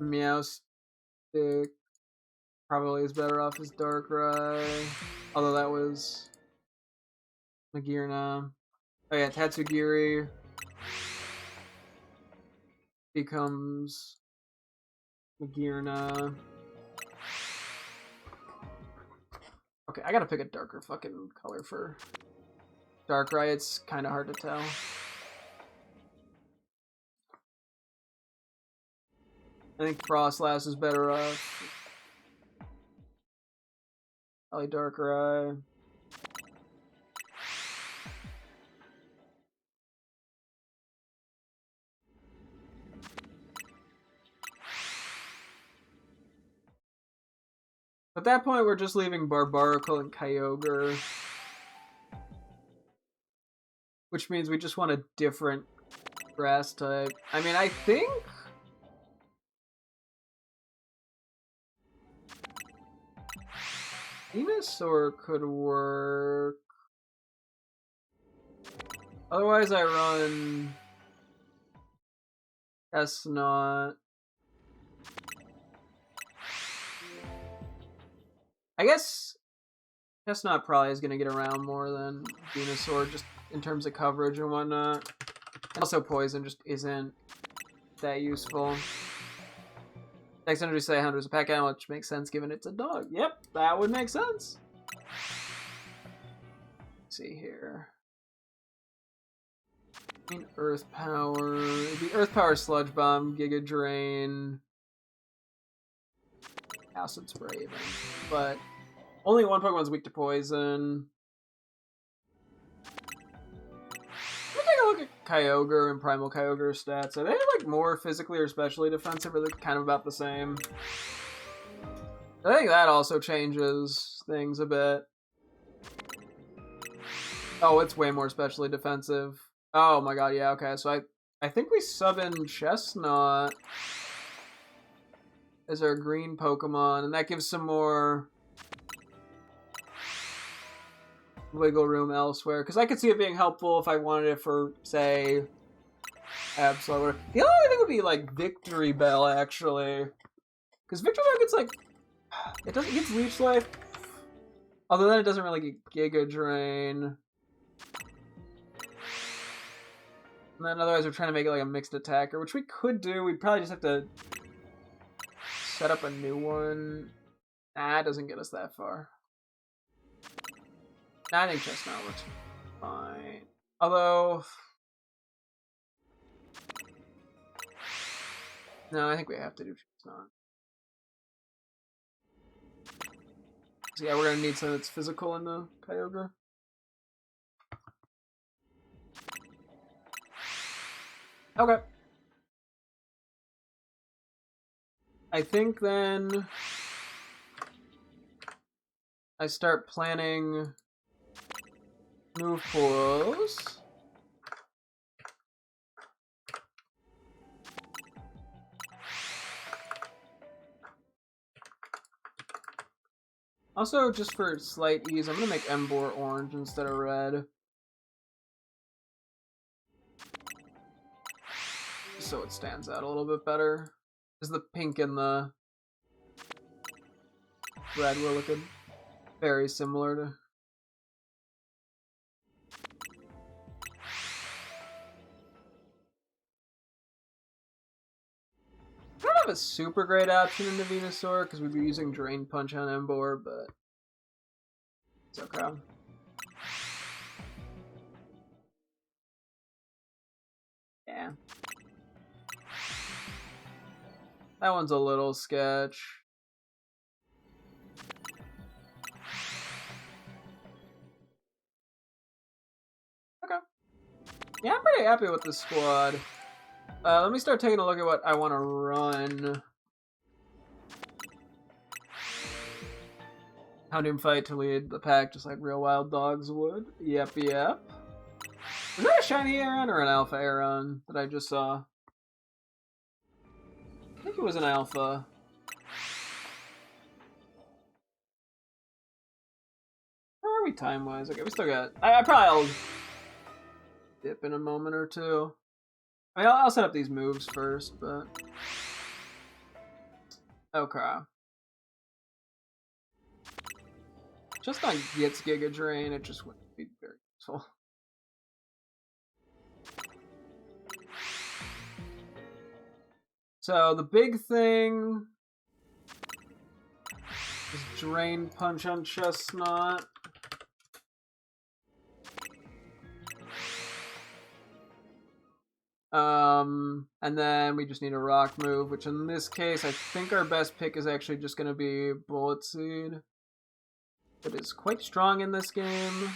Meowstic probably is better off as Darkrai. Although that was Magearna. Oh yeah, Tatsugiri becomes Magearna. Okay, I gotta pick a darker fucking color for Darkrai. It's kind of hard to tell. I think Frostlass is better off. Probably Darkrai. At that point, we're just leaving Barbaracle and Kyogre. Which means we just want a different grass type. I mean, I think... Venusaur could work. Otherwise, I run... Chestnut. I guess Chestnut probably is going to get around more than Venusaur, just in terms of coverage and whatnot. And also Poison just isn't that useful. Next energy say Houndour is a pet animal, which makes sense given it's a dog. Yep, that would make sense. Let's see here. Earth Power. It'd be Earth Power, Sludge Bomb, Giga Drain, Acid Spray even. But only one Pokemon's weak to poison. Let me take a look at Kyogre and Primal Kyogre stats. Are they like more physically or specially defensive, or they're kind of about the same? I think that also changes things a bit. Oh, it's way more specially defensive. Oh my god, yeah, okay. So I think we sub in Chestnut as our green Pokemon, and that gives some more wiggle room elsewhere. Because I could see it being helpful if I wanted it for, say, Absol. The only thing would be like Victory Bell, actually. Because Victory Bell gets like, it gets Leech Life. Although then it doesn't really get Giga Drain. And then otherwise we're trying to make it like a mixed attacker, which we could do. We'd probably just have to set up a new one. Nah, it doesn't get us that far. Nah, I think Chestnut works fine. Although... no, I think we have to do Chestnut. So yeah, we're going to need something that's physical in the Kyogre. Okay. I think then I start planning move pools. Also, just for slight ease, I'm going to make Emboar orange instead of red. So it stands out a little bit better. Because the pink and the red were looking very similar to... I don't have a super great option in the Venusaur, because we'd be using Drain Punch on Emboar, but it's okay. Yeah. That one's a little sketch. Okay. Yeah, I'm pretty happy with this squad. Let me start taking a look at what I want to run. Houndoom fight to lead the pack just like real wild dogs would. Yep, yep. Is that a shiny Aeron or an alpha Aeron that I just saw? I think it was an alpha. Where are we time-wise? Okay, we still got... I probably will dip in a moment or two. I mean, I'll set up these moves first, but... okay. Just not gets Giga Drain, it just wouldn't be very useful. So, the big thing is Drain Punch on Chestnut. And then we just need a rock move, which in this case, I think our best pick is actually just going to be Bullet Seed. It is quite strong in this game.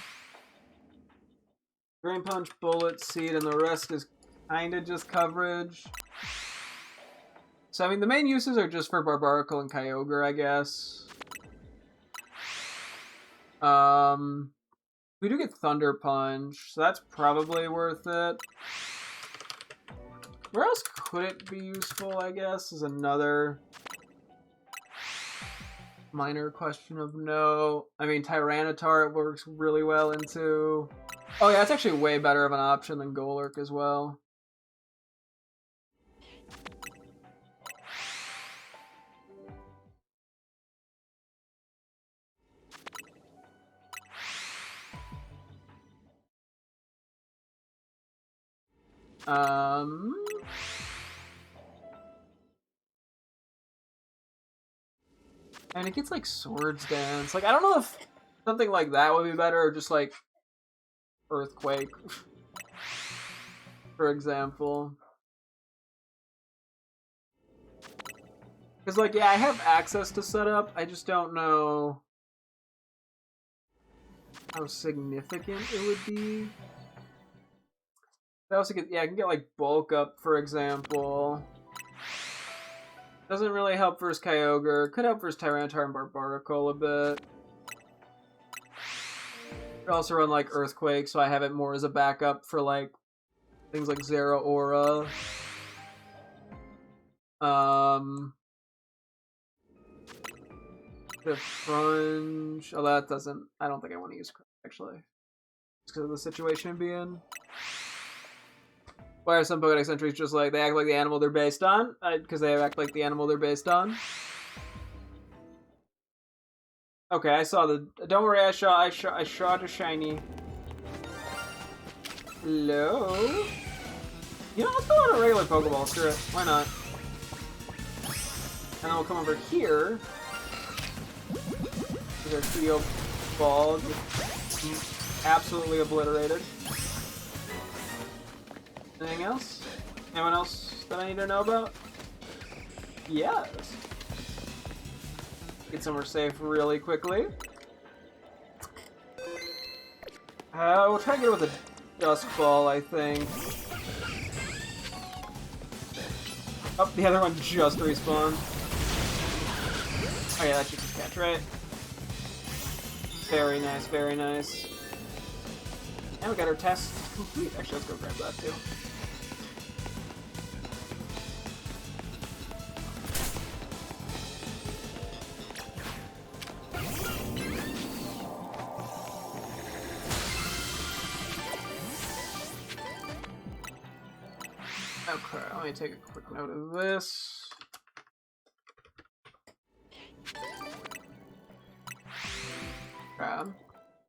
Drain Punch, Bullet Seed, and the rest is kind of just coverage. So, I mean, the main uses are just for Barbaracle and Kyogre, I guess. We do get Thunder Punch, so that's probably worth it. Where else could it be useful, I guess, is another minor question of note. I mean, Tyranitar it works really well into... oh yeah, it's actually way better of an option than Golurk as well. Um, and it gets like Swords Dance. Like I don't know if something like that would be better, or just like Earthquake, for example. Because like yeah, I have access to setup. I just don't know how significant it would be. I also get I can get like Bulk Up, for example. Doesn't really help versus Kyogre. Could help versus Tyranitar and Barbaracle a bit. Could also run like Earthquake, so I have it more as a backup for like things like Zeraora. The Crunch. Oh, that doesn't. I don't think I want to use Crunch actually, just because of the situation I'm in. Why are some Pokedex entries just like they act like the animal they're based on? Because they act like the animal they're based on. Okay, I saw the. Don't worry, I shot a shiny. Hello. You know, let's go on a regular Pokeball. Screw it. Why not? And then we'll come over here. There's our Theo Ball. Absolutely obliterated. Anything else? Anyone else that I need to know about? Yes. Get somewhere safe really quickly. We'll try to get it with a Dusk Ball, I think. Oh, the other one just respawned. Oh yeah, that should just catch, right? Very nice, very nice. And we got our test complete. Actually, let's go grab that too. Okay, let me take a quick note of this. Crab.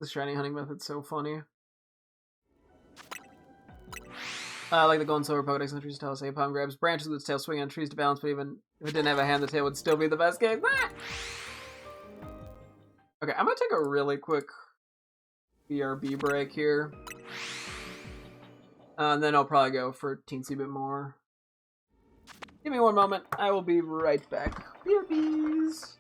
The shiny hunting method's so funny. Like the gold and silver Pokedex entries tell us, Apom grabs branches with its tail swinging on trees to balance, but even if it didn't have a hand, the tail would still be the best game. Ah! Okay, I'm gonna take a really quick BRB break here. And then I'll probably go for a teensy bit more. Give me one moment. I will be right back. BRBs!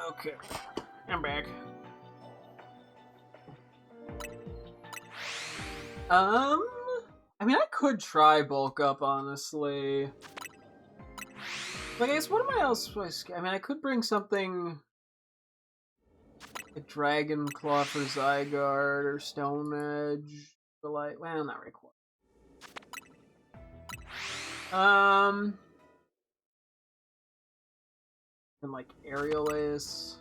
Okay, I'm back. I mean, I could try bulk up, honestly. Like, I guess, what am I else? I mean, I could bring something like Dragon Claw for Zygarde or Stone Edge for like, well, not required. And like Aerial Ace.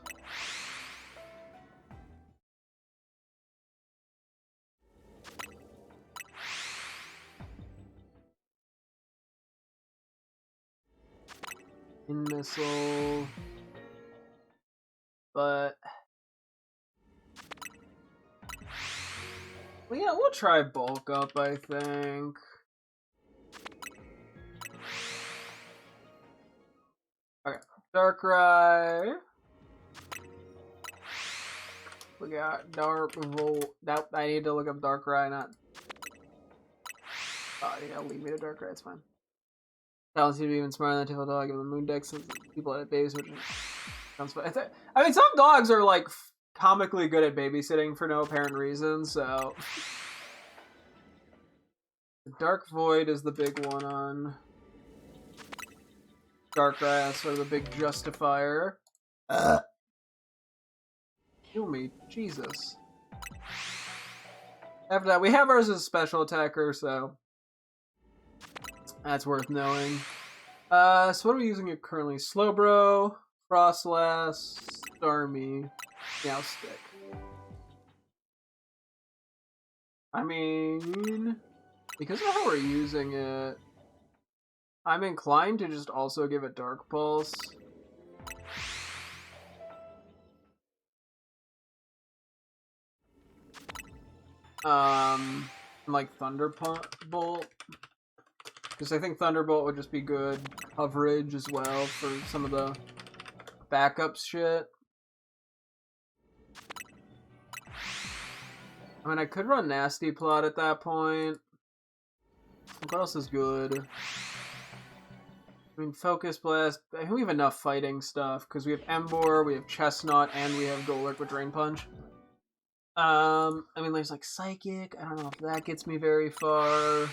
In Missile. But well, yeah, we'll try bulk up, I think. Okay, Darkrai. We got Dark Volt. Nope, I need to look up Darkrai, not. Oh, yeah, leave me to Darkrai, it's fine. Talon seems to be even smarter than Tiffle Dog, and the Moon Deck since people at babies, which sounds fun. I mean, some dogs are like comically good at babysitting for no apparent reason, so. The Dark Void is the big one on Darkrai, or the big justifier. Kill me, Jesus. After that, we have ours as a special attacker, so that's worth knowing. So what are we using it currently? Slowbro, Frostlass, Starmie, Meowstick. I mean, because of how we're using it, I'm inclined to just also give it Dark Pulse. Like Thunderbolt. Because I think Thunderbolt would just be good coverage as well for some of the backups shit. I mean, I could run Nasty Plot at that point. What else is good? I mean, Focus Blast. I think we have enough fighting stuff because we have Emboar, we have Chestnut, and we have Golurk with Drain Punch. I mean, there's like Psychic. I don't know if that gets me very far.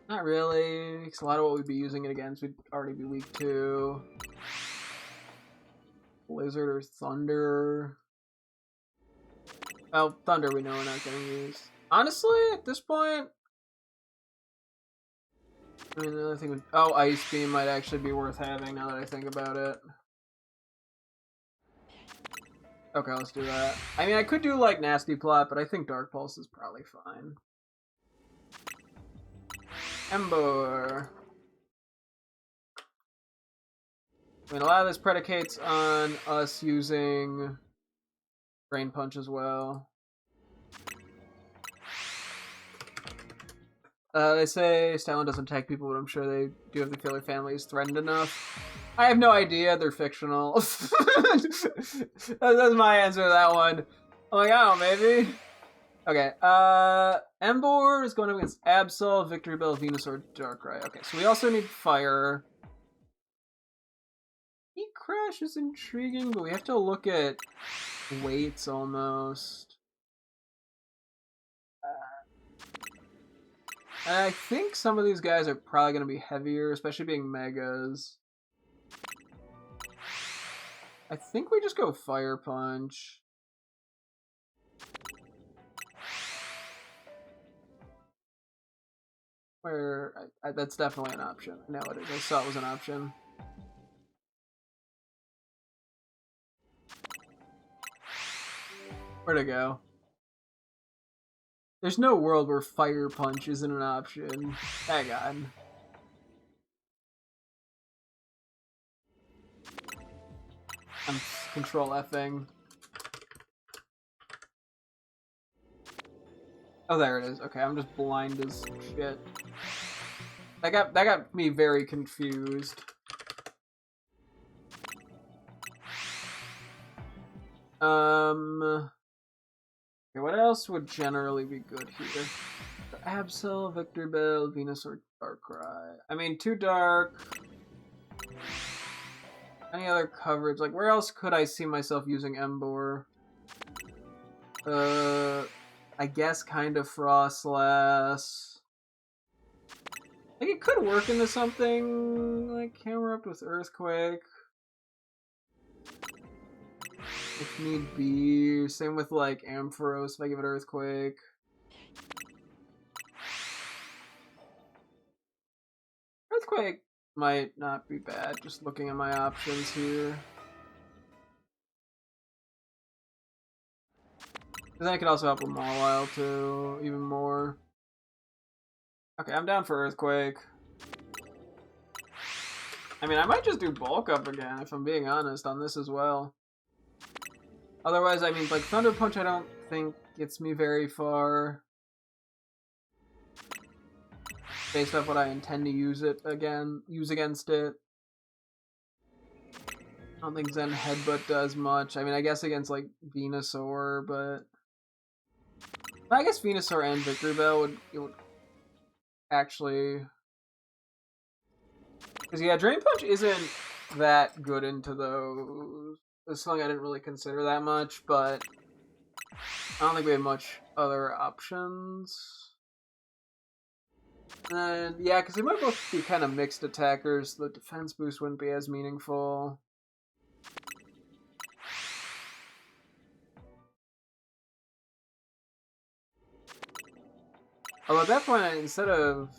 Not really, because a lot of what we'd be using it against would already be weak to. Blizzard or Thunder. Well, Thunder we know we're not going to use. Honestly, at this point, I mean, the other thing would... Oh, Ice Beam might actually be worth having now that I think about it. Okay, let's do that. I mean, I could do, like, Nasty Plot, but I think Dark Pulse is probably fine. Emboar. I mean, a lot of this predicates on us using Drain Punch as well. They say Stalin doesn't attack people, but I'm sure they do if they feel their family is threatened enough. I have no idea. They're fictional. That's my answer to that one. I'm like, I don't know, maybe. Okay, Emboar is going up against Absol, Victory Bell, Venusaur, Darkrai. Okay, so we also need Fire. Heat Crash is intriguing, but we have to look at weights almost. And I think some of these guys are probably going to be heavier, especially being Megas. I think we just go Fire Punch. Where that's definitely an option. I know it is. I saw it was an option. Where'd it go? There's no world where Fire Punch isn't an option. Hang on. I'm control F'ing. Oh, there it is. Okay, I'm just blind as shit. That got me very confused. Okay, what else would generally be good here? Absol, Victor Bell, Venus, or Darkrai. I mean, too dark. Any other coverage? Like, where else could I see myself using Emboar? I guess kind of Frostlass. Like, it could work into something like Camerupt with Earthquake. If need be. Same with, like, Ampharos if I give it Earthquake. Earthquake might not be bad, just looking at my options here. Then I could also help with Mawile too, even more. Okay, I'm down for Earthquake. I mean, I might just do Bulk Up again, if I'm being honest, on this as well. Otherwise, I mean, like, Thunder Punch I don't think gets me very far. Based off what I intend to use against it. I don't think Zen Headbutt does much. I mean, I guess against, like, Venusaur, but... I guess Venusaur and Victreebel would actually... Because, yeah, Drain Punch isn't that good into those. It's something I didn't really consider that much, but I don't think we have much other options. And, yeah, because they might both be kind of mixed attackers. The defense boost wouldn't be as meaningful. Although at that point, instead of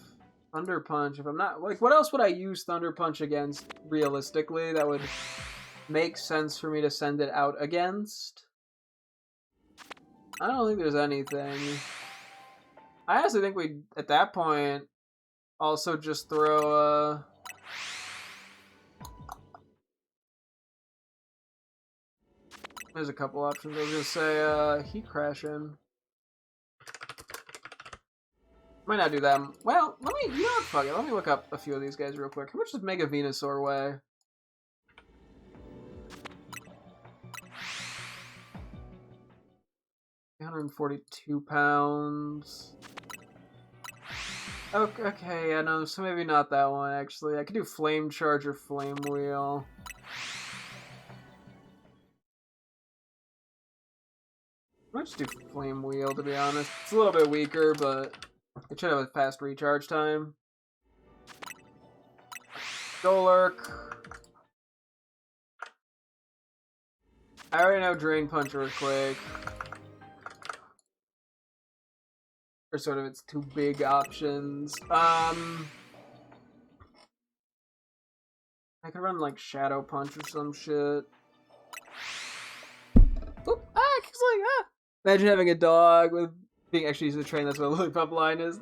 Thunder Punch, if I'm not... Like, what else would I use Thunder Punch against, realistically, that would make sense for me to send it out against? I don't think there's anything. I honestly think we, at that point, also just throw, There's a couple options. I was gonna say, Heat Crash in. Might not do that. Well, let me, you know what, fuck it. Let me look up a few of these guys real quick. How much does Mega Venusaur weigh? £142. Okay, yeah, no, so maybe not that one, actually. I could do Flame Charge or Flame Wheel. I'll just do Flame Wheel, to be honest. It's a little bit weaker, but it should have a fast recharge time. Golurk. I already know Drain Punch Earthquake. Or sort of its two big options. I could run like Shadow Punch or some shit. Oop, it's like, Imagine having a dog with being actually used to train. That's what a Lillipup line is.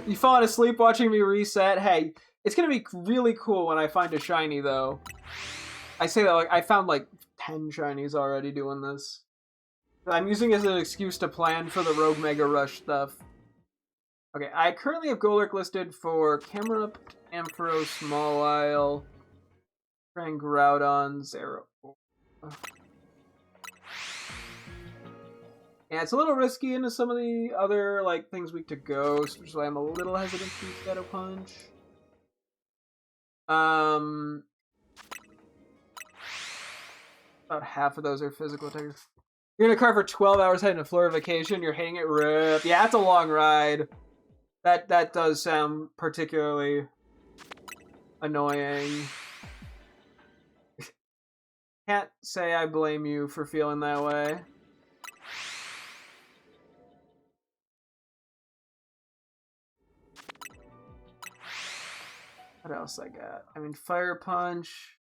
You falling asleep watching me reset? Hey, it's gonna be really cool when I find a shiny, though. I say that like I found like 10 shinies already doing this. I'm using it as an excuse to plan for the Rogue Mega Rush stuff. Okay, I currently have Golurk listed for Camerupt, Ampharos, Mawile, and Groudon, Zero. Yeah, it's a little risky into some of the other like things weak to Ghost, which is why I'm a little hesitant to use Shadow Punch. About half of those are physical attackers. You're in a car for 12 hours heading to Florida vacation, you're hitting it rip. Yeah, it's a long ride. That does sound particularly annoying. Can't say I blame you for feeling that way. What else I got? I mean, Fire Punch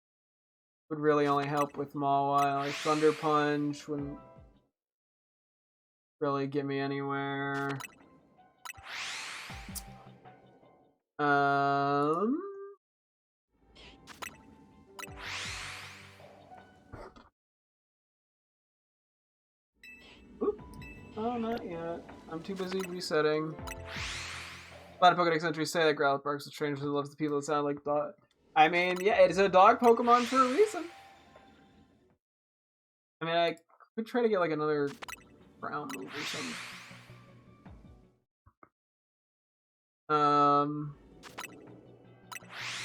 would really only help with Mawile. Like Thunder Punch wouldn't really get me anywhere. Oop. Oh, not yet. I'm too busy resetting. A lot of Pokédex entries say that Growlithe barks at strangers and loves the people that sound like dog. I mean, yeah, it's a dog Pokemon for a reason. I mean, I could try to get like another ground move or something.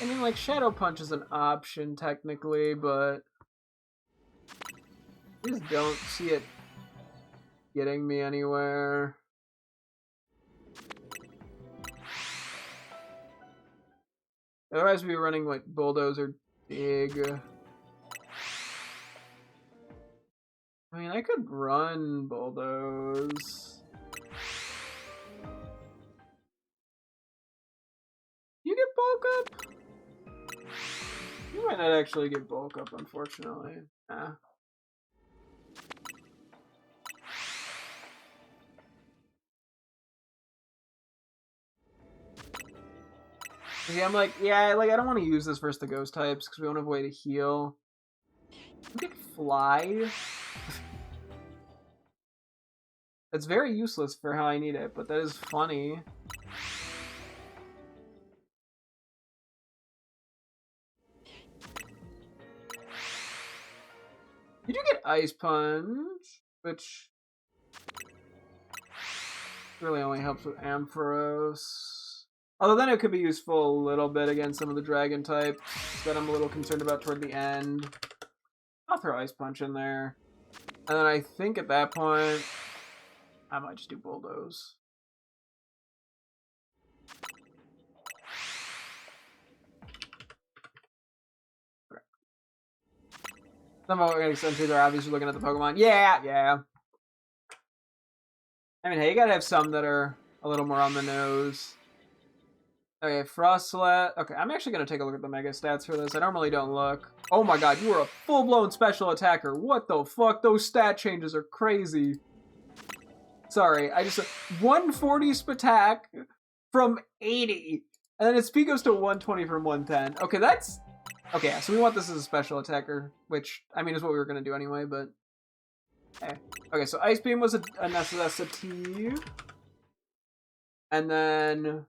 I mean, like, Shadow Punch is an option, technically, but I just don't see it getting me anywhere. Otherwise, we'd be running, like, Bulldoze or Dig. I mean, I could run Bulldoze. You get Bulk Up? You might not actually get Bulk Up, unfortunately. Nah. Yeah, I'm like, yeah, like, I don't want to use this versus the Ghost types because we don't have a way to heal. You get Fly. It's very useless for how I need it, but that is funny. You do get Ice Punch, which really only helps with Ampharos. Although then it could be useful a little bit against some of the dragon types that I'm a little concerned about toward the end. I'll throw Ice Punch in there. And then I think at that point, I might just do Bulldoze. Okay. Some of our extensions are obviously looking at the Pokemon. Yeah. I mean, hey, you gotta have some that are a little more on the nose. Okay, Frostlet. Okay, I'm actually gonna take a look at the Mega Stats for this. I normally don't look. Oh my god, you are a full-blown special attacker. What the fuck? Those stat changes are crazy. Sorry, I just... 140 attack from 80. And then its speed goes to 120 from 110. Okay, that's... Okay, yeah, so we want this as a special attacker, which, I mean, is what we were gonna do anyway, but... Okay, so Ice Beam was a necessity. And then...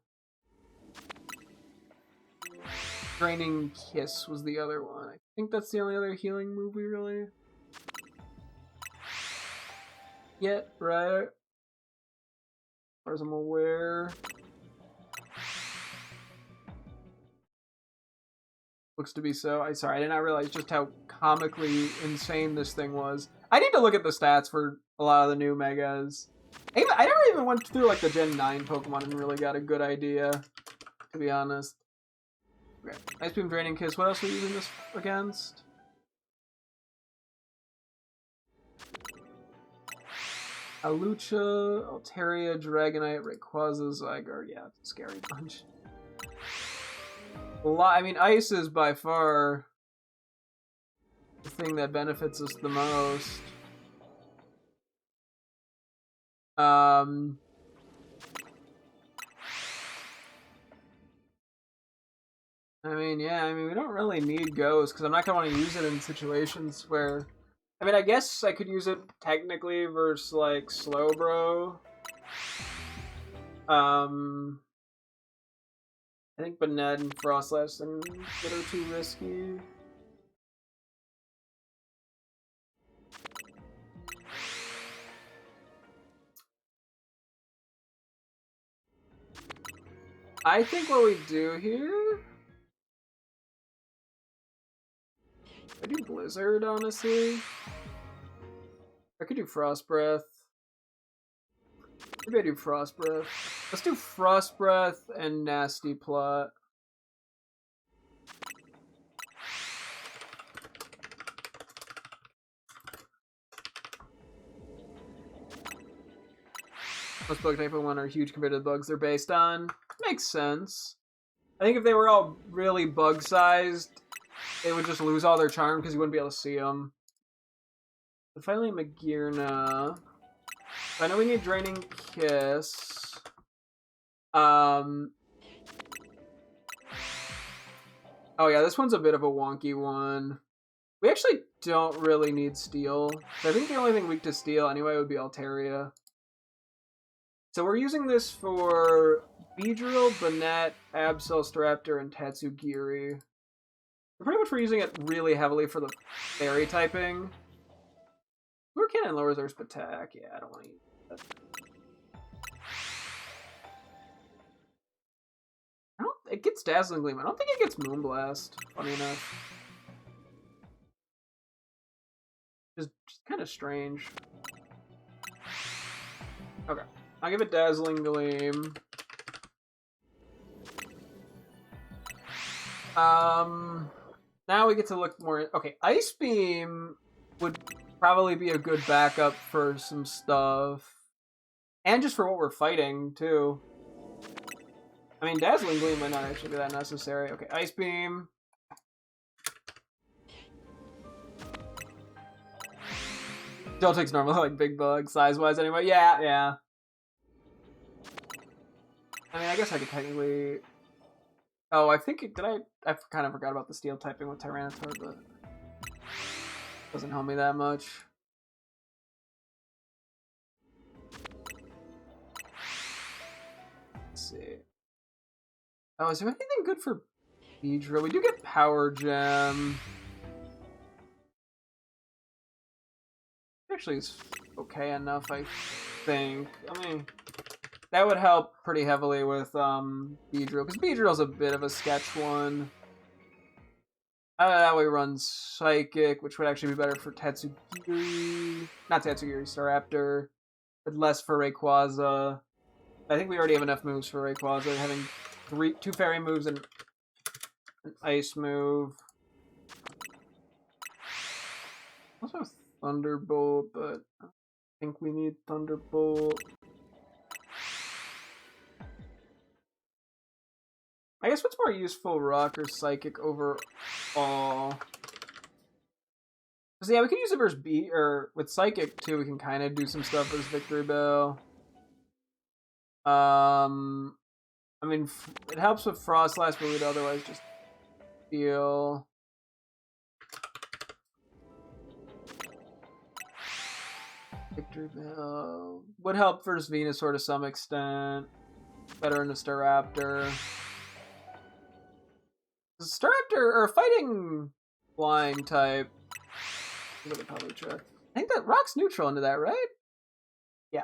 Draining Kiss was the other one. I think that's the only other healing move we really get, right? As far as I'm aware. Looks to be so. Sorry, I did not realize just how comically insane this thing was. I need to look at the stats for a lot of the new Megas. I never even went through like the Gen 9 Pokemon and really got a good idea, to be honest. Okay. Ice Beam, Draining Kiss. What else are we using this against? Alucha, Altaria, Dragonite, Rayquaza, Zygarde. Yeah, it's a scary bunch. I mean, Ice is by far the thing that benefits us the most. I mean, yeah, I mean, we don't really need Ghost, because I'm not going to want to use it in situations where... I mean, I guess I could use it technically versus, like, Slowbro. I think Banette and Frostlass and that are too risky. I think what we do here... I do Blizzard, honestly. I could do Frost Breath. Maybe I do Frost Breath. Let's do Frost Breath and Nasty Plot. Most bug type Pokemon are huge compared to the bugs they're based on. Makes sense. I think if they were all really bug-sized, they would just lose all their charm because you wouldn't be able to see them. But finally, Magearna. I know we need Draining Kiss. Oh yeah, this one's a bit of a wonky one. We actually don't really need Steel. So I think the only thing weak to Steel anyway would be Altaria. So we're using this for Beedrill, Banette, Absol, Staraptor, and Tatsugiri. Pretty much we're using it really heavily for the fairy typing. Lure Cannon lowers our attack. Yeah, I don't want to use that. gets Dazzling Gleam. I don't think it gets Moonblast, funny enough. Just kind of strange. Okay, I'll give it Dazzling Gleam. Now we get to look more... Okay, Ice Beam would probably be a good backup for some stuff. And just for what we're fighting, too. I mean, Dazzling Gleam might not actually be that necessary. Okay, Ice Beam. Still takes normal, like, big bug, size-wise anyway. Yeah. I mean, I guess I could technically... Oh, I think... I kind of forgot about the steel typing with Tyranitar, but... Doesn't help me that much. Let's see. Oh, is there anything good for Beedrill? We do get Power Gem. Actually, it's okay enough, I think. I mean, that would help pretty heavily with Beedrill, because Beedrill's a bit of a sketch one. That way runs Psychic, which would actually be better for Tatsugiri. Not Tatsugiri, Staraptor. But less for Rayquaza. I think we already have enough moves for Rayquaza, having 2 Fairy moves and an Ice move. Also Thunderbolt, but I think we need Thunderbolt. I guess what's more useful, Rock or Psychic overall? Because yeah, we can use it versus or with Psychic too. We can kind of do some stuff versus Victory Bell. I mean, it helps with Frostlash, but we'd otherwise just feel. Victory Bell would help versus Venusaur to some extent. Better in the Staraptor. Staraptor, or fighting flying type. I could probably check. I think that Rock's neutral into that, right? Yeah.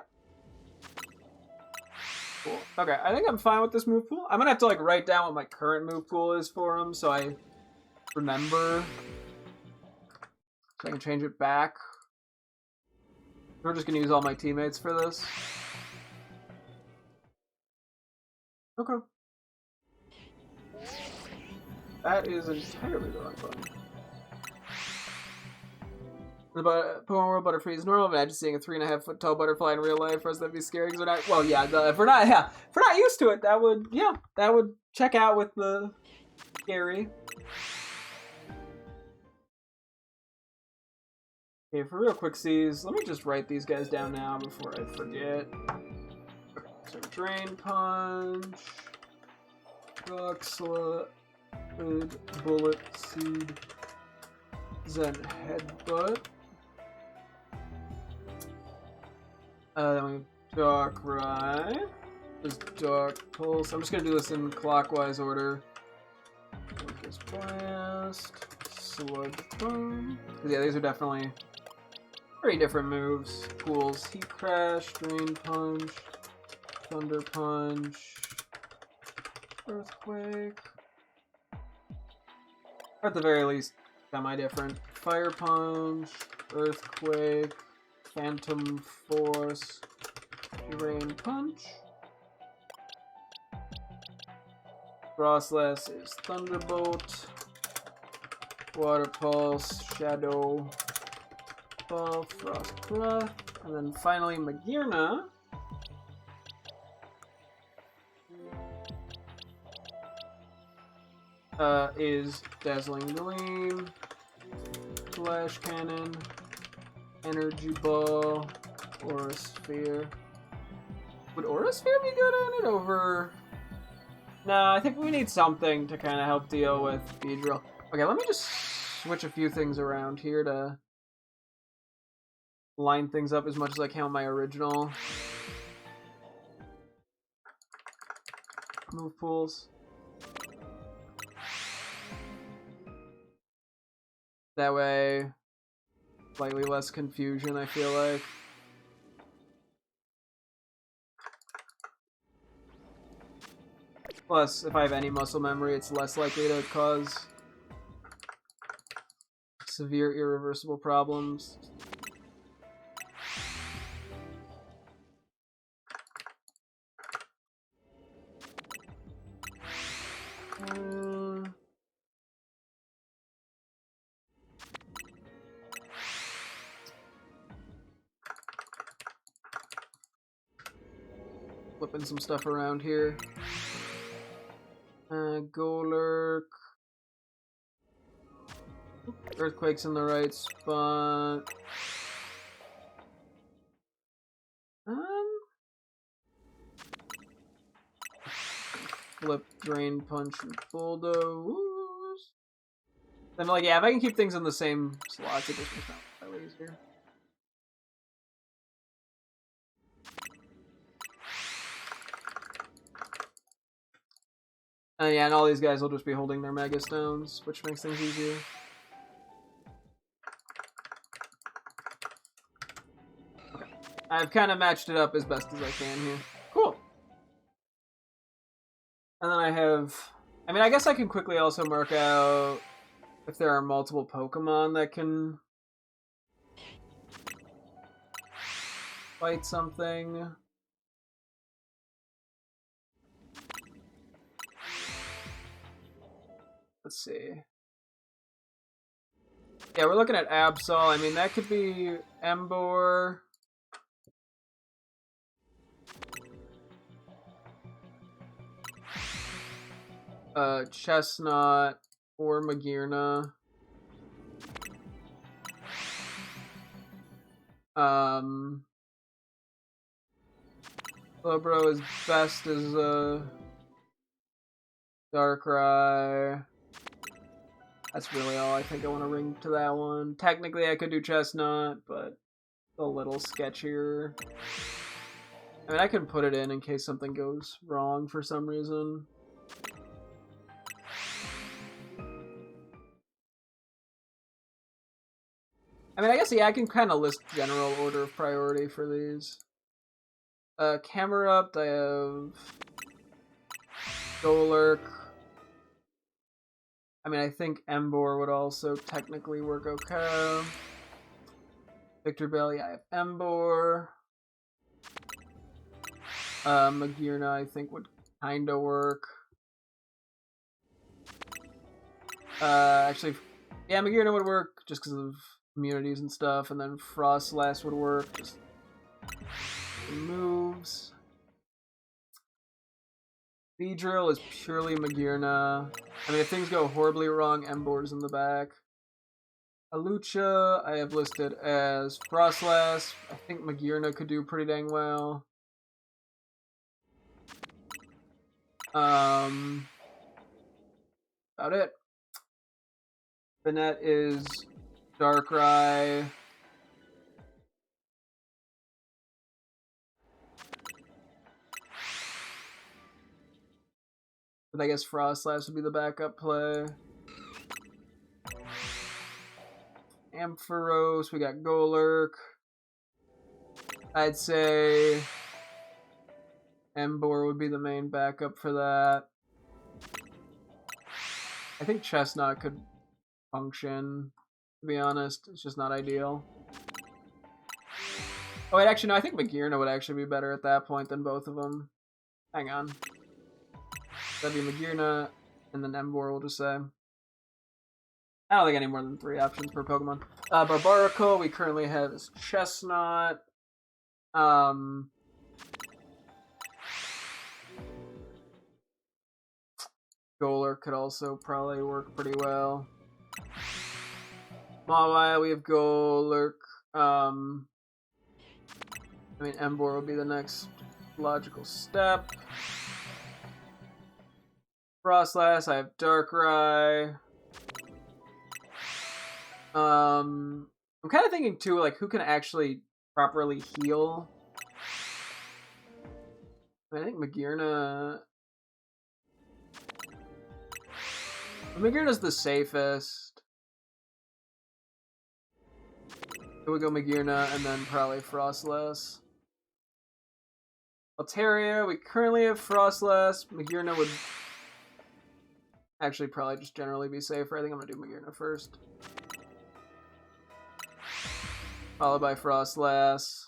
Cool. Okay, I think I'm fine with this move pool. I'm gonna have to like write down what my current move pool is for him so I remember. So I can change it back. We're just gonna use all my teammates for this. Okay. That is entirely the wrong button. The Pokemon World Butterfree is normal. Imagine seeing a 3.5-foot tall butterfly in real life. For us, that'd be scary because we're not. Well, yeah, if we're not used to it, that would check out with the scary. Okay, for real quick-sees, let me just write these guys down now before I forget. So Drain Punch, Rock Slide, Bullet Seed, Zen Headbutt. Then we have Darkrai. There's Dark Pulse. I'm just gonna do this in clockwise order. Focus Blast, Sludge Bomb. Yeah, these are definitely very different moves. Pools. Heat Crash, Drain Punch, Thunder Punch, Earthquake. Or at the very least, semi-different. Fire Punch, Earthquake, Phantom Force, Rain Punch. Frostlass is Thunderbolt, Water Pulse, Shadow Ball, Frost Breath, and then finally Magearna. Is Dazzling Gleam, Flash Cannon, Energy Ball, Aura Sphere. Would Aura Sphere be good on it over? No, I think we need something to kind of help deal with Beedrill. Okay, let me just switch a few things around here to line things up as much as I can with my original move pools. That way, slightly less confusion, I feel like. Plus, if I have any muscle memory, it's less likely to cause severe irreversible problems. Flipping some stuff around here. Golurk. Earthquake's in the right spot. Flip, Drain, Punch, and Bulldoze. I'm like, yeah, if I can keep things in the same slots, it just makes it that way easier. Yeah, and all these guys will just be holding their Mega Stones, which makes things easier. Okay. I've kind of matched it up as best as I can here. Cool. And then I have... I mean, I guess I can quickly also mark out if there are multiple Pokemon that can fight something. Let's see. Yeah, we're looking at Absol. I mean, that could be Emboar. Chestnut or Magearna. Slowbro is best as Darkrai. That's really all I think I want to ring to that one. Technically, I could do Chestnut, but a little sketchier. I mean, I can put it in case something goes wrong for some reason. I mean, I guess, yeah, I can kind of list general order of priority for these. Camerupt, I have Golurk. I mean, I think Emboar would also technically work okay. Victor Belly, I have Emboar. Magearna, I think, would kinda work. Actually, yeah, Magearna would work just because of immunities and stuff, and then Frostlass would work, just moves. Beedrill is purely Magearna. I mean, if things go horribly wrong, Emboar's in the back. Alucha, I have listed as Frostlass. I think Magearna could do pretty dang well. About it. Banette is Darkrai. But I guess Frostlass would be the backup play. Ampharos, we got Golurk. I'd say Emboar would be the main backup for that. I think Chestnut could function, to be honest. It's just not ideal. Oh, wait, actually, no, I think Magearna would actually be better at that point than both of them. Hang on. That'd be Magearna, and then Emboar, we'll just say. I don't think any more than 3 options per Pokemon. Barbarical, we currently have is Chestnut. Golurk could also probably work pretty well. Mawile, we have Golurk. I mean, Emboar would be the next logical step. Frostlass, I have Darkrai. I'm kind of thinking too, like, who can actually properly heal? I think Magearna. Magearna's the safest. It would go Magearna and then probably Frostlass. Altaria, we currently have Frostlass. Magearna would Actually, probably just generally be safer. I think I'm gonna do Magearna first. Followed by Frostlass.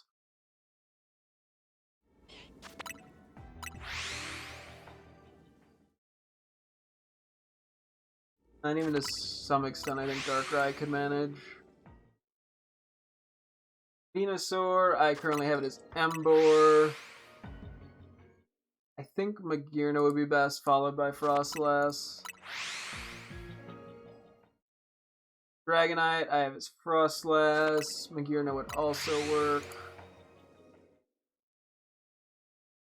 And even to some extent, I think Darkrai could manage. Venusaur, I currently have it as Emboar. I think Magearna would be best, followed by Frostlass. Dragonite, I have as Frostlass. Magearna would also work.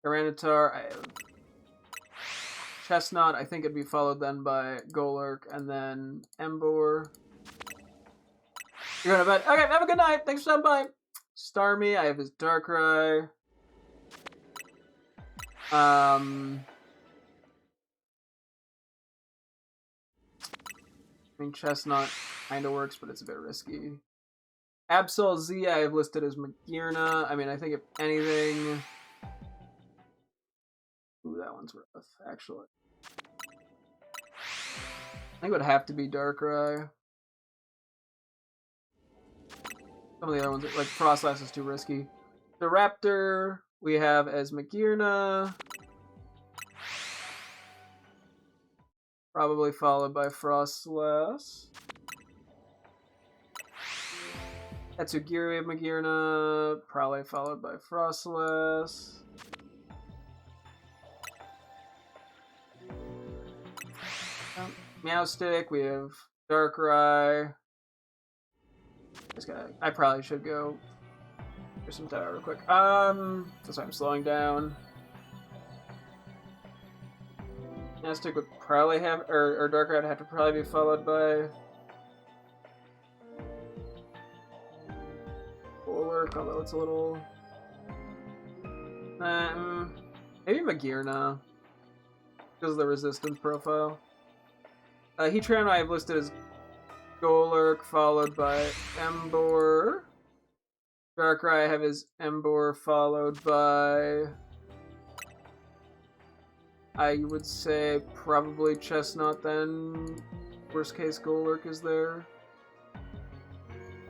Tyranitar, I have Chestnut. I think it'd be followed then by Golurk and then Emboar. You're going to bed. Okay, have a good night. Thanks for stopping by. Starmie, I have his Darkrai. I mean, Chestnut kind of works, but it's a bit risky. Absol Z, I have listed as Magearna. I mean, I think if anything... Ooh, that one's rough, actually. I think it would have to be Darkrai. Some of the other ones, like Frostlass is too risky. The Raptor, we have as Magearna. Probably followed by Frostlass. Tatsugiri of Magearna, probably followed by Frostlass. Meowstic, we have Darkrai. I probably should go for some time real quick. That's why I'm slowing down. Meowstic would probably have, or Darkrai would have to probably be followed by Golurk, although it's a little... maybe Magearna, because of the resistance profile. Heatran I have listed as Golurk, followed by Emboar. Darkrai I have his Emboar, followed by... I would say probably Chestnut then. Worst case Golurk is there.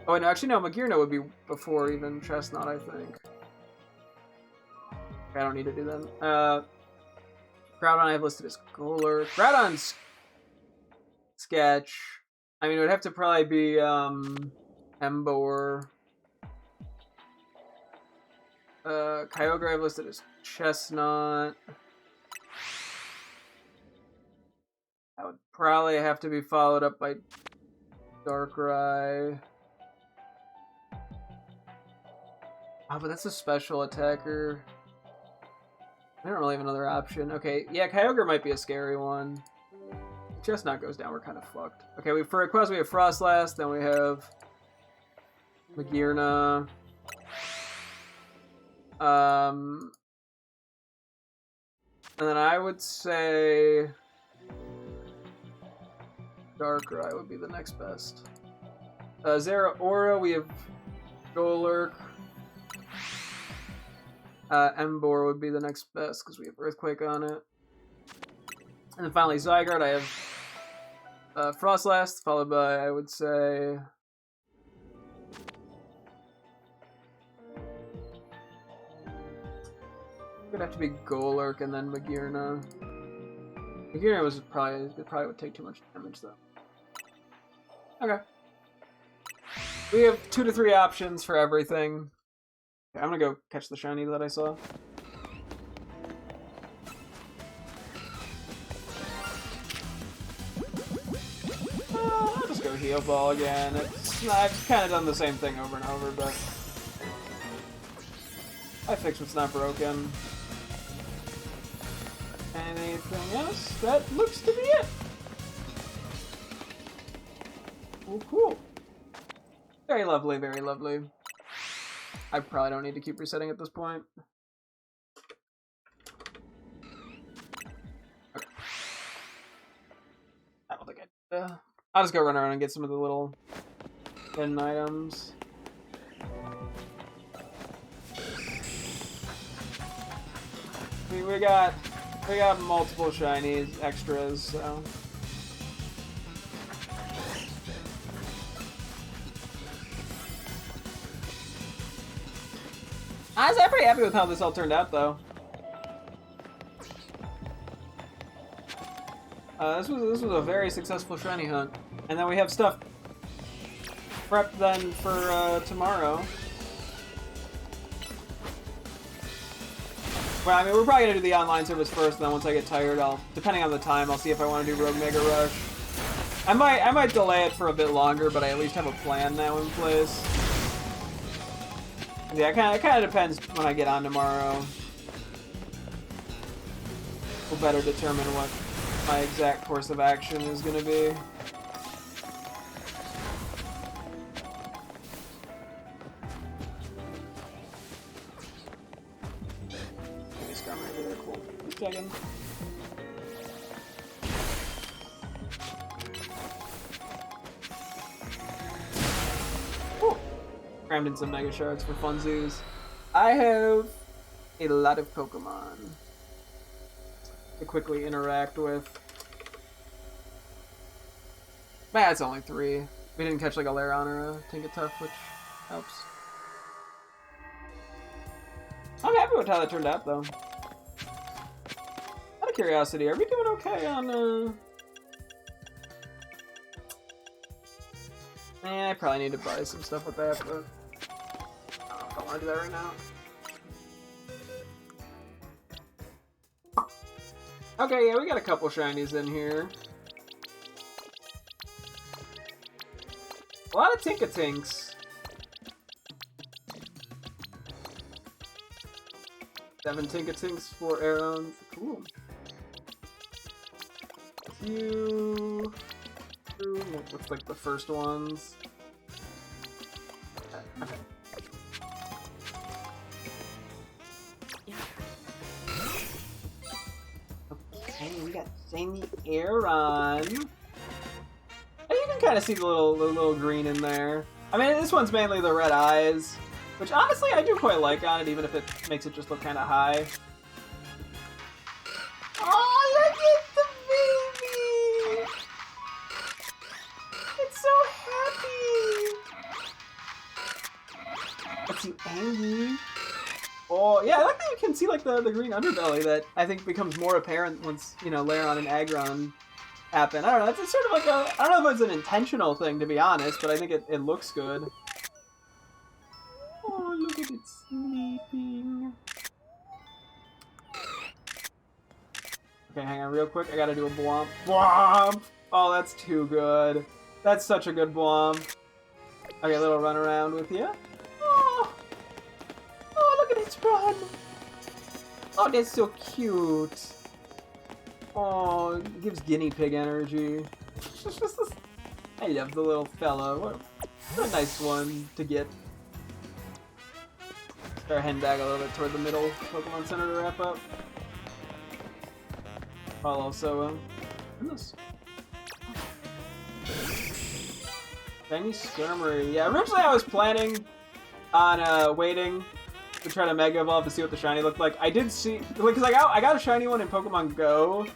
Oh, no, actually no, Magearna would be before even Chestnut, I think. I don't need to do that. Groudon I have listed as Golurk. Groudon's sketch. I mean, it would have to probably be Emboar. Kyogre I've listed as Chestnut. That would probably have to be followed up by Darkrai. Oh, but that's a special attacker. I don't really have another option. Okay, yeah, Kyogre might be a scary one. If Chestnut goes down, we're kind of fucked. Okay, for Rayquaza, we have Frostlass, then we have Magearna. And then I would say Darkrai would be the next best. Zeraora, we have Golurk. Emboar would be the next best because we have Earthquake on it. And then finally Zygarde, I have Frostlass, followed by, I would say... It would have to be Golurk and then Magearna. Magearna was probably would take too much damage though. Okay. We have 2 to 3 options for everything. Okay, I'm gonna go catch the shiny that I saw. I'll just go Heal Ball again. I've kind of done the same thing over and over, but I fix what's not broken. Anything else? That looks to be it. Oh, cool. Very lovely, very lovely. I probably don't need to keep resetting at this point. Okay. I don't think I'll just go run around and get some of the little hidden items. We got multiple shinies, extras, so Honestly, I'm pretty happy with how this all turned out, though. This was a very successful shiny hunt. And then we have stuff prepped then for tomorrow. Well, I mean, we're probably gonna do the online service first, and then once I get tired, depending on the time, I'll see if I want to do Rogue Mega Rush. I might delay it for a bit longer, but I at least have a plan now in place. Yeah, it kind of depends when I get on tomorrow. We'll better determine what my exact course of action is gonna be. Second. Woo. Crammed in some Mega Shards for funsies. I have a lot of Pokemon to quickly interact with. But it's only 3. We didn't catch like a Lairon or a Tinkatuff, which helps. I'm happy with how that turned out, though. Out of curiosity, are we doing okay on, I probably need to buy some stuff with that, but I don't want to do that right now. Okay, yeah, we got a couple shinies in here. A lot of Tinkatinks. 7 Tinkatinks, 4 Aarons. Cool. You. Looks like the first ones. Okay. Okay, we got Zany Aeron. And you can kind of see the little green in there. I mean, this one's mainly the red eyes, which honestly I do quite like on it, even if it makes it just look kind of high. Oh, look at the baby! It's so happy! It's you angry. Oh, yeah, I like that you can see like the green underbelly that I think becomes more apparent once, you know, Lairon and Aggron happen. I don't know, it's sort of like a, I don't know if it's an intentional thing, to be honest, but I think it looks good. Oh, look at it sleeping. Okay, hang on real quick. I gotta do a Blomp. Blomp! Oh, that's too good. That's such a good Blomp. Okay, a little run around with you. Oh, oh, look at its run. Oh, that's so cute. Oh, it gives guinea pig energy. I love the little fellow. What a nice one to get. Start heading back a little bit toward the middle Pokemon Center to wrap up. I'll also, this. Shiny Skirmery. Yeah, originally I was planning on waiting to try to Mega Evolve to see what the shiny looked like. I did see, because I got a shiny one in Pokemon Go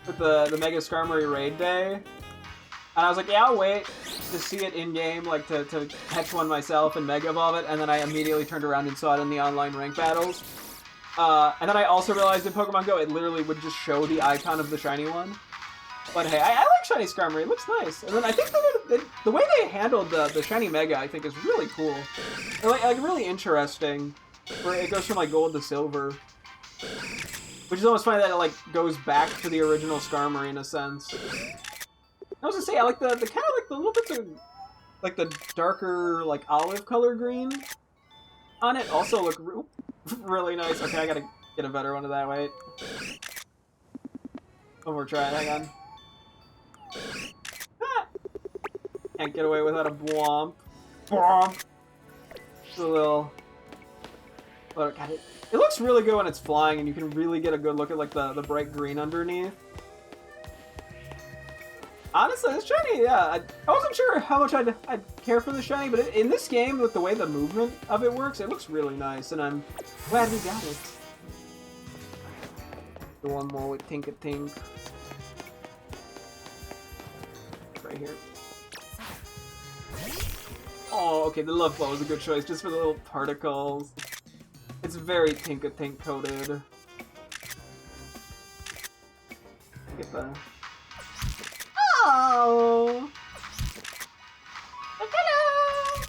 with the Mega Skirmery raid day. And I was like, yeah, I'll wait to see it in-game, like to catch one myself and Mega Evolve it, and then I immediately turned around and saw it in the online rank battles. And then I also realized in Pokemon Go, it literally would just show the icon of the shiny one. But hey, I like Shiny Skirmery, it looks nice. And then I think the way they handled the Shiny Mega, I think, is really cool. Like really interesting, where it goes from like gold to silver. Which is almost funny that it like goes back to the original Skirmery in a sense. I was gonna say, I like the kind of like the little bits of like the darker like olive color green on it also look really nice. Okay, I gotta get a better one of that. Wait, one more try. Hang on. Ah! Can't get away without a Blomp. Blomp. Just a little. Oh, God, it looks really good when it's flying, and you can really get a good look at like the bright green underneath. Honestly, this shiny, yeah, I wasn't sure how much I'd care for the shiny, but in this game, with the way the movement of it works, it looks really nice, and I'm glad we got it. The one more with Tinkatink. Right here. Oh, okay, the Love Ball was a good choice, just for the little particles. It's very Tink-a-Tink coated. Get the... Oh! Hello!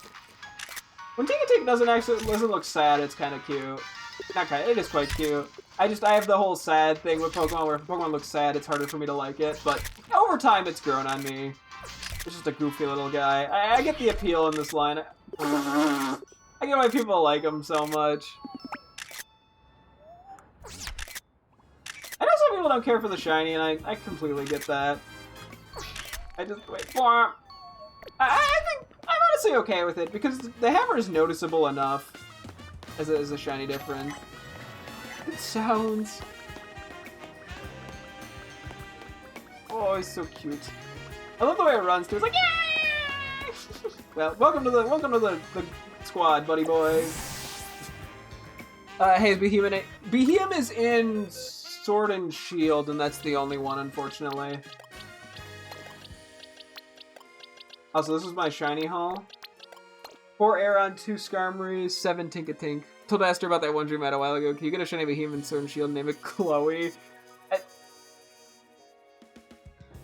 When Tink-a-Tink doesn't look sad, it's kind of cute. Not kind of, it is quite cute. I have the whole sad thing with Pokemon, where if Pokemon looks sad, it's harder for me to like it, but over time, it's grown on me. It's just a goofy little guy. I get the appeal in this line. I get why people like him so much. I know some people don't care for the shiny, and I completely get that. I just, wait, I think I'm honestly okay with it, because the hammer is noticeable enough as a shiny difference. It sounds... Oh, he's so cute. I love the way it runs too. It's like, yay! Well, welcome to the squad, buddy boy. Hey, Behem is in Sword and Shield, and that's the only one, unfortunately. Also, this was my shiny haul. 4 Aeron, 2 Skarmory, 7 Tink-a-Tink. Told Aster about that one dream I had a while ago. Can you get a shiny Behem in Sword and Shield and name it Chloe?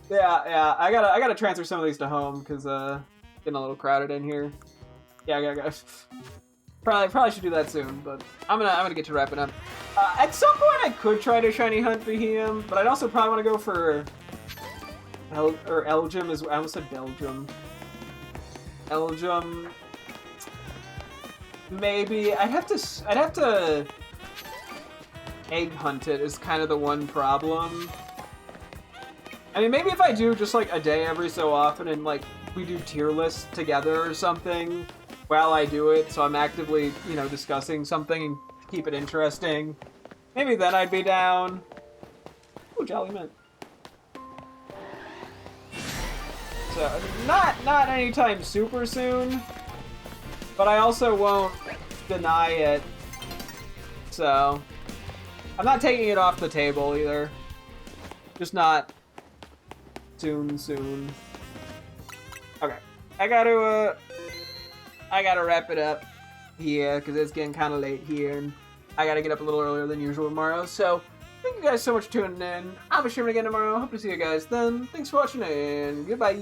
Yeah, I gotta transfer some of these to home, because, getting a little crowded in here. Yeah, I gotta probably should do that soon, but I'm gonna get to wrapping up. At some point I could try to shiny hunt Behem, but I'd also probably want to go for Elgyem as well. I almost said Belgium. Elgyem. Maybe I'd have to egg hunt it is kind of the one problem. I mean, maybe if I do just like a day every so often and like we do tier lists together or something while I do it, so I'm actively, you know, discussing something and keep it interesting. Maybe then I'd be down. Oh, Jolly Mint. So, not anytime super soon, but I also won't deny it. So, I'm not taking it off the table either. Just not soon. Okay, I gotta wrap it up here because it's getting kind of late here, and I gotta get up a little earlier than usual tomorrow. So, thank you guys so much for tuning in. I'll be streaming again tomorrow. Hope to see you guys then. Thanks for watching, and goodbye.